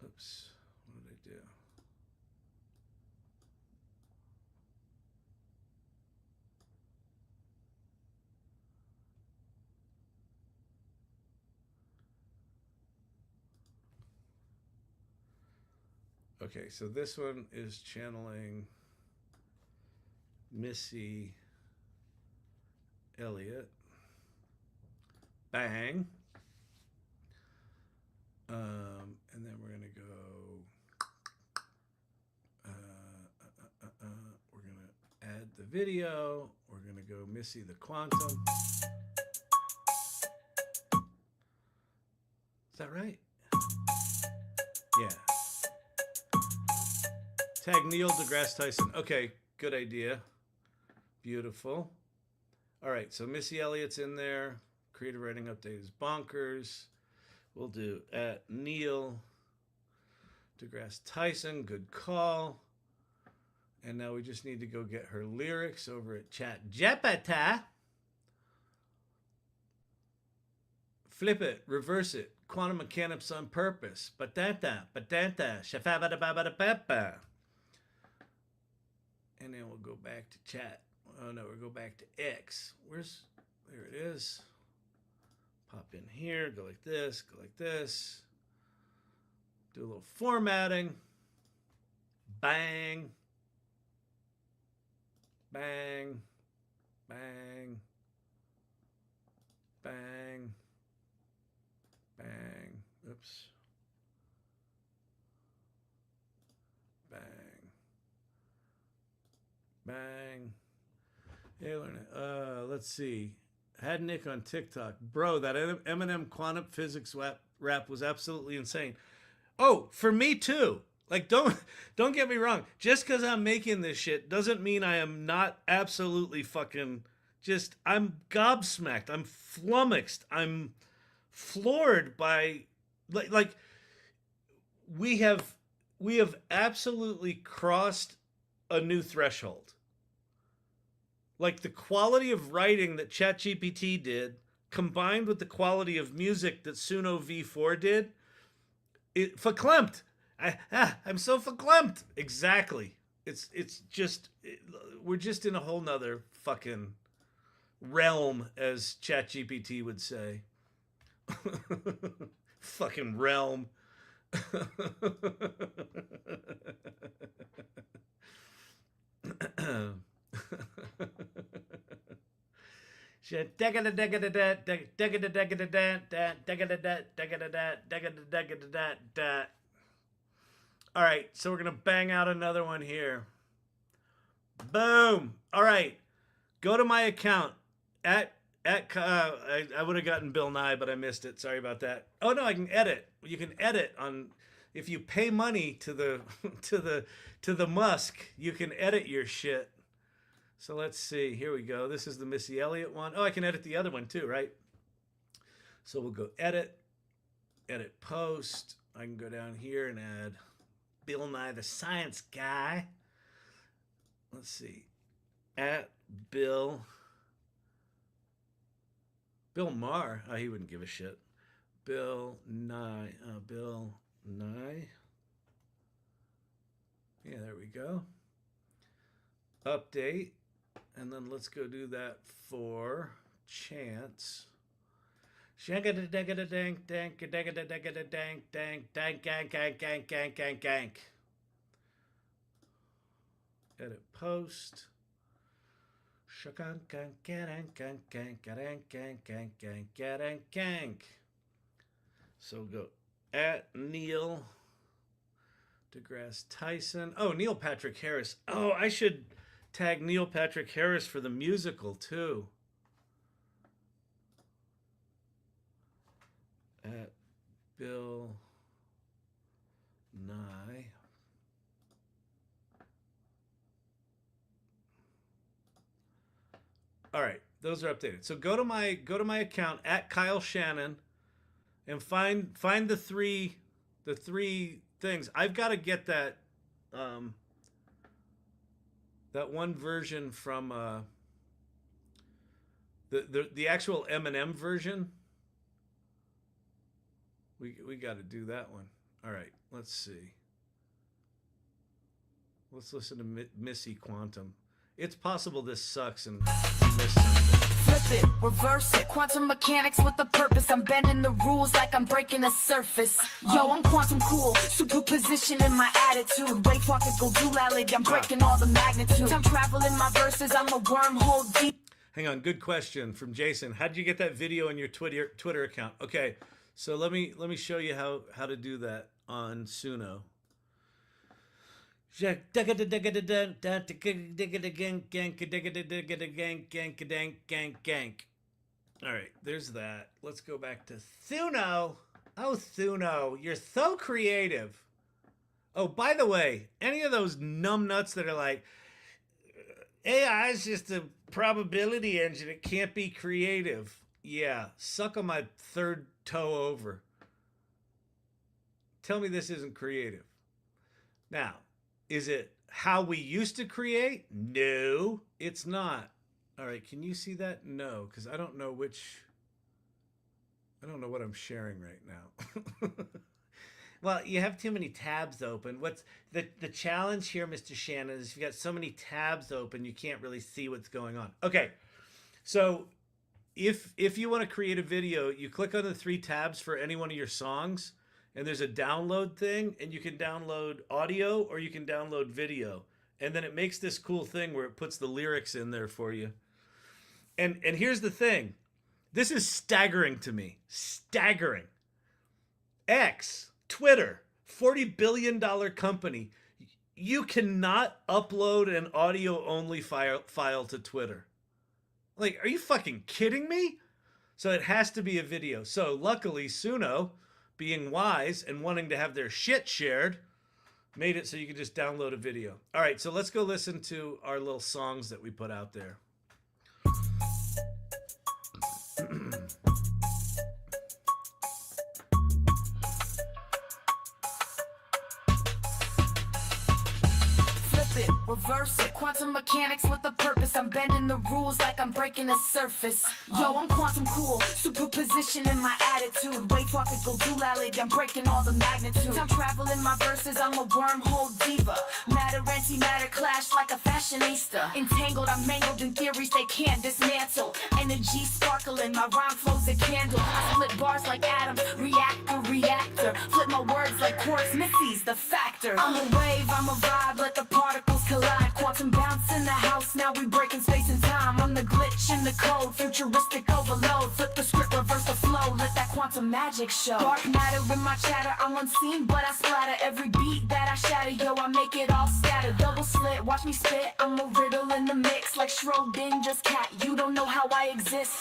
Oops. What did I do? Okay, so this one is channeling Missy Elliott. Bang. And then we're going to go, we're going to add the video. We're going to go Missy the Quantum. Is that right? Yeah. Tag Neil deGrasse Tyson. Okay, good idea. Beautiful. All right, so Missy Elliott's in there. Creative writing update is bonkers. We'll do at Neil deGrasse Tyson. Good call. And now we just need to go get her lyrics over at ChatGPT. Flip it, reverse it. Quantum mechanics on purpose. Patata, patata, shafabada babada papa. And then we'll go back to chat. Oh no, we'll go back to X. There it is. Pop in here, go like this, go like this. Do a little formatting. Bang. Bang. Bang. Bang. Bang. Oops. Bang. Bang. Hey, let's see. Had Nick on TikTok. Bro, that Eminem quantum physics rap was absolutely insane. Oh, for me too. Like, don't get me wrong. Just because I'm making this shit doesn't mean I am not absolutely fucking just, I'm gobsmacked. I'm flummoxed. I'm floored by, like we have absolutely crossed a new threshold. Like the quality of writing that ChatGPT did, combined with the quality of music that Suno V4 did, it verklempt. I'm so verklempt. Exactly. It's just, we're just in a whole nother fucking realm, as ChatGPT would say. Fucking realm. All right, so we're gonna bang out another one here. Boom. All right, go to my account at I would have gotten Bill Nye, but I missed it. Sorry about that. Oh no, I can edit. You can edit on, if you pay money to the to the Musk, you can edit your shit. So let's see. Here we go. This is the Missy Elliott one. Oh, I can edit the other one too, right? So we'll go edit post. I can go down here and add Bill Nye the Science Guy. Let's see. At Bill Maher. Oh, he wouldn't give a shit. Bill Nye. Bill Nye. Yeah, there we go. Update. And then let's go do that for Chance. Edit post. So go at Neil deGrasse Tyson. Oh, Neil Patrick Harris. Oh, I should tag Neil Patrick Harris for the musical too. At Bill Nye. All right, those are updated. So go to my account at Kyle Shannon and find the three things. I've got to get that that one version from the actual Eminem version. We got to do that one. All right, let's see. Let's listen to Missy Quantum. It's possible this sucks and miss something. Flip it, reverse it, quantum mechanics with a purpose. I'm bending the rules like I'm breaking the surface. Yo, I'm quantum cool, superposition in my attitude. Wake walkers go doolally, I'm breaking all the magnitude. I'm traveling my verses, I'm a wormhole deep. Hang on, good question from Jason. How did you get that video in your Twitter account? Okay, so let me show you how to do that on Suno. All right, there's that. Let's go back to Suno. Oh, Suno, you're so creative. Oh, by the way, any of those numbnuts that are like, AI is just a probability engine, it can't be creative. Yeah, suck on my third toe over. Tell me this isn't creative. Now, is it how we used to create? No, it's not. All right, can you see that? No, because I don't know what I'm sharing right now. Well, you have too many tabs open. What's the challenge here, Mr. Shannon, is you've got so many tabs open, you can't really see what's going on. Okay, so if you want to create a video, you click on the 3 tabs for any one of your songs, and there's a download thing, and you can download audio or you can download video. And then it makes this cool thing where it puts the lyrics in there for you. And here's the thing. This is staggering to me. Staggering. X, Twitter, $40 billion company. You cannot upload an audio-only file to Twitter. Like, are you fucking kidding me? So it has to be a video. So luckily, Suno, being wise and wanting to have their shit shared, made it so you can just download a video. All right, so let's go listen to our little songs that we put out there. Flip it, reverse it, quantum mechanics with a purpose. I'm bending the rules like I'm breaking the surface. Yo, I'm quantum cool, superposition in my attitude. Way tropical, duality, I'm breaking all the magnitude. I'm traveling my verses, I'm a wormhole diva. Matter, antimatter clash like a fashionista. Entangled, I'm mangled in theories they can't dismantle. Energy sparkling, my rhyme flows a candle. I split bars like atoms, reactor. Flip my words like quartz, Missy's the factor. I'm a wave, I'm a vibe, let the particles collide. Quantum bounce in the house, now we breaking space and time. I'm the glitch in the code, futuristic overload. Flip the script, reverse the flow, let that quantum magic show. Dark matter in my chatter, I'm unseen, but I splatter. Every beat that I shatter, yo, I make it all scatter. Double slit, watch me spit, I'm a riddle in the mix. Like Schrodinger's cat, you don't know how I exist.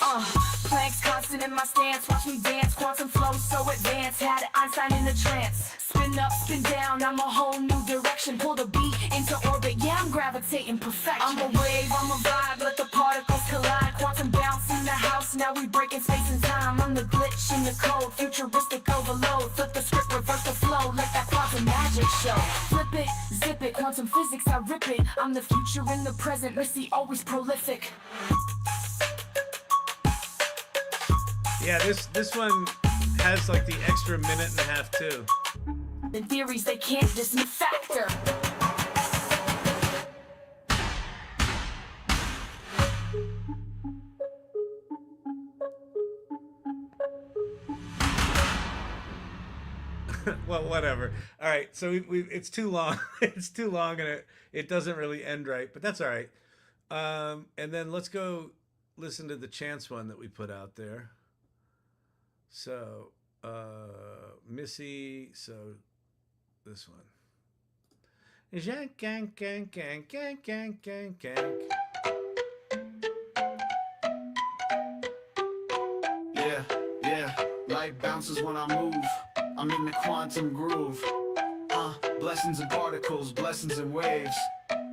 Planks constant in my stance, watch me dance. Quantum flow so advanced, had Einstein in a trance. Spin up, spin down, I'm a whole new direction. Pull the beat into orbit, yeah, I'm gravitating perfection. I'm a wave, I'm a vibe, let the particles collide. Quantum bounce in the house, now we breaking space and time. I'm the glitch in the code, futuristic overload. Flip the script, reverse the flow, let that quantum magic show. Flip it, zip it, quantum physics, I rip it. I'm the future in the present, Missy always prolific. Yeah, this one has like the extra minute and a half too. The theories they can't dismiss factor. Well, whatever. All right, so it's too long. It's too long, and it doesn't really end right, but that's all right. And then let's go listen to the Chance one that we put out there. So, Missy, so this one. Jank, gang, gang, gang, gang, gang, gang, gang. Yeah, light bounces when I move. I'm in the quantum groove. Blessings and particles, blessings and waves.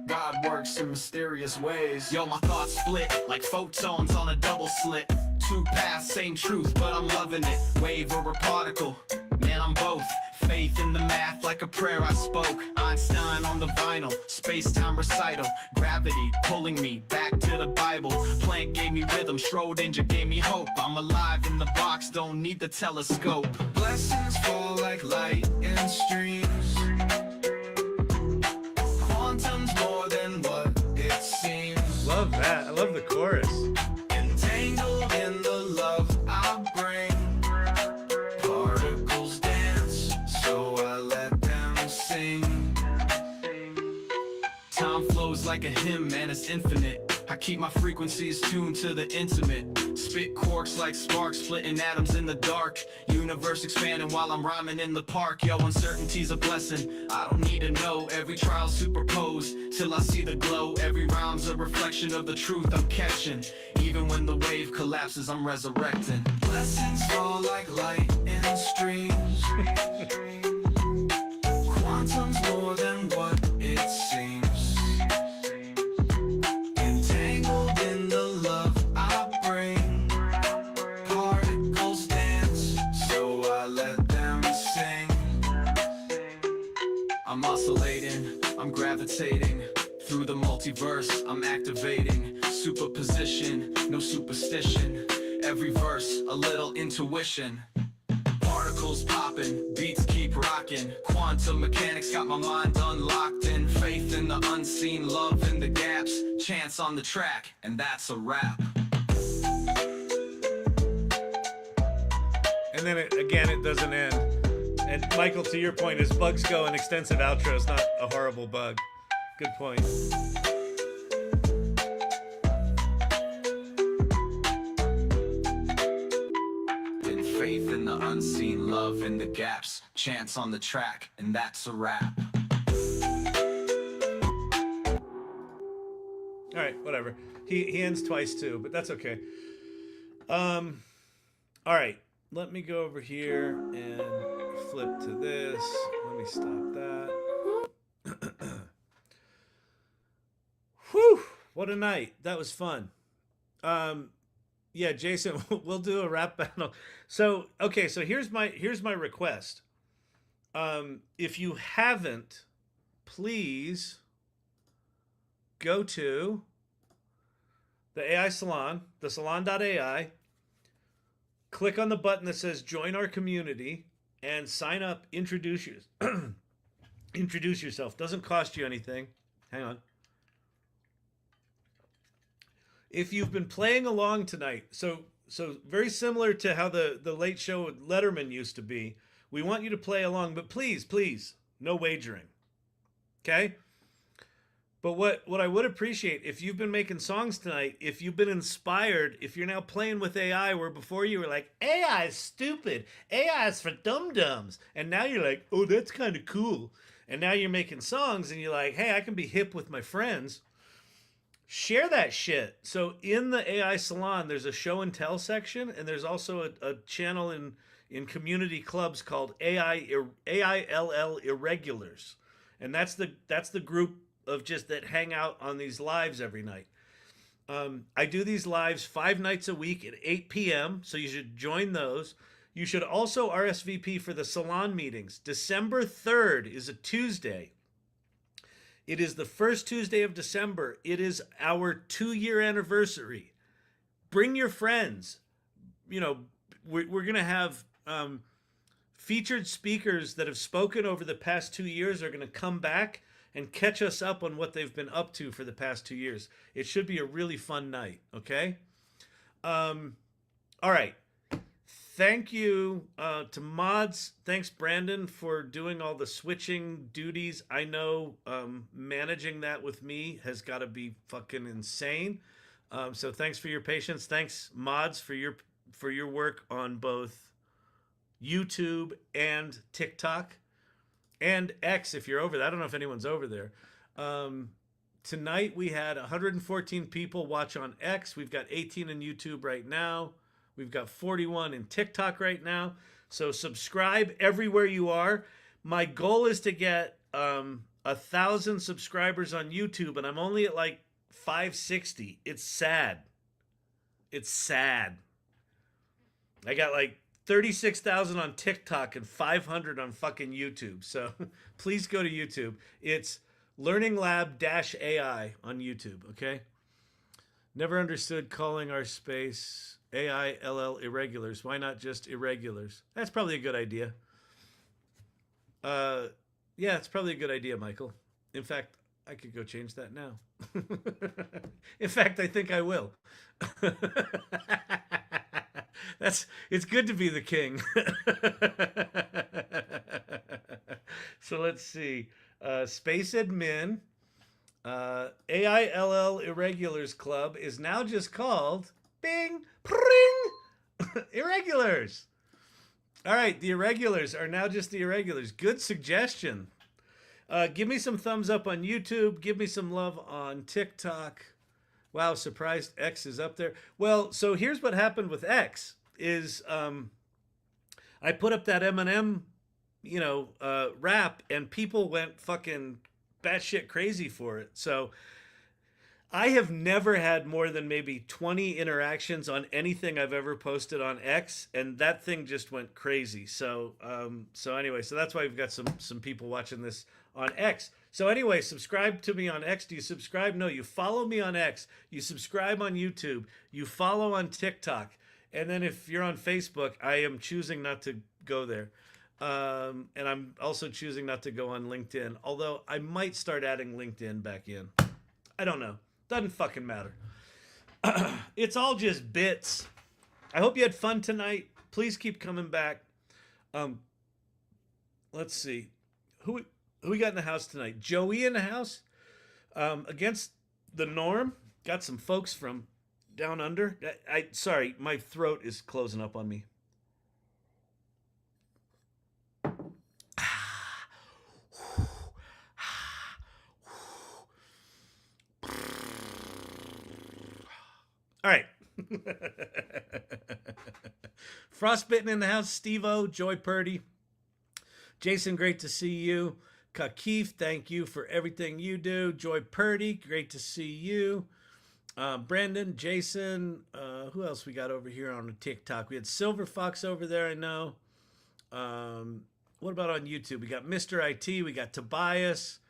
God works in mysterious ways. Yo, my thoughts split like photons on a double slit. Two paths, same truth, but I'm loving it. Wave or a particle, man, I'm both. Faith in the math like a prayer I spoke. Einstein on the vinyl, space-time recital. Gravity pulling me back to the Bible. Planck gave me rhythm, Schrodinger gave me hope. I'm alive in the box, don't need the telescope. Blessings fall like light in streams. Quantum's more than what it seems. Love that. I love the chorus. Entangled in the love I bring. Particles dance, so I let them sing. Time flows like a hymn, man, it's infinite. I keep my frequencies tuned to the intimate. Spit quarks like sparks, splitting atoms in the dark. Universe expanding while I'm rhyming in the park. Yo, uncertainty's a blessing, I don't need to know. Every trial superposed, till I see the glow. Every rhyme's a reflection of the truth I'm catching. Even when the wave collapses, I'm resurrecting. Blessings fall like light in streams. Quantum's more than what it seems. Entangled in the love I bring. Particles dance, so I let them sing. I'm oscillating, I'm gravitating. Through the multiverse, I'm activating. Superposition, no superstition. Every verse, a little intuition. Particles popping, beats keep rocking. Quantum mechanics got my mind unlocked in. Faith in the unseen, love in the gaps. Chance on the track, and that's a wrap. And then again, it doesn't end. And Michael, to your point, is bugs go an extensive outro is not a horrible bug. Good point. In faith in the unseen, love in the gaps. Chance on the track, and that's a wrap. All right, whatever. He ends twice too, but that's okay. All right, let me go over here and flip to this. Let me stop that. Whew, what a night. That was fun. Yeah, Jason, we'll do a rap battle. So, okay, so here's my request. If you haven't, please go to the AI Salon, thesalon.ai, click on the button that says join our community and sign up, introduce yourself. Doesn't cost you anything. Hang on. If you've been playing along tonight, so very similar to how the late show with Letterman used to be, we want you to play along, but please, no wagering. Okay? But what I would appreciate, if you've been making songs tonight, if you've been inspired, if you're now playing with AI, where before you were like, AI is stupid, AI is for dum-dums, and now you're like, oh, that's kind of cool. And now you're making songs, and you're like, hey, I can be hip with my friends. Share that shit. So in the AI Salon, there's a show and tell section, and there's also a channel in community clubs called AILL Irregulars. And that's the group of just that hang out on these lives every night. I do these lives 5 nights a week at 8 p.m., so you should join those. You should also RSVP for the salon meetings. December 3rd is a Tuesday. It is the first Tuesday of December. It is our 2-year anniversary. Bring your friends. You know, we're going to have featured speakers that have spoken over the past 2 years are going to come back and catch us up on what they've been up to for the past 2 years. It should be a really fun night, okay? All right. Thank you to mods. Thanks, Brandon, for doing all the switching duties. I know managing that with me has got to be fucking insane. So thanks for your patience. Thanks, mods, for your work on both YouTube and TikTok. And X, if you're over there. I don't know if anyone's over there. Tonight we had 114 people watch on X. We've got 18 in YouTube right now. We've got 41 in TikTok right now. So subscribe everywhere you are. My goal is to get 1,000 subscribers on YouTube, and I'm only at like 560. It's sad. It's sad. I got like 36,000 on TikTok and 500 on fucking YouTube. So please go to YouTube. It's Learning Lab-AI on YouTube, okay? Never understood calling our space AILL Irregulars. Why not just Irregulars? That's probably a good idea. Yeah, it's probably a good idea, Michael. In fact, I could go change that now. In fact, I think I will. It's good to be the king. So let's see. Space Admin, AILL Irregulars Club is now just called Bing Pring Irregulars. All right, the Irregulars are now just the Irregulars. Good suggestion. Give me some thumbs up on YouTube. Give me some love on TikTok. Wow, surprised X is up there. Well, so here's what happened with X is I put up that Eminem, rap, and people went fucking batshit crazy for it. So I have never had more than maybe 20 interactions on anything I've ever posted on X, and that thing just went crazy. So anyway, so that's why we've got some people watching this on X. So anyway, subscribe to me on X. Do you subscribe? No, you follow me on X. You subscribe on YouTube. You follow on TikTok. And then if you're on Facebook, I am choosing not to go there. And I'm also choosing not to go on LinkedIn, although I might start adding LinkedIn back in. I don't know. Doesn't fucking matter. It's all just bits. I hope you had fun tonight. Please keep coming back. Let's see. Who we got in the house tonight? Joey in the house. Against the norm. Got some folks from down under. Sorry, my throat is closing up on me. All right. Frostbitten in the house. Steve-O, Joy Purdy. Jason, great to see you. Kakif, thank you for everything you do. Joy Purdy, great to see you. Brandon, Jason, who else we got over here on the TikTok? We had Silver Fox over there, I know. What about on YouTube? We got Mr. IT, we got Tobias,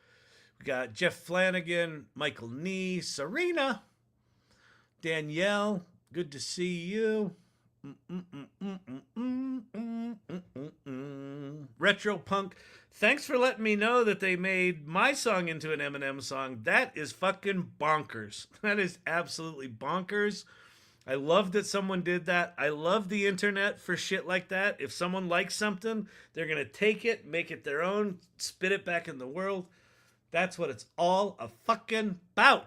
we got Jeff Flanagan, Michael Nee, Serena, Danielle, good to see you. Retro Punk, thanks for letting me know that they made my song into an Eminem song. That is fucking bonkers. That is absolutely bonkers. I love that someone did that. I love the internet for shit like that. If someone likes something, they're going to take it, make it their own, spit it back in the world. That's what it's all a fucking about.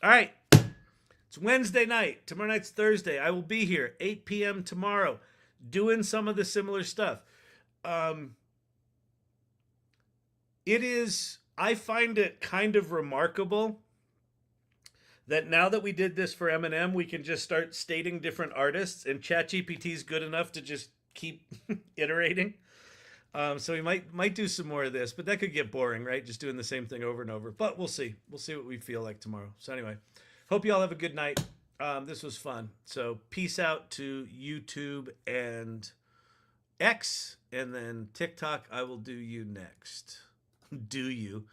All right. It's Wednesday night. Tomorrow night's Thursday. I will be here 8 p.m. tomorrow doing some of the similar stuff. I find it kind of remarkable that now that we did this for Eminem, we can just start stating different artists, and ChatGPT is good enough to just keep iterating. So we might do some more of this, but that could get boring, right? Just doing the same thing over and over. But we'll see. We'll see what we feel like tomorrow. So anyway, hope you all have a good night. This was fun. So peace out to YouTube and X, and then TikTok. I will do you next. Do you?